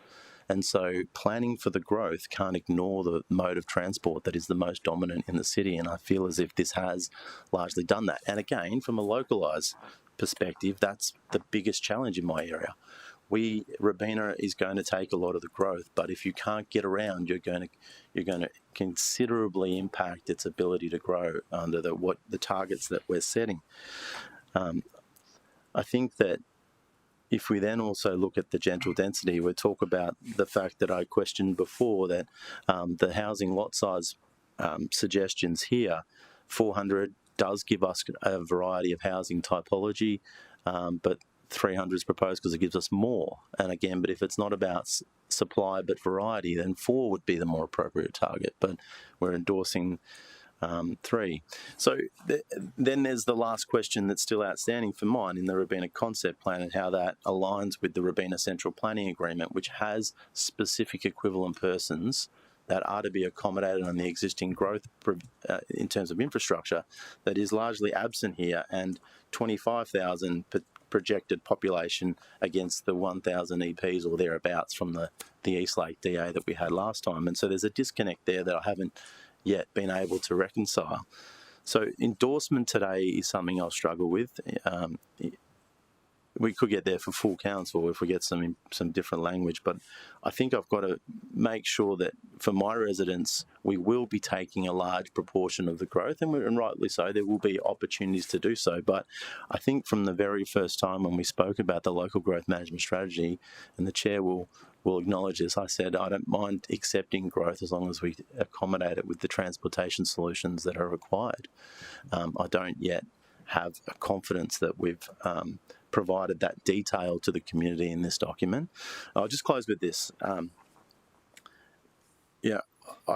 And so planning for the growth can't ignore the mode of transport that is the most dominant in the city, and I feel as if this has largely done that. And again, from a localised perspective, that's the biggest challenge in my area. Robina is going to take a lot of the growth, but if you can't get around, you're going to considerably impact its ability to grow under the targets that we're setting. I think that if we then also look at the gentle density, we talk about the fact that I questioned before that the housing lot size suggestions here, 400 does give us a variety of housing typology, but 300 is proposed because it gives us more. And again, but if it's not about supply but variety, then 4 would be the more appropriate target. But we're endorsing 3. So then there's the last question that's still outstanding for mine in the Robina Concept Plan, and how that aligns with the Robina Central Planning Agreement, which has specific equivalent persons that are to be accommodated on the existing growth in terms of infrastructure that is largely absent here, and 25,000 projected population against the 1,000 EPs or thereabouts from the Eastlake DA that we had last time. And so there's a disconnect there that I haven't yet been able to reconcile. So endorsement today is something I'll struggle with. We could get there for full council if we get some different language, but I think I've got to make sure that for my residents, we will be taking a large proportion of the growth, and rightly so, there will be opportunities to do so. But I think from the very first time when we spoke about the local growth management strategy, and the chair will acknowledge this, I said I don't mind accepting growth as long as we accommodate it with the transportation solutions that are required. I don't yet have a confidence that we've provided that detail to the community in this document. I'll just close with this. I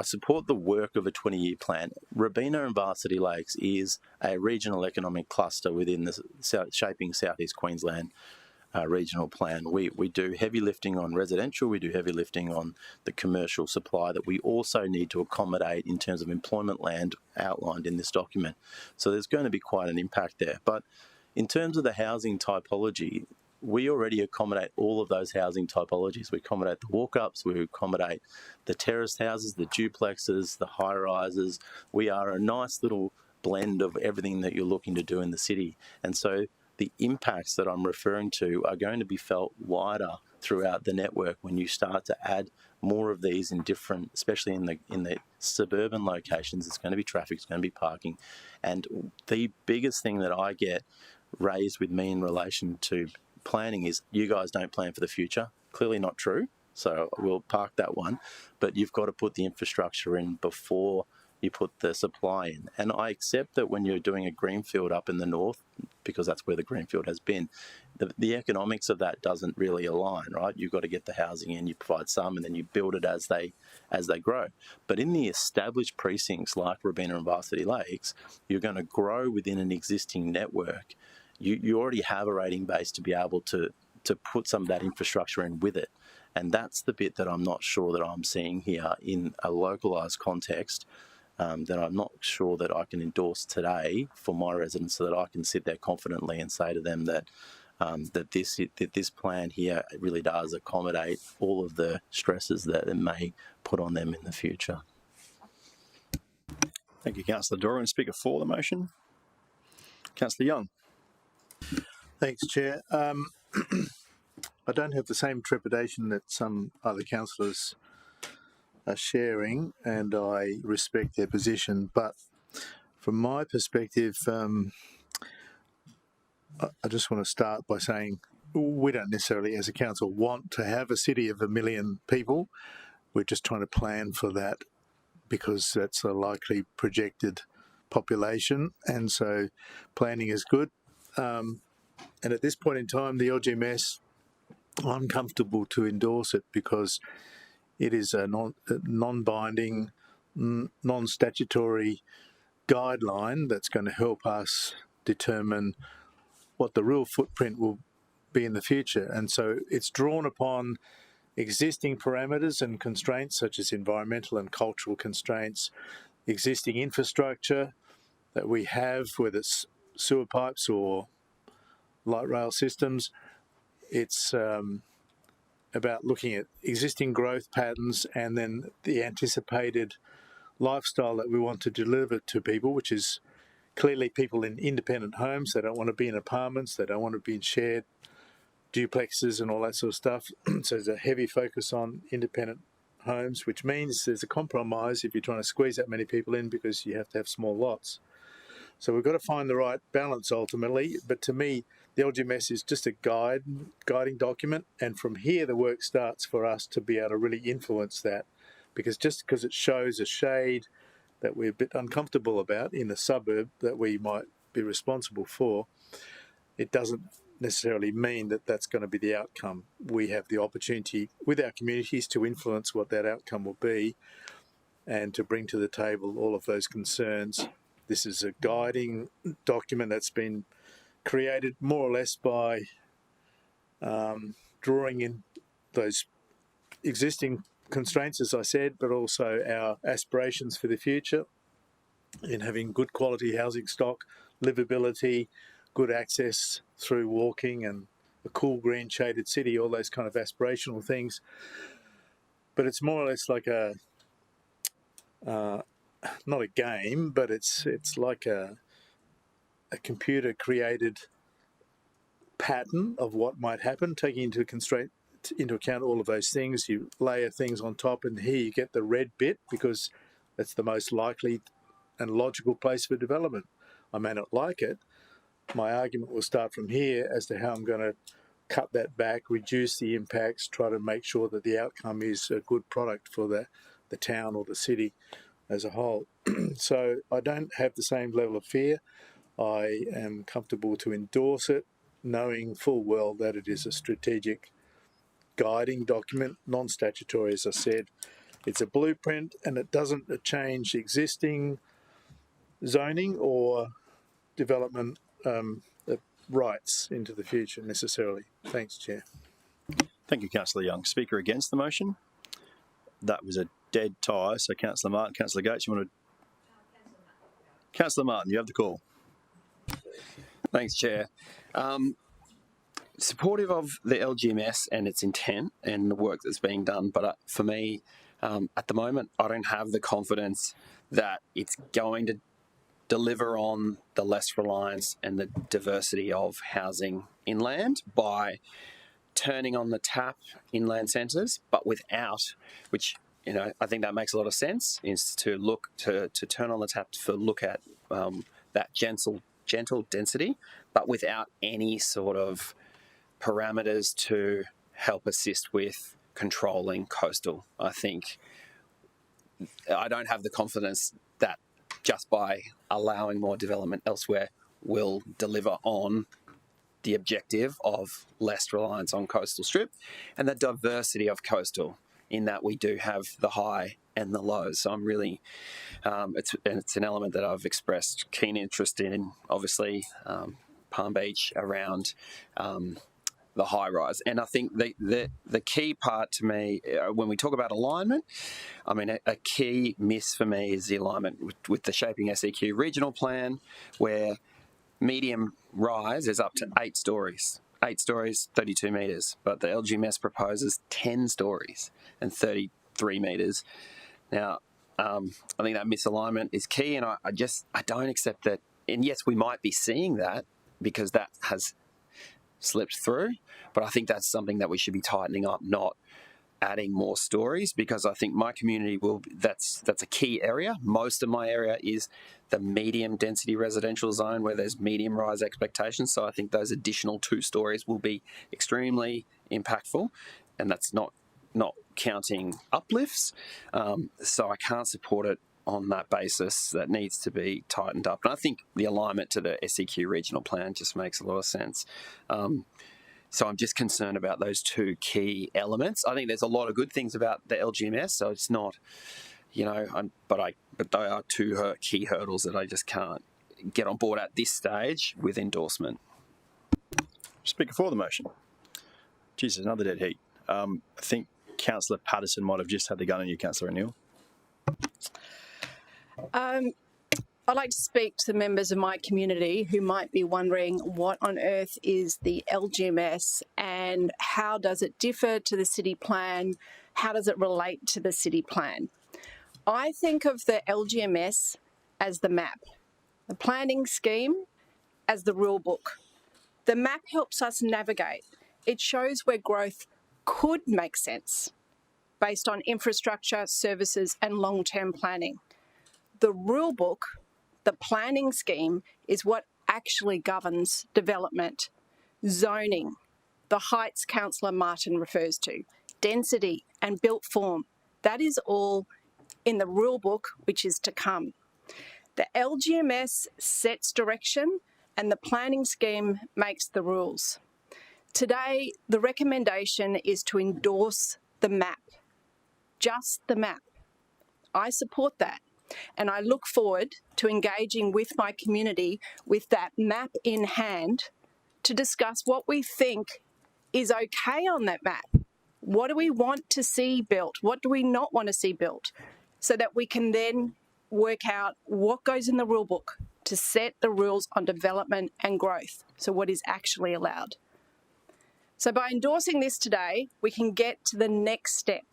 support the work of a 20-year plan. Robina and Varsity Lakes is a regional economic cluster within the shaping Southeast Queensland regional plan. We do heavy lifting on residential, we do heavy lifting on the commercial supply that we also need to accommodate in terms of employment land outlined in this document. So there's going to be quite an impact there. But in terms of the housing typology, we already accommodate all of those housing typologies. We accommodate the walk-ups, we accommodate the terraced houses, the duplexes, the high-rises. We are a nice little blend of everything that you're looking to do in the city. And so the impacts that I'm referring to are going to be felt wider throughout the network when you start to add more of these in different, especially in the suburban locations. It's going to be traffic, it's going to be parking. And the biggest thing that I get raised with me in relation to planning is you guys don't plan for the future. Clearly not true, so we'll park that one. But you've got to put the infrastructure in before you put the supply in. And I accept that when you're doing a greenfield up in the north, because that's where the greenfield has been, the economics of that doesn't really align, right? You've got to get the housing in, you provide some, and then you build it as they grow. But in the established precincts like Robina and Varsity Lakes, you're going to grow within an existing network. You already have a rating base to be able to put some of that infrastructure in with it. And that's the bit that I'm not sure that I'm seeing here in a localised context, that I'm not sure that I can endorse today for my residents, so that I can sit there confidently and say to them that this plan here really does accommodate all of the stresses that it may put on them in the future. Thank you, Councillor Doran. Speaker for the motion, Councillor Young. Thanks, Chair. I don't have the same trepidation that some other councillors are sharing, and I respect their position. But from my perspective, I just want to start by saying we don't necessarily, as a council, want to have a city of 1 million people. We're just trying to plan for that because that's a likely projected population, and so planning is good. And at this point in time, the LGMS, I'm comfortable to endorse it because it is a non-binding, non-statutory guideline that's going to help us determine what the real footprint will be in the future. And so it's drawn upon existing parameters and constraints such as environmental and cultural constraints, existing infrastructure that we have, whether it's sewer pipes or light rail systems. It's about looking at existing growth patterns and then the anticipated lifestyle that we want to deliver to people, which is clearly people in independent homes. They don't want to be in apartments. They don't want to be in shared duplexes and all that sort of stuff. So there's a heavy focus on independent homes, which means there's a compromise if you're trying to squeeze that many people in because you have to have small lots. So we've got to find the right balance ultimately. But to me, the LGMS is just a guiding document. And from here, the work starts for us to be able to really influence that. Because just because it shows a shade that we're a bit uncomfortable about in a suburb that we might be responsible for, it doesn't necessarily mean that that's going to be the outcome. We have the opportunity with our communities to influence what that outcome will be and to bring to the table all of those concerns. This is a guiding document that's been created more or less by drawing in those existing constraints, as I said, but also our aspirations for the future in having good quality housing stock, livability, good access through walking and a cool green shaded city, all those kind of aspirational things. But it's more or less like a, not a game, but it's like a computer created pattern of what might happen, taking into account all of those things. You layer things on top, and here you get the red bit because that's the most likely and logical place for development. I may not like it. My argument will start from here as to how I'm going to cut that back, reduce the impacts, try to make sure that the outcome is a good product for the town or the city as a whole. So I don't have the same level of fear. I am comfortable to endorse it, knowing full well that it is a strategic guiding document, non-statutory, as I said. It's a blueprint, and it doesn't change existing zoning or development rights into the future necessarily. Thanks, Chair. Thank you, Councillor Young. Speaker against the motion? That was a dead tie. So Councillor Martin, Councillor Gates, you want to... Councillor Martin, you have the call. Thanks, Chair. Supportive of the LGMS and its intent and the work that's being done, but for me, at the moment, I don't have the confidence that it's going to deliver on the less reliance and the diversity of housing inland by turning on the tap inland centres, but without, which, you know, I think that makes a lot of sense, is to look to turn on the tap to look at that gentle density, but without any sort of parameters to help assist with controlling coastal. I think I don't have the confidence that just by allowing more development elsewhere will deliver on the objective of less reliance on coastal strip and the diversity of coastal, in that we do have the high and the lows. So I'm really, it's an element that I've expressed keen interest in, obviously, Palm Beach around the high rise. And I think the key part to me, when we talk about alignment, I mean, a key miss for me is the alignment with the Shaping SEQ regional plan, where medium rise is up to 8 stories. 8 stories, 32 metres, but the LGMS proposes 10 stories and 33 metres. Now, I think that misalignment is key, and I don't accept that. And yes, we might be seeing that because that has slipped through, but I think that's something that we should be tightening up, not adding more stories, because I think my community that's a key area. Most of my area is the medium density residential zone where there's medium rise expectations, so I think those additional 2 stories will be extremely impactful, and that's not counting uplifts, so I can't support it on that basis. That needs to be tightened up. And I think the alignment to the SEQ regional plan just makes a lot of sense. So I'm just concerned about those 2 key elements. I think there's a lot of good things about the LGMS, so it's not, you know, but they are 2 key hurdles that I just can't get on board at this stage with endorsement. Speaker for the motion. Jesus, another dead heat. I think Councillor Patterson might have just had the gun on you, Councillor O'Neill. I'd like to speak to the members of my community who might be wondering what on earth is the LGMS and how does it differ to the city plan? How does it relate to the city plan? I think of the LGMS as the map, the planning scheme as the rule book. The map helps us navigate. It shows where growth could make sense based on infrastructure, services and long-term planning. The rule book, the planning scheme, is what actually governs development, zoning, the heights Councillor Martin refers to, density and built form. That is all in the rule book, which is to come. The LGMS sets direction and the planning scheme makes the rules. Today, the recommendation is to endorse the map, just the map. I support that. And I look forward to engaging with my community with that map in hand to discuss what we think is okay on that map, What do we want to see built? What do we not want to see built? So that we can then work out what goes in the rule book to set the rules on development and growth. So what is actually allowed. So by endorsing this today, we can get to the next step,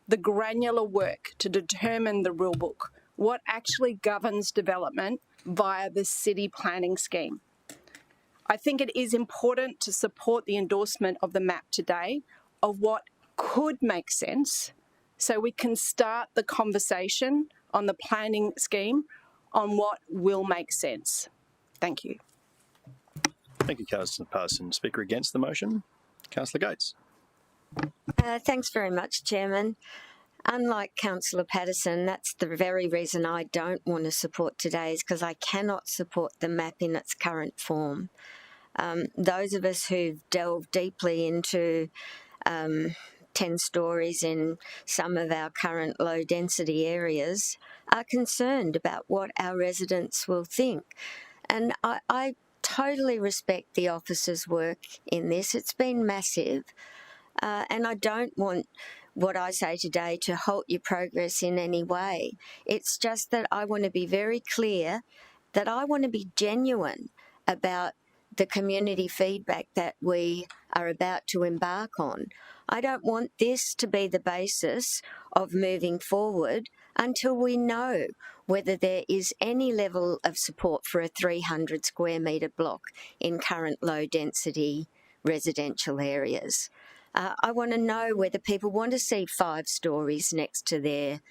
the granular work to determine the rule book, what actually governs development via the city planning scheme. I think it is important to support the endorsement of the map today of what could make sense so we can start the conversation on the planning scheme on what will make sense. Thank you. Thank you, Councillor Parson. Speaker against the motion, Councillor Gates. Thanks very much, Chairman. Unlike Councillor Patterson, that's the very reason I don't want to support today, is because I cannot support the map in its current form. Those of us who've delved deeply into 10 stories in some of our current low-density areas are concerned about what our residents will think. And I totally respect the officers' work in this. It's been massive. And I don't want what I say today to halt your progress in any way. It's just that I want to be very clear that I want to be genuine about the community feedback that we are about to embark on. I don't want this to be the basis of moving forward until we know whether there is any level of support for a 300 square metre block in current low density residential areas. I want to know whether people want to see 5 stories next to their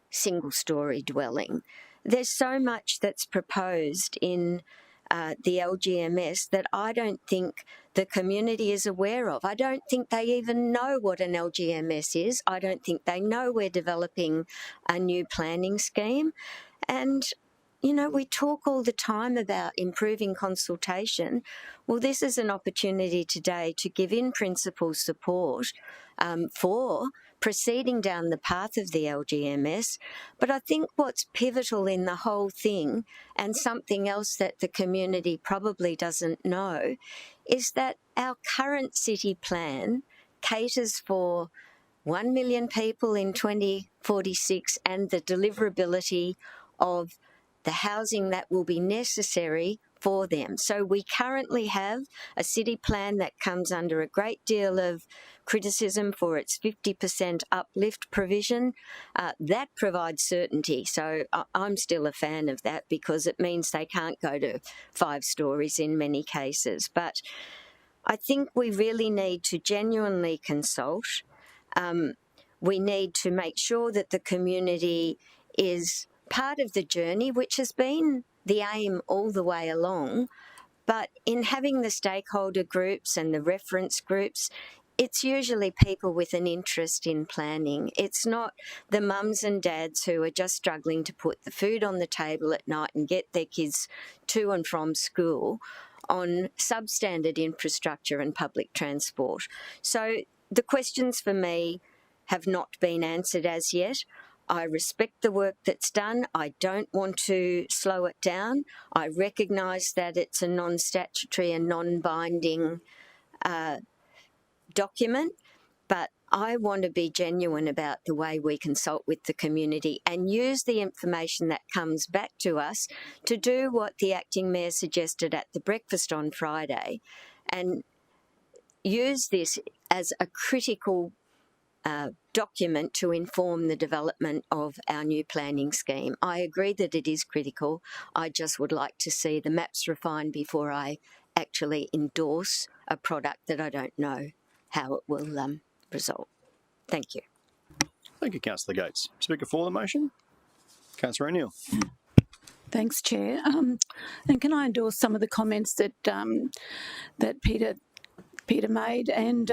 single-storey dwelling. There's so much that's proposed in the LGMS that I don't think the community is aware of. I don't think they even know what an LGMS is. I don't think they know we're developing a new planning scheme. And you know, we talk all the time about improving consultation. Well, this is an opportunity today to give in principle support for proceeding down the path of the LGMS. But I think what's pivotal in the whole thing, and something else that the community probably doesn't know, is that our current city plan caters for 1 million people in 2046 and the deliverability of the housing that will be necessary for them. So we currently have a city plan that comes under a great deal of criticism for its 50% uplift provision. That provides certainty. So I'm still a fan of that because it means they can't go to 5 stories in many cases. But I think we really need to genuinely consult. We need to make sure that the community is part of the journey, which has been the aim all the way along. But in having the stakeholder groups and the reference groups, it's usually people with an interest in planning. It's not the mums and dads who are just struggling to put the food on the table at night and get their kids to and from school on substandard infrastructure and public transport. So the questions for me have not been answered as yet. I respect the work that's done. I don't want to slow it down. I recognise that it's a non-statutory and non-binding document, but I want to be genuine about the way we consult with the community and use the information that comes back to us to do what the Acting Mayor suggested at the breakfast on Friday and use this as a critical document to inform the development of our new planning scheme. I agree that it is critical. I just would like to see the maps refined before I actually endorse a product that I don't know how it will result. Thank you. Thank you, Councillor Gates. Speaker for the motion, Councillor O'Neill. Thanks, Chair. And can I endorse some of the comments that that Peter made? And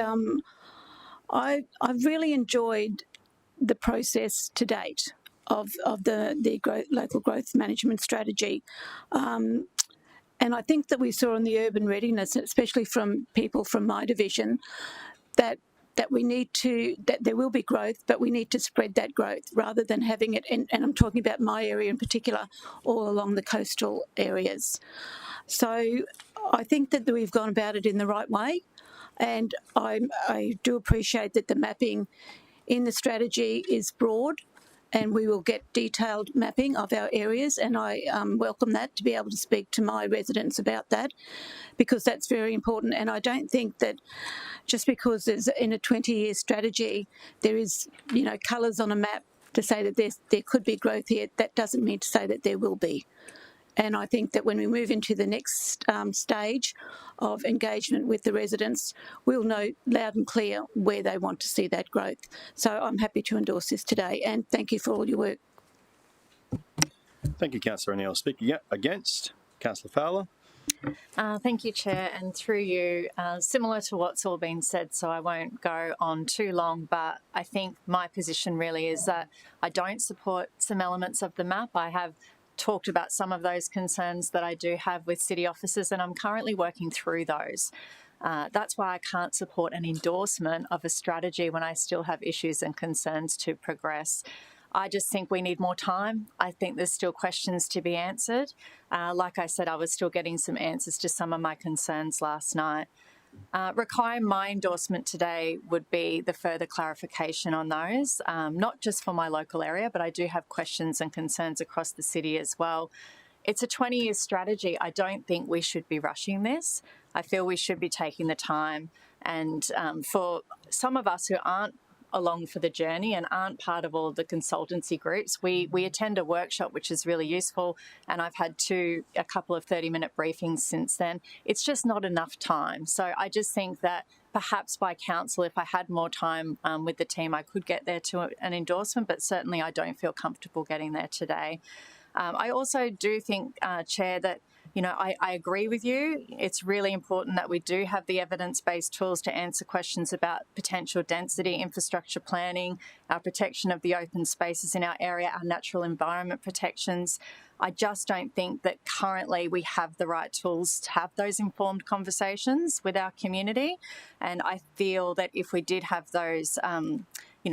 I've really enjoyed the process to date of the local growth management strategy. And I think that we saw in the urban readiness, especially from people from my division, that we need to, that there will be growth, but we need to spread that growth rather than having it, and I'm talking about my area in particular, all along the coastal areas. So I think that we've gone about it in the right way. And I do appreciate that the mapping in the strategy is broad, and we will get detailed mapping of our areas, and I welcome that, to be able to speak to my residents about that, because that's very important. And I don't think that just because there's in a 20-year strategy there is, colours on a map to say that there could be growth here, that doesn't mean to say that there will be. And I think that when we move into the next stage of engagement with the residents, we'll know loud and clear where they want to see that growth. So I'm happy to endorse this today, and thank you for all your work. Thank you, Councillor O'Neill. Speaking against, Councillor Fowler. Thank you, Chair, and through you, similar to what's all been said, so I won't go on too long, but I think my position really is that I don't support some elements of the map. I have talked about some of those concerns that I do have with city officers, and I'm currently working through those. That's why I can't support an endorsement of a strategy when I still have issues and concerns to progress. I just think we need more time. I think there's still questions to be answered. Like I said, I was still getting some answers to some of my concerns last night. Requiring my endorsement today would be the further clarification on those, not just for my local area, but I do have questions and concerns across the city as well. It's a 20-year strategy. I don't think we should be rushing this. I feel we should be taking the time. And for some of us who aren't along for the journey and aren't part of all the consultancy groups, we attend a workshop, which is really useful, and I've had a couple of 30-minute briefings since then. It's just not enough time. So I just think that perhaps by council, if I had more time with the team, I could get there to an endorsement, but certainly I don't feel comfortable getting there today. I also do think, Chair, that I agree with you. It's really important that we do have the evidence-based tools to answer questions about potential density, infrastructure planning, our protection of the open spaces in our area, our natural environment protections. I just don't think that currently we have the right tools to have those informed conversations with our community. And I feel that if we did have those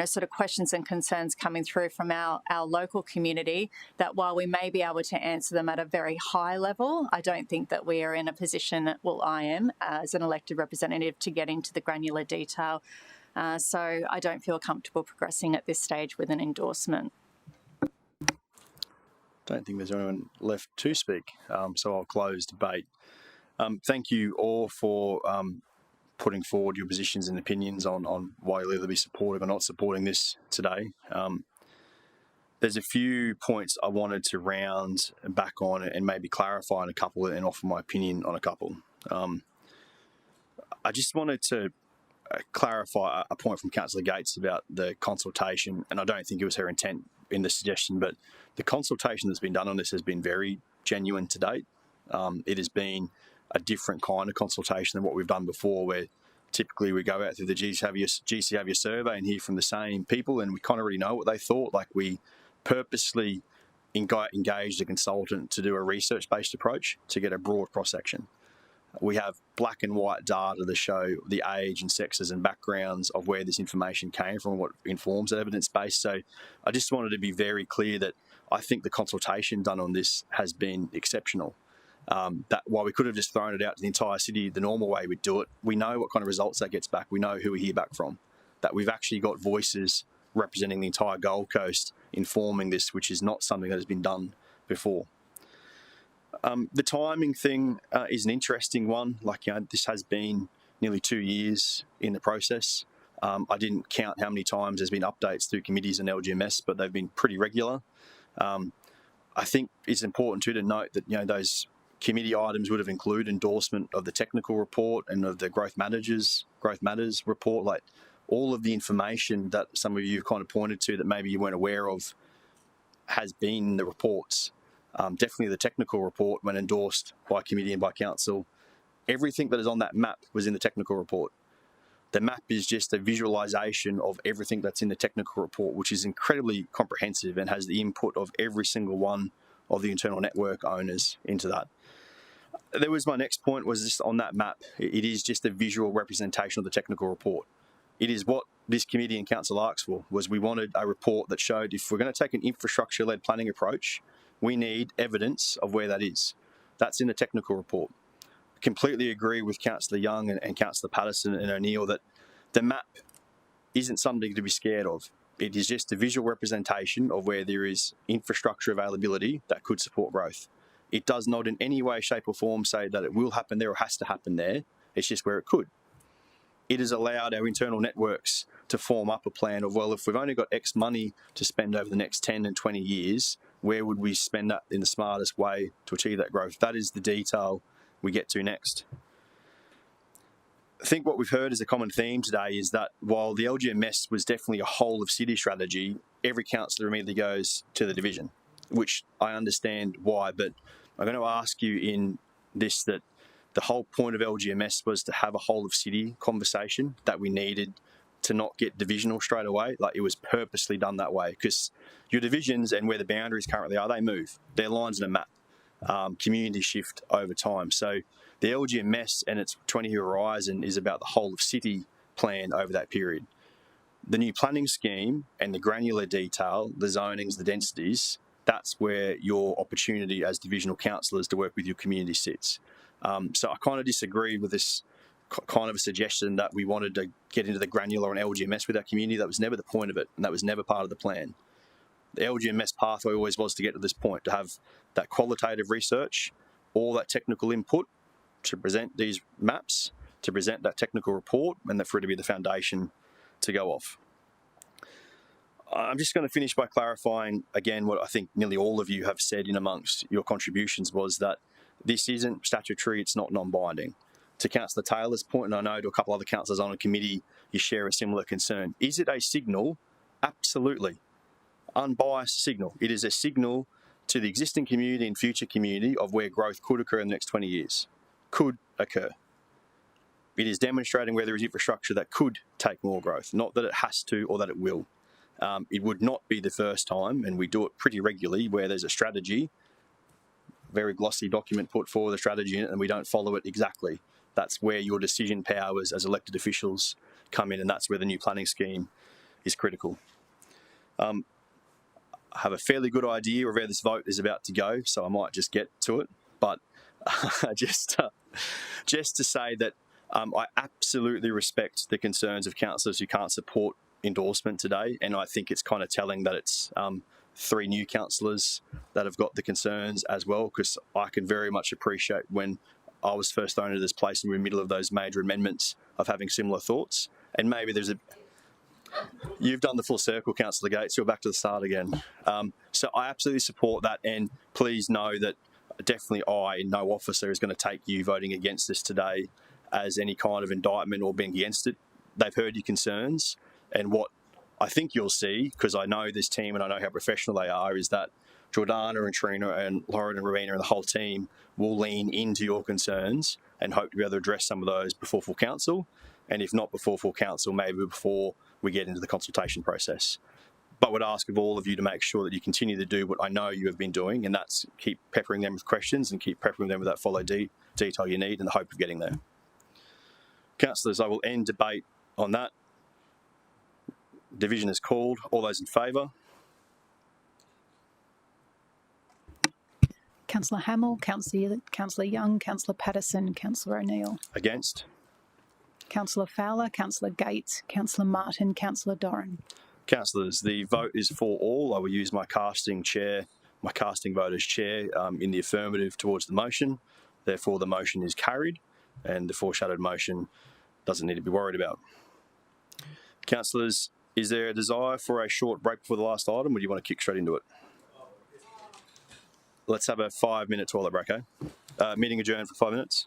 sort of questions and concerns coming through from our local community, that while we may be able to answer them at a very high level, I don't think that we are in a position, well, I am, as an elected representative, to get into the granular detail. So I don't feel comfortable progressing at this stage with an endorsement. Don't think there's anyone left to speak, so I'll close debate. Thank you all for putting forward your positions and opinions on why you'll either be supportive or not supporting this today. There's a few points I wanted to round back on and maybe clarify on a couple and offer my opinion on a couple. I just wanted to clarify a point from Councillor Gates about the consultation, and I don't think it was her intent in the suggestion, but the consultation that's been done on this has been very genuine to date. It has been a different kind of consultation than what we've done before, where typically we go out through the GCAVIA survey and hear from the same people, and we kind of already know what they thought. Like, we purposely engaged a consultant to do a research-based approach to get a broad cross-section. We have black and white data to show the age and sexes and backgrounds of where this information came from, what informs that evidence base. So I just wanted to be very clear that I think the consultation done on this has been exceptional. That while we could have just thrown it out to the entire city the normal way we'd do it, we know what kind of results that gets back. We know who we hear back from. That we've actually got voices representing the entire Gold Coast informing this, which is not something that has been done before. The timing thing is an interesting one. This has been nearly 2 years in the process. I didn't count how many times there's been updates through committees and LGMS, but they've been pretty regular. I think it's important too to note that those committee items would have included endorsement of the technical report and of the Growth Matters report. Like, all of the information that some of you have kind of pointed to that maybe you weren't aware of has been in the reports. Definitely the technical report, when endorsed by committee and by council, everything that is on that map was in the technical report. The map is just a visualisation of everything that's in the technical report, which is incredibly comprehensive and has the input of every single one of the internal network owners into that. There was my next point, was just on that map. It is just a visual representation of the technical report. It is what this committee and council asked for, was we wanted a report that showed if we're going to take an infrastructure-led planning approach, we need evidence of where that is. That's in the technical report. completely agree with Councillor Young and Councillor Patterson and O'Neill that the map isn't something to be scared of. It is just a visual representation of where there is infrastructure availability that could support growth. It does not in any way, shape or form say that it will happen there or has to happen there. It's just where it could. It has allowed our internal networks to form up a plan of, well, if we've only got X money to spend over the next 10 and 20 years, where would we spend that in the smartest way to achieve that growth? That is the detail we get to next. I think what we've heard as a common theme today is that while the LGMS was definitely a whole of city strategy, every councillor immediately goes to the division, which I understand why, but I'm going to ask you in this that the whole point of LGMS was to have a whole of city conversation, that we needed to not get divisional straight away. Like, it was purposely done that way because your divisions and where the boundaries currently are, they move. They're lines in a map. Communities shift over time. So the LGMS and its 20-year horizon is about the whole of city plan over that period. The new planning scheme and the granular detail, the zonings, the densities, that's where your opportunity as divisional councillors to work with your community sits. So I kind of disagree with this kind of a suggestion that we wanted to get into the granular and LGMS with our community. That was never the point of it, and that was never part of the plan. The LGMS pathway always was to get to this point, to have that qualitative research, all that technical input to present these maps, to present that technical report, and for it to be the foundation to go off. I'm just going to finish by clarifying again what I think nearly all of you have said in amongst your contributions, was that this isn't statutory, it's not non-binding. To Councillor Taylor's point, and I know to a couple other councillors on a committee, you share a similar concern. Is it a signal? Absolutely. Unbiased signal. It is a signal to the existing community and future community of where growth could occur in the next 20 years. Could occur. It is demonstrating where there is infrastructure that could take more growth, not that it has to or that it will. It would not be the first time, and we do it pretty regularly, where there's a strategy, very glossy document put forward, a strategy in it, and we don't follow it exactly. That's where your decision powers as elected officials come in, and that's where the new planning scheme is critical. I have a fairly good idea of where this vote is about to go, so I might just get to it. But just to say that I absolutely respect the concerns of councillors who can't support endorsement today, and I think it's kind of telling that it's 3 new councillors that have got the concerns as well, because I can very much appreciate when I was first thrown into this place and we're in the middle of those major amendments of having similar thoughts. And maybe there's a... You've done the full circle, Councillor Gates. You're back to the start again. So I absolutely support that, and please know that definitely no officer is going to take you voting against this today as any kind of indictment or being against it. They've heard your concerns, and what I think you'll see, because I know this team and I know how professional they are, is that Jordana and Trina and Lauren and Rowena and the whole team will lean into your concerns and hope to be able to address some of those before full council, and if not before full council, maybe before we get into the consultation process. But would ask of all of you to make sure that you continue to do what I know you have been doing, and that's keep peppering them with questions and keep peppering them with that follow detail you need in the hope of getting there. Councillors, I will end debate on that. Division is called. All those in favour? Councillor Hamill, Councillor Young, Councillor Patterson, Councillor O'Neill. Against? Councillor Fowler, Councillor Gates, Councillor Martin, Councillor Doran. Councillors, the vote is for all. I will use my casting vote as chair in the affirmative towards the motion. Therefore, the motion is carried, and the foreshadowed motion doesn't need to be worried about. Councillors, is there a desire for a short break before the last item, or do you want to kick straight into it? Let's have a 5-minute toilet break, okay? Meeting adjourned for 5 minutes.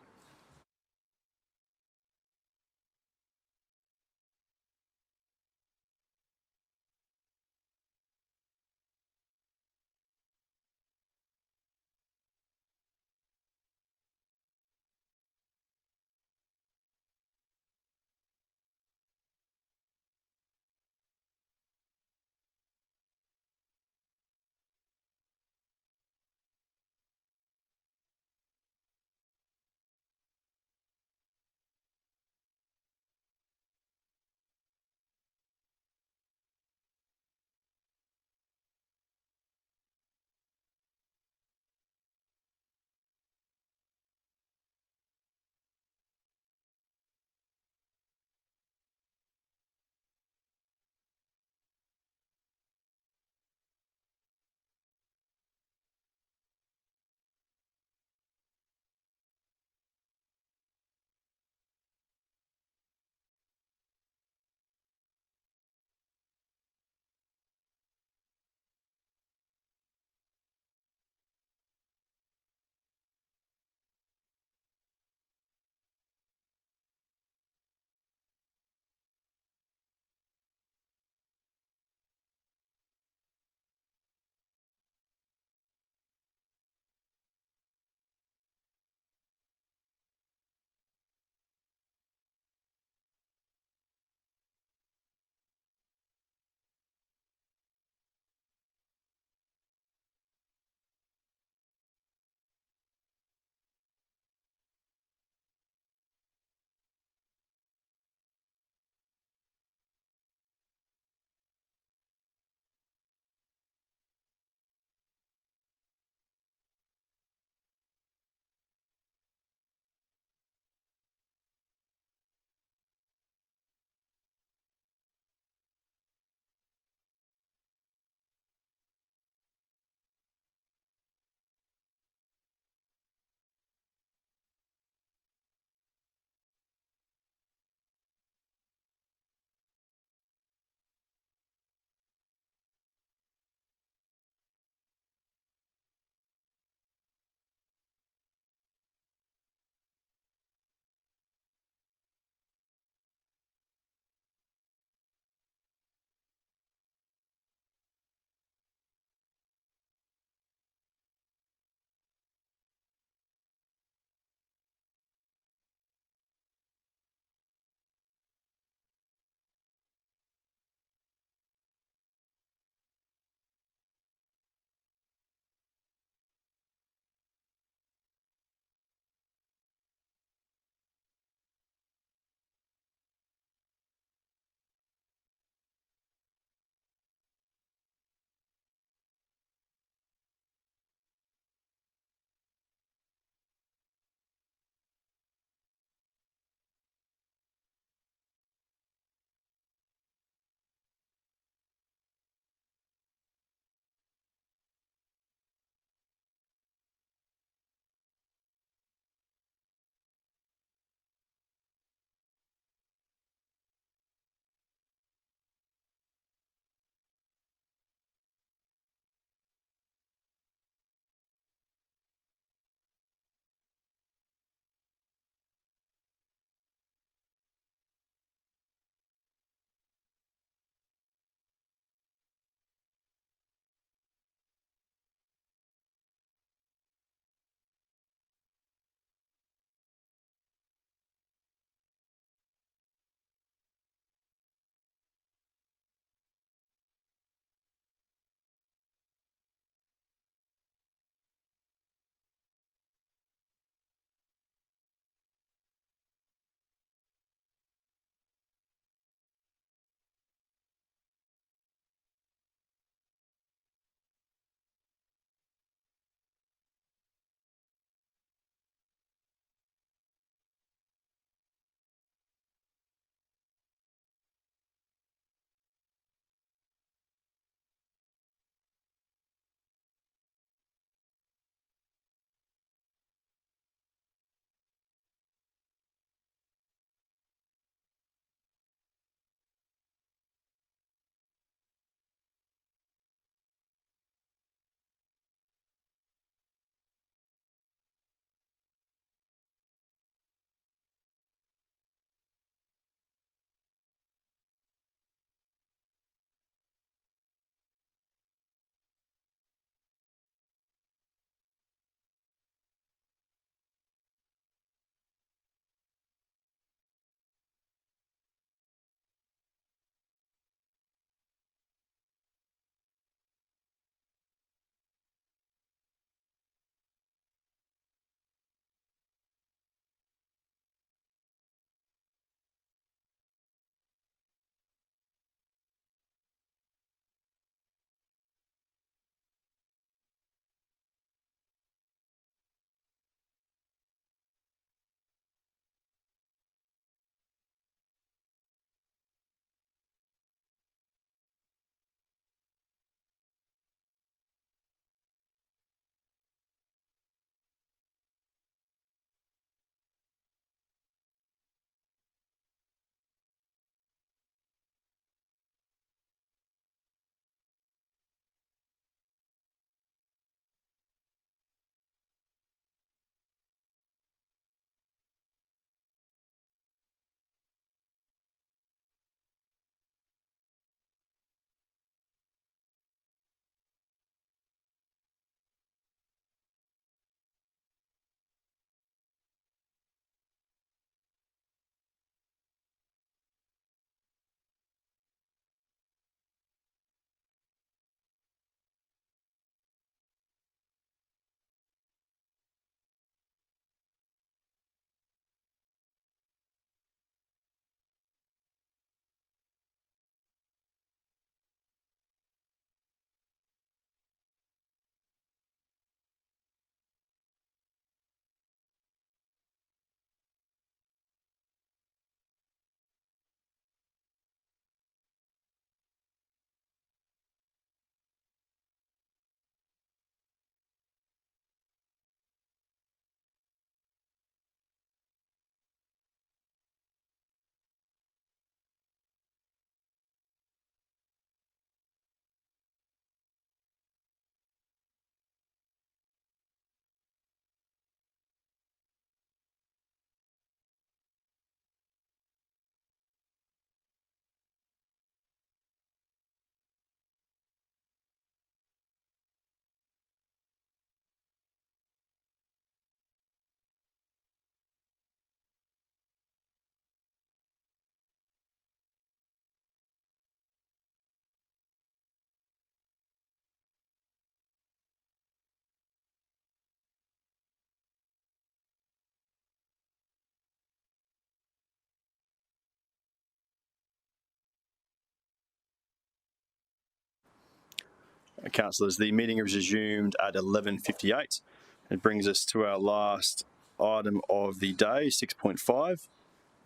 Councillors, the meeting is resumed at 11:58. It brings us to our last item of the day, 6.5.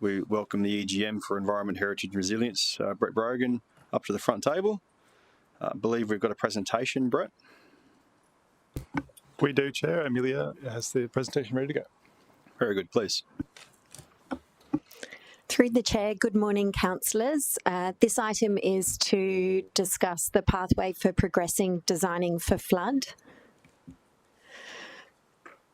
We welcome the EGM for Environment, Heritage and Resilience, Brett Brogan, up to the front table. I believe we've got a presentation, Brett. We do, Chair. Amelia has the presentation ready to go. Very good, please. Through the Chair, good morning, councillors. This item is to discuss the pathway for progressing designing for flood.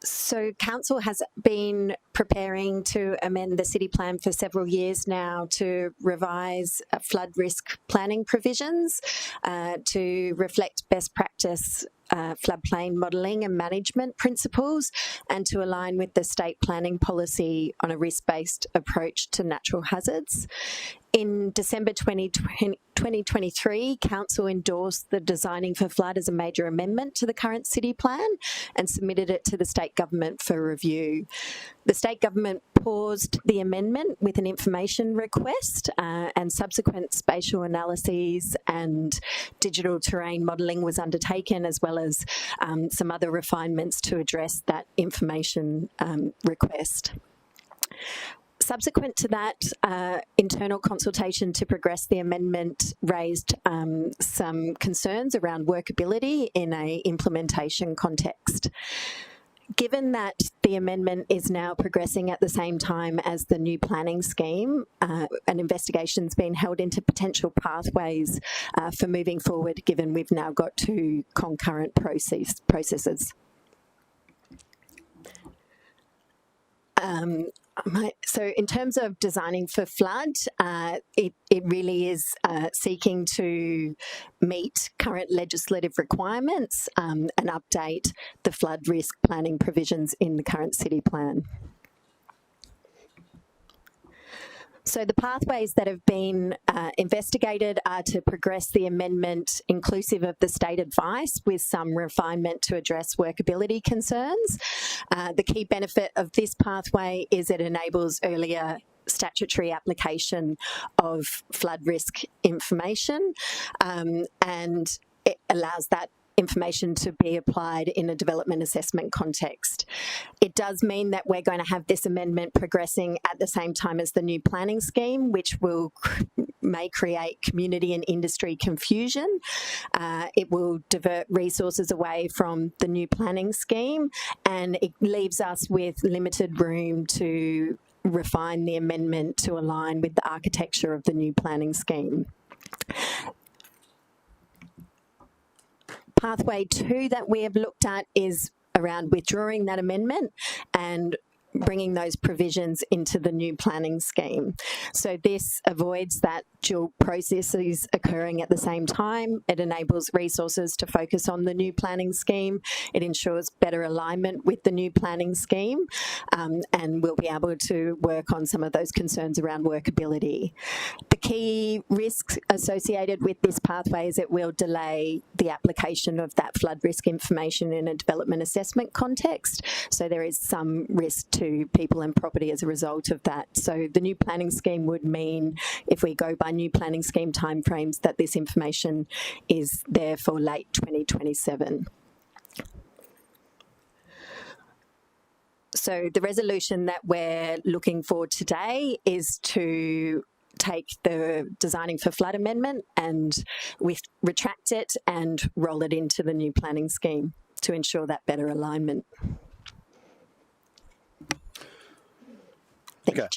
So Council has been preparing to amend the city plan for several years now to revise flood risk planning provisions to reflect best practice floodplain modelling and management principles and to align with the state planning policy on a risk-based approach to natural hazards. In December 2023, Council endorsed the Designing for Flood as a major amendment to the current city plan and submitted it to the state government for review. The state government paused the amendment with an information request and subsequent spatial analyses and digital terrain modelling was undertaken, as well as some other refinements to address that information request. Subsequent to that, internal consultation to progress the amendment raised some concerns around workability in an implementation context. Given that the amendment is now progressing at the same time as the new planning scheme, an investigation's been held into potential pathways for moving forward, given we've now got two concurrent processes. So in terms of designing for flood, it really is seeking to meet current legislative requirements and update the flood risk planning provisions in the current city plan. So the pathways that have been investigated are to progress the amendment inclusive of the state advice with some refinement to address workability concerns. The key benefit of this pathway is it enables earlier statutory application of flood risk information and it allows that information to be applied in a development assessment context. It does mean that we're going to have this amendment progressing at the same time as the new planning scheme, which may create community and industry confusion. It will divert resources away from the new planning scheme, and it leaves us with limited room to refine the amendment to align with the architecture of the new planning scheme. Pathway 2 that we have looked at is around withdrawing that amendment and bringing those provisions into the new planning scheme. So this avoids that dual processes occurring at the same time. It enables resources to focus on the new planning scheme. It ensures better alignment with the new planning scheme, and we'll be able to work on some of those concerns around workability. The key risks associated with this pathway is it will delay the application of that flood risk information in a development assessment context. So there is some risk to people and property as a result of that. So the new planning scheme would mean, if we go by new planning scheme timeframes, that this information is there for late 2027. So the resolution that we're looking for today is to take the Designing for Flood amendment and retract it and roll it into the new planning scheme to ensure that better alignment. Okay,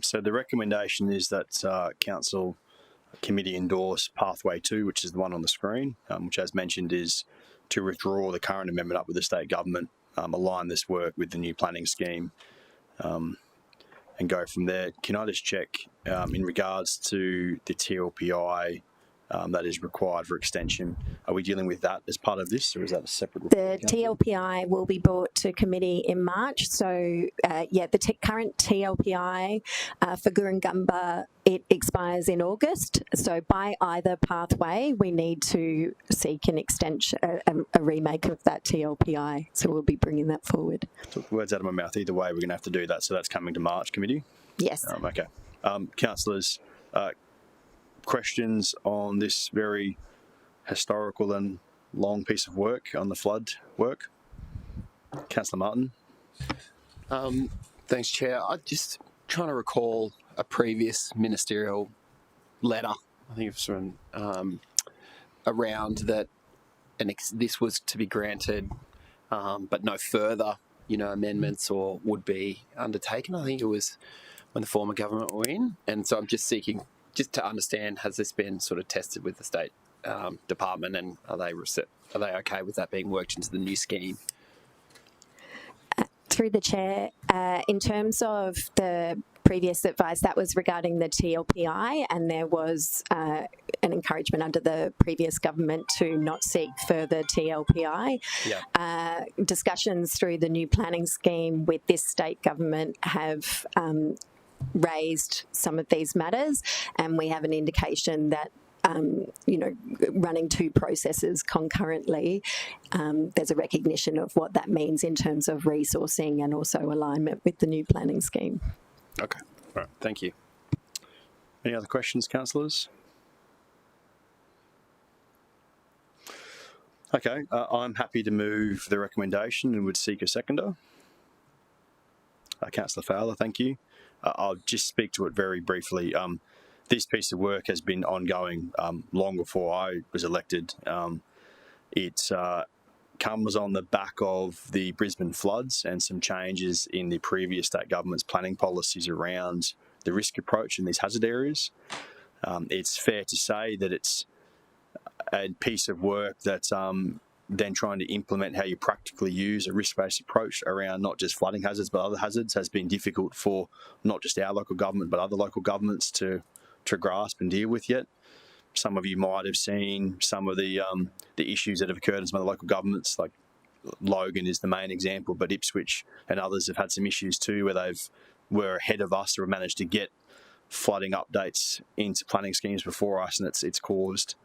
so the recommendation is that Council Committee endorse Pathway 2, which is the one on the screen, which as mentioned is to withdraw the current amendment up with the state government, align this work with the new planning scheme and go from there. Can I just check in regards to the TLPI that is required for extension, are we dealing with that as part of this, or is that a separate report? The TLPI will be brought to committee in March. So, yeah, the current TLPI for Gurungamba, it expires in August. So by either pathway, we need to seek an extension, a remake of that TLPI. So we'll be bringing that forward. Took the words out of my mouth. Either way, we're going to have to do that. So that's coming to March committee? Yes. Okay. Councillors, questions on this very historical and long piece of work on the flood work. Councillor Martin. Thanks, Chair. I'm just trying to recall a previous ministerial letter. I think it was from around that, and this was to be granted, but no further, amendments or would be undertaken. I think it was when the former government were in, and so I'm just seeking to understand, has this been sort of tested with the state department, and are they okay with that being worked into the new scheme? Through the chair, in terms of the previous advice, that was regarding the TLPI, and there was an encouragement under the previous government to not seek further TLPI. Yeah. Discussions through the new planning scheme with this state government have raised some of these matters, and we have an indication that running two processes concurrently, there's a recognition of what that means in terms of resourcing and also alignment with the new planning scheme. Okay, all right, thank you. Any other questions, councillors? Okay, I'm happy to move the recommendation and would seek a seconder. Councillor Fowler, thank you. I'll just speak to it very briefly. This piece of work has been ongoing long before I was elected. It comes on the back of the Brisbane floods and some changes in the previous state government's planning policies around the risk approach in these hazard areas. It's fair to say that it's a piece of work that's then trying to implement how you practically use a risk-based approach around not just flooding hazards but other hazards has been difficult for not just our local government but other local governments to grasp and deal with yet. Some of you might have seen some of the issues that have occurred in some of the local governments, like Logan is the main example, but Ipswich and others have had some issues too where were ahead of us or have managed to get flooding updates into planning schemes before us, and it's caused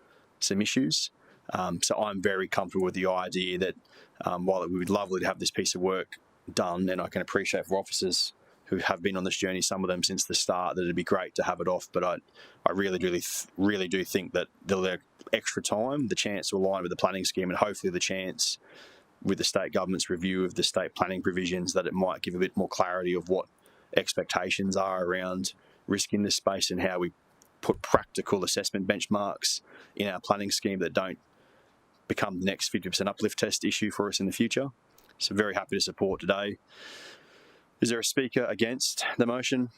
some issues. So I'm very comfortable with the idea that while it would be lovely to have this piece of work done, and I can appreciate for officers who have been on this journey, some of them since the start, that it'd be great to have it off. But I really do think that the extra time, the chance to align with the planning scheme, and hopefully the chance with the state government's review of the state planning provisions, that it might give a bit more clarity of what expectations are around risk in this space and how we put practical assessment benchmarks in our planning scheme that don't become the next 50% uplift test issue for us in the future. So very happy to support today. Is there a speaker against the motion?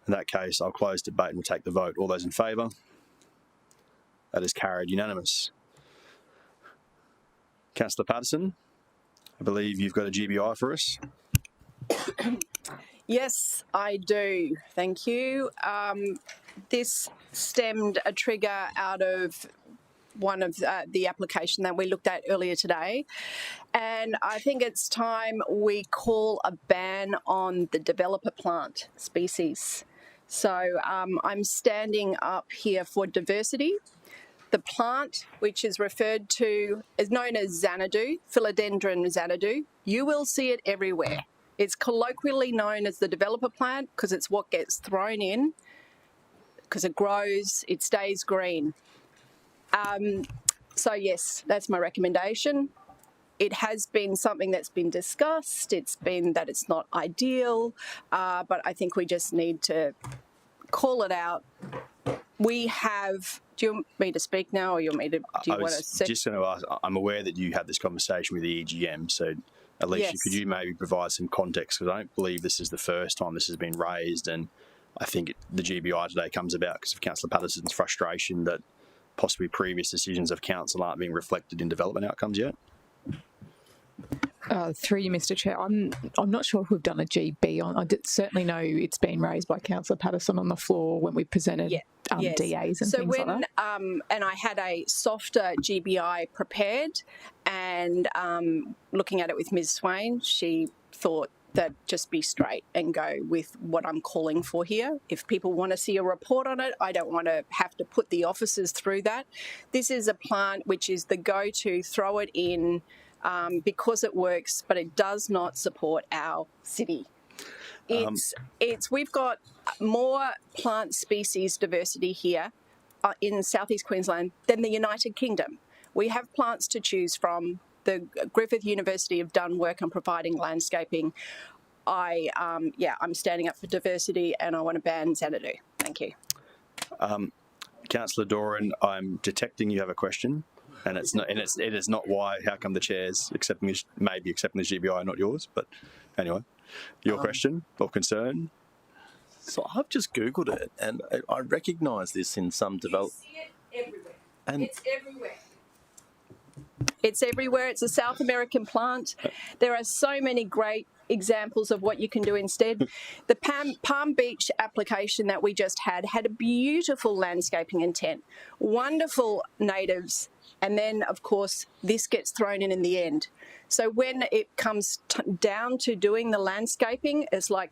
In that case, I'll close debate and we'll take the vote. All those in favour? That is carried unanimous. Councillor Patterson, I believe you've got a GBI for us. Yes, I do. Thank you. This stemmed a trigger out of one of the application that we looked at earlier today, and I think it's time we call a ban on the developer plant species. So I'm standing up here for diversity. The plant, which is referred to, is known as Xanadu, Philodendron Xanadu. You will see it everywhere. It's colloquially known as the developer plant because it's what gets thrown in, because it grows, it stays green. So yes, that's my recommendation. It has been something that's been discussed. It's been that it's not ideal, but I think we just need to call it out. We have. Do you want me to speak now, or you want me to? Do you want to say? Just going to ask. I'm aware that you had this conversation with the EGM, so Alicia, Yes. could you maybe provide some context? Because I don't believe this is the first time this has been raised, and I think the GBI today comes about because of Councillor Patterson's frustration that possibly previous decisions of council aren't being reflected in development outcomes yet. Through you, Mr. Chair, I'm not sure if we've done a GB on. I certainly know it's been raised by Councillor Patterson on the floor when we presented Yes. DAs and so things when, like that. and I had a softer GBI prepared, and looking at it with Ms. Swain, she thought that just be straight and go with what I'm calling for here. If people want to see a report on it, I don't want to have to put the officers through that. This is a plant which is the go-to, throw it in because it works, but it does not support our city. We've got more plant species diversity here in southeast Queensland than the United Kingdom. We have plants to choose from. The Griffith University have done work on providing landscaping. I'm standing up for diversity and I want to ban Xanadu. Thank you. Councillor Doran, I'm detecting you have a question, and it is not why. How come the chair's maybe accepting the GBI, not yours? But anyway, your question or concern? So I've just Googled it, and I recognise this in some develop. You see it everywhere. It's everywhere. It's everywhere. It's a South American plant. There are so many great examples of what you can do instead. The Palm Beach application that we just had a beautiful landscaping intent, wonderful natives, and then, of course, this gets thrown in the end. So when it comes down to doing the landscaping, it's like,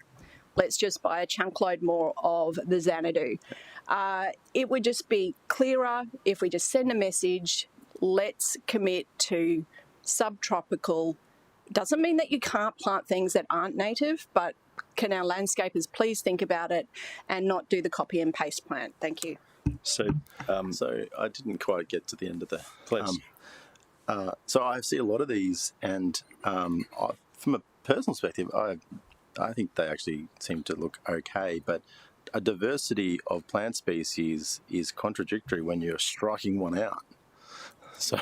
let's just buy a chunk load more of the Xanadu. It would just be clearer if we just send a message, let's commit to subtropical. Doesn't mean that you can't plant things that aren't native, but can our landscapers please think about it and not do the copy and paste plant? Thank you. So I didn't quite get to the end of the. Please. So I see a lot of these, and from a personal perspective, I think they actually seem to look okay, but a diversity of plant species is contradictory when you're striking one out. So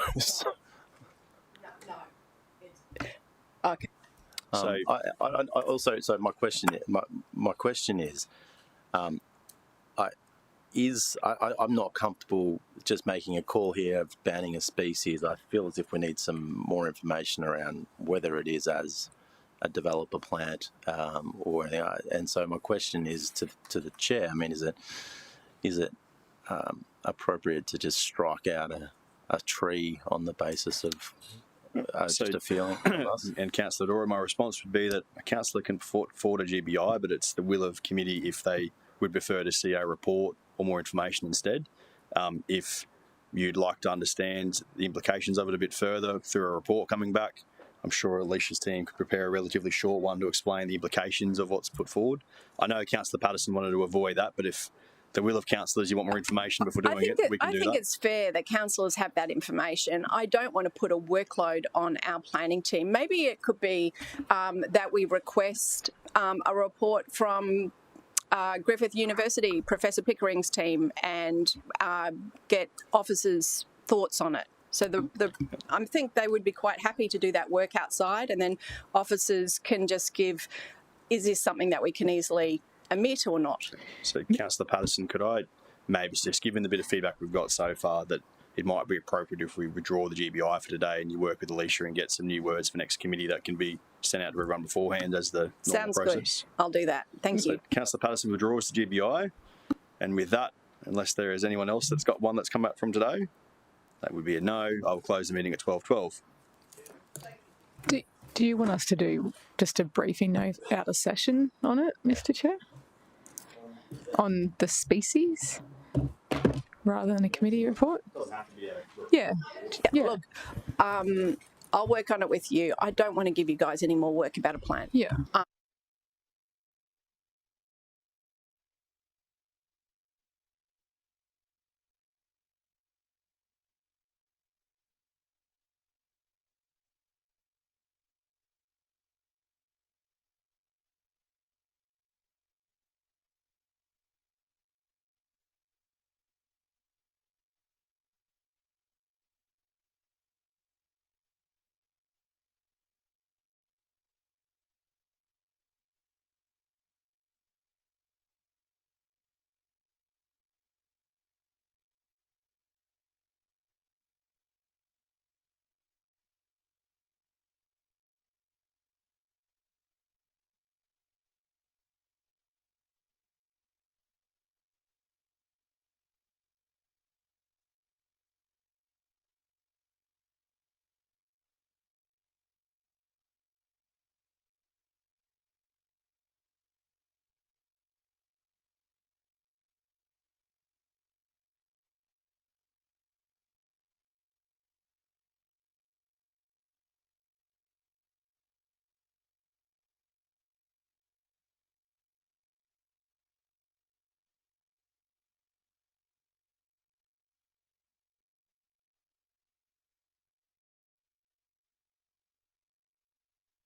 okay. So my question is, I'm not comfortable just making a call here of banning a species. I feel as if we need some more information around whether it is as a developer plant or anything. And so my question is to the chair. I mean, is it appropriate to just strike out a tree on the basis of just a feeling? And Councillor Dora, my response would be that a councillor can forward a GBI, but it's the will of committee if they would prefer to see a report or more information instead. If you'd like to understand the implications of it a bit further through a report coming back, I'm sure Alicia's team could prepare a relatively short one to explain the implications of what's put forward. I know Councillor Patterson wanted to avoid that, but if the will of councillors, you want more information before doing it, we can do that. I think it's fair that councillors have that information. I don't want to put a workload on our planning team. Maybe it could be that we request a report from Griffith University, Professor Pickering's team, and get officers' thoughts on it. So I think they would be quite happy to do that work outside, and then officers can just give, is this something that we can easily omit or not? So, Councillor Patterson, could I maybe just, given the bit of feedback we've got so far, that it might be appropriate if we withdraw the GBI for today and you work with Alicia and get some new words for next committee that can be sent out to everyone beforehand as the normal process? Sounds good. I'll do that. Thank you. Councillor Patterson withdraws the GBI, and with that, unless there is anyone else that's got one that's come up from today, that would be a no. I will close the meeting at 12:12. Do you want us to do just a briefing note out of session on it, Mr. Chair? On the species rather than a committee report? Yeah. Look, I'll work on it with you. I don't want to give you guys any more work about a plan. Yeah.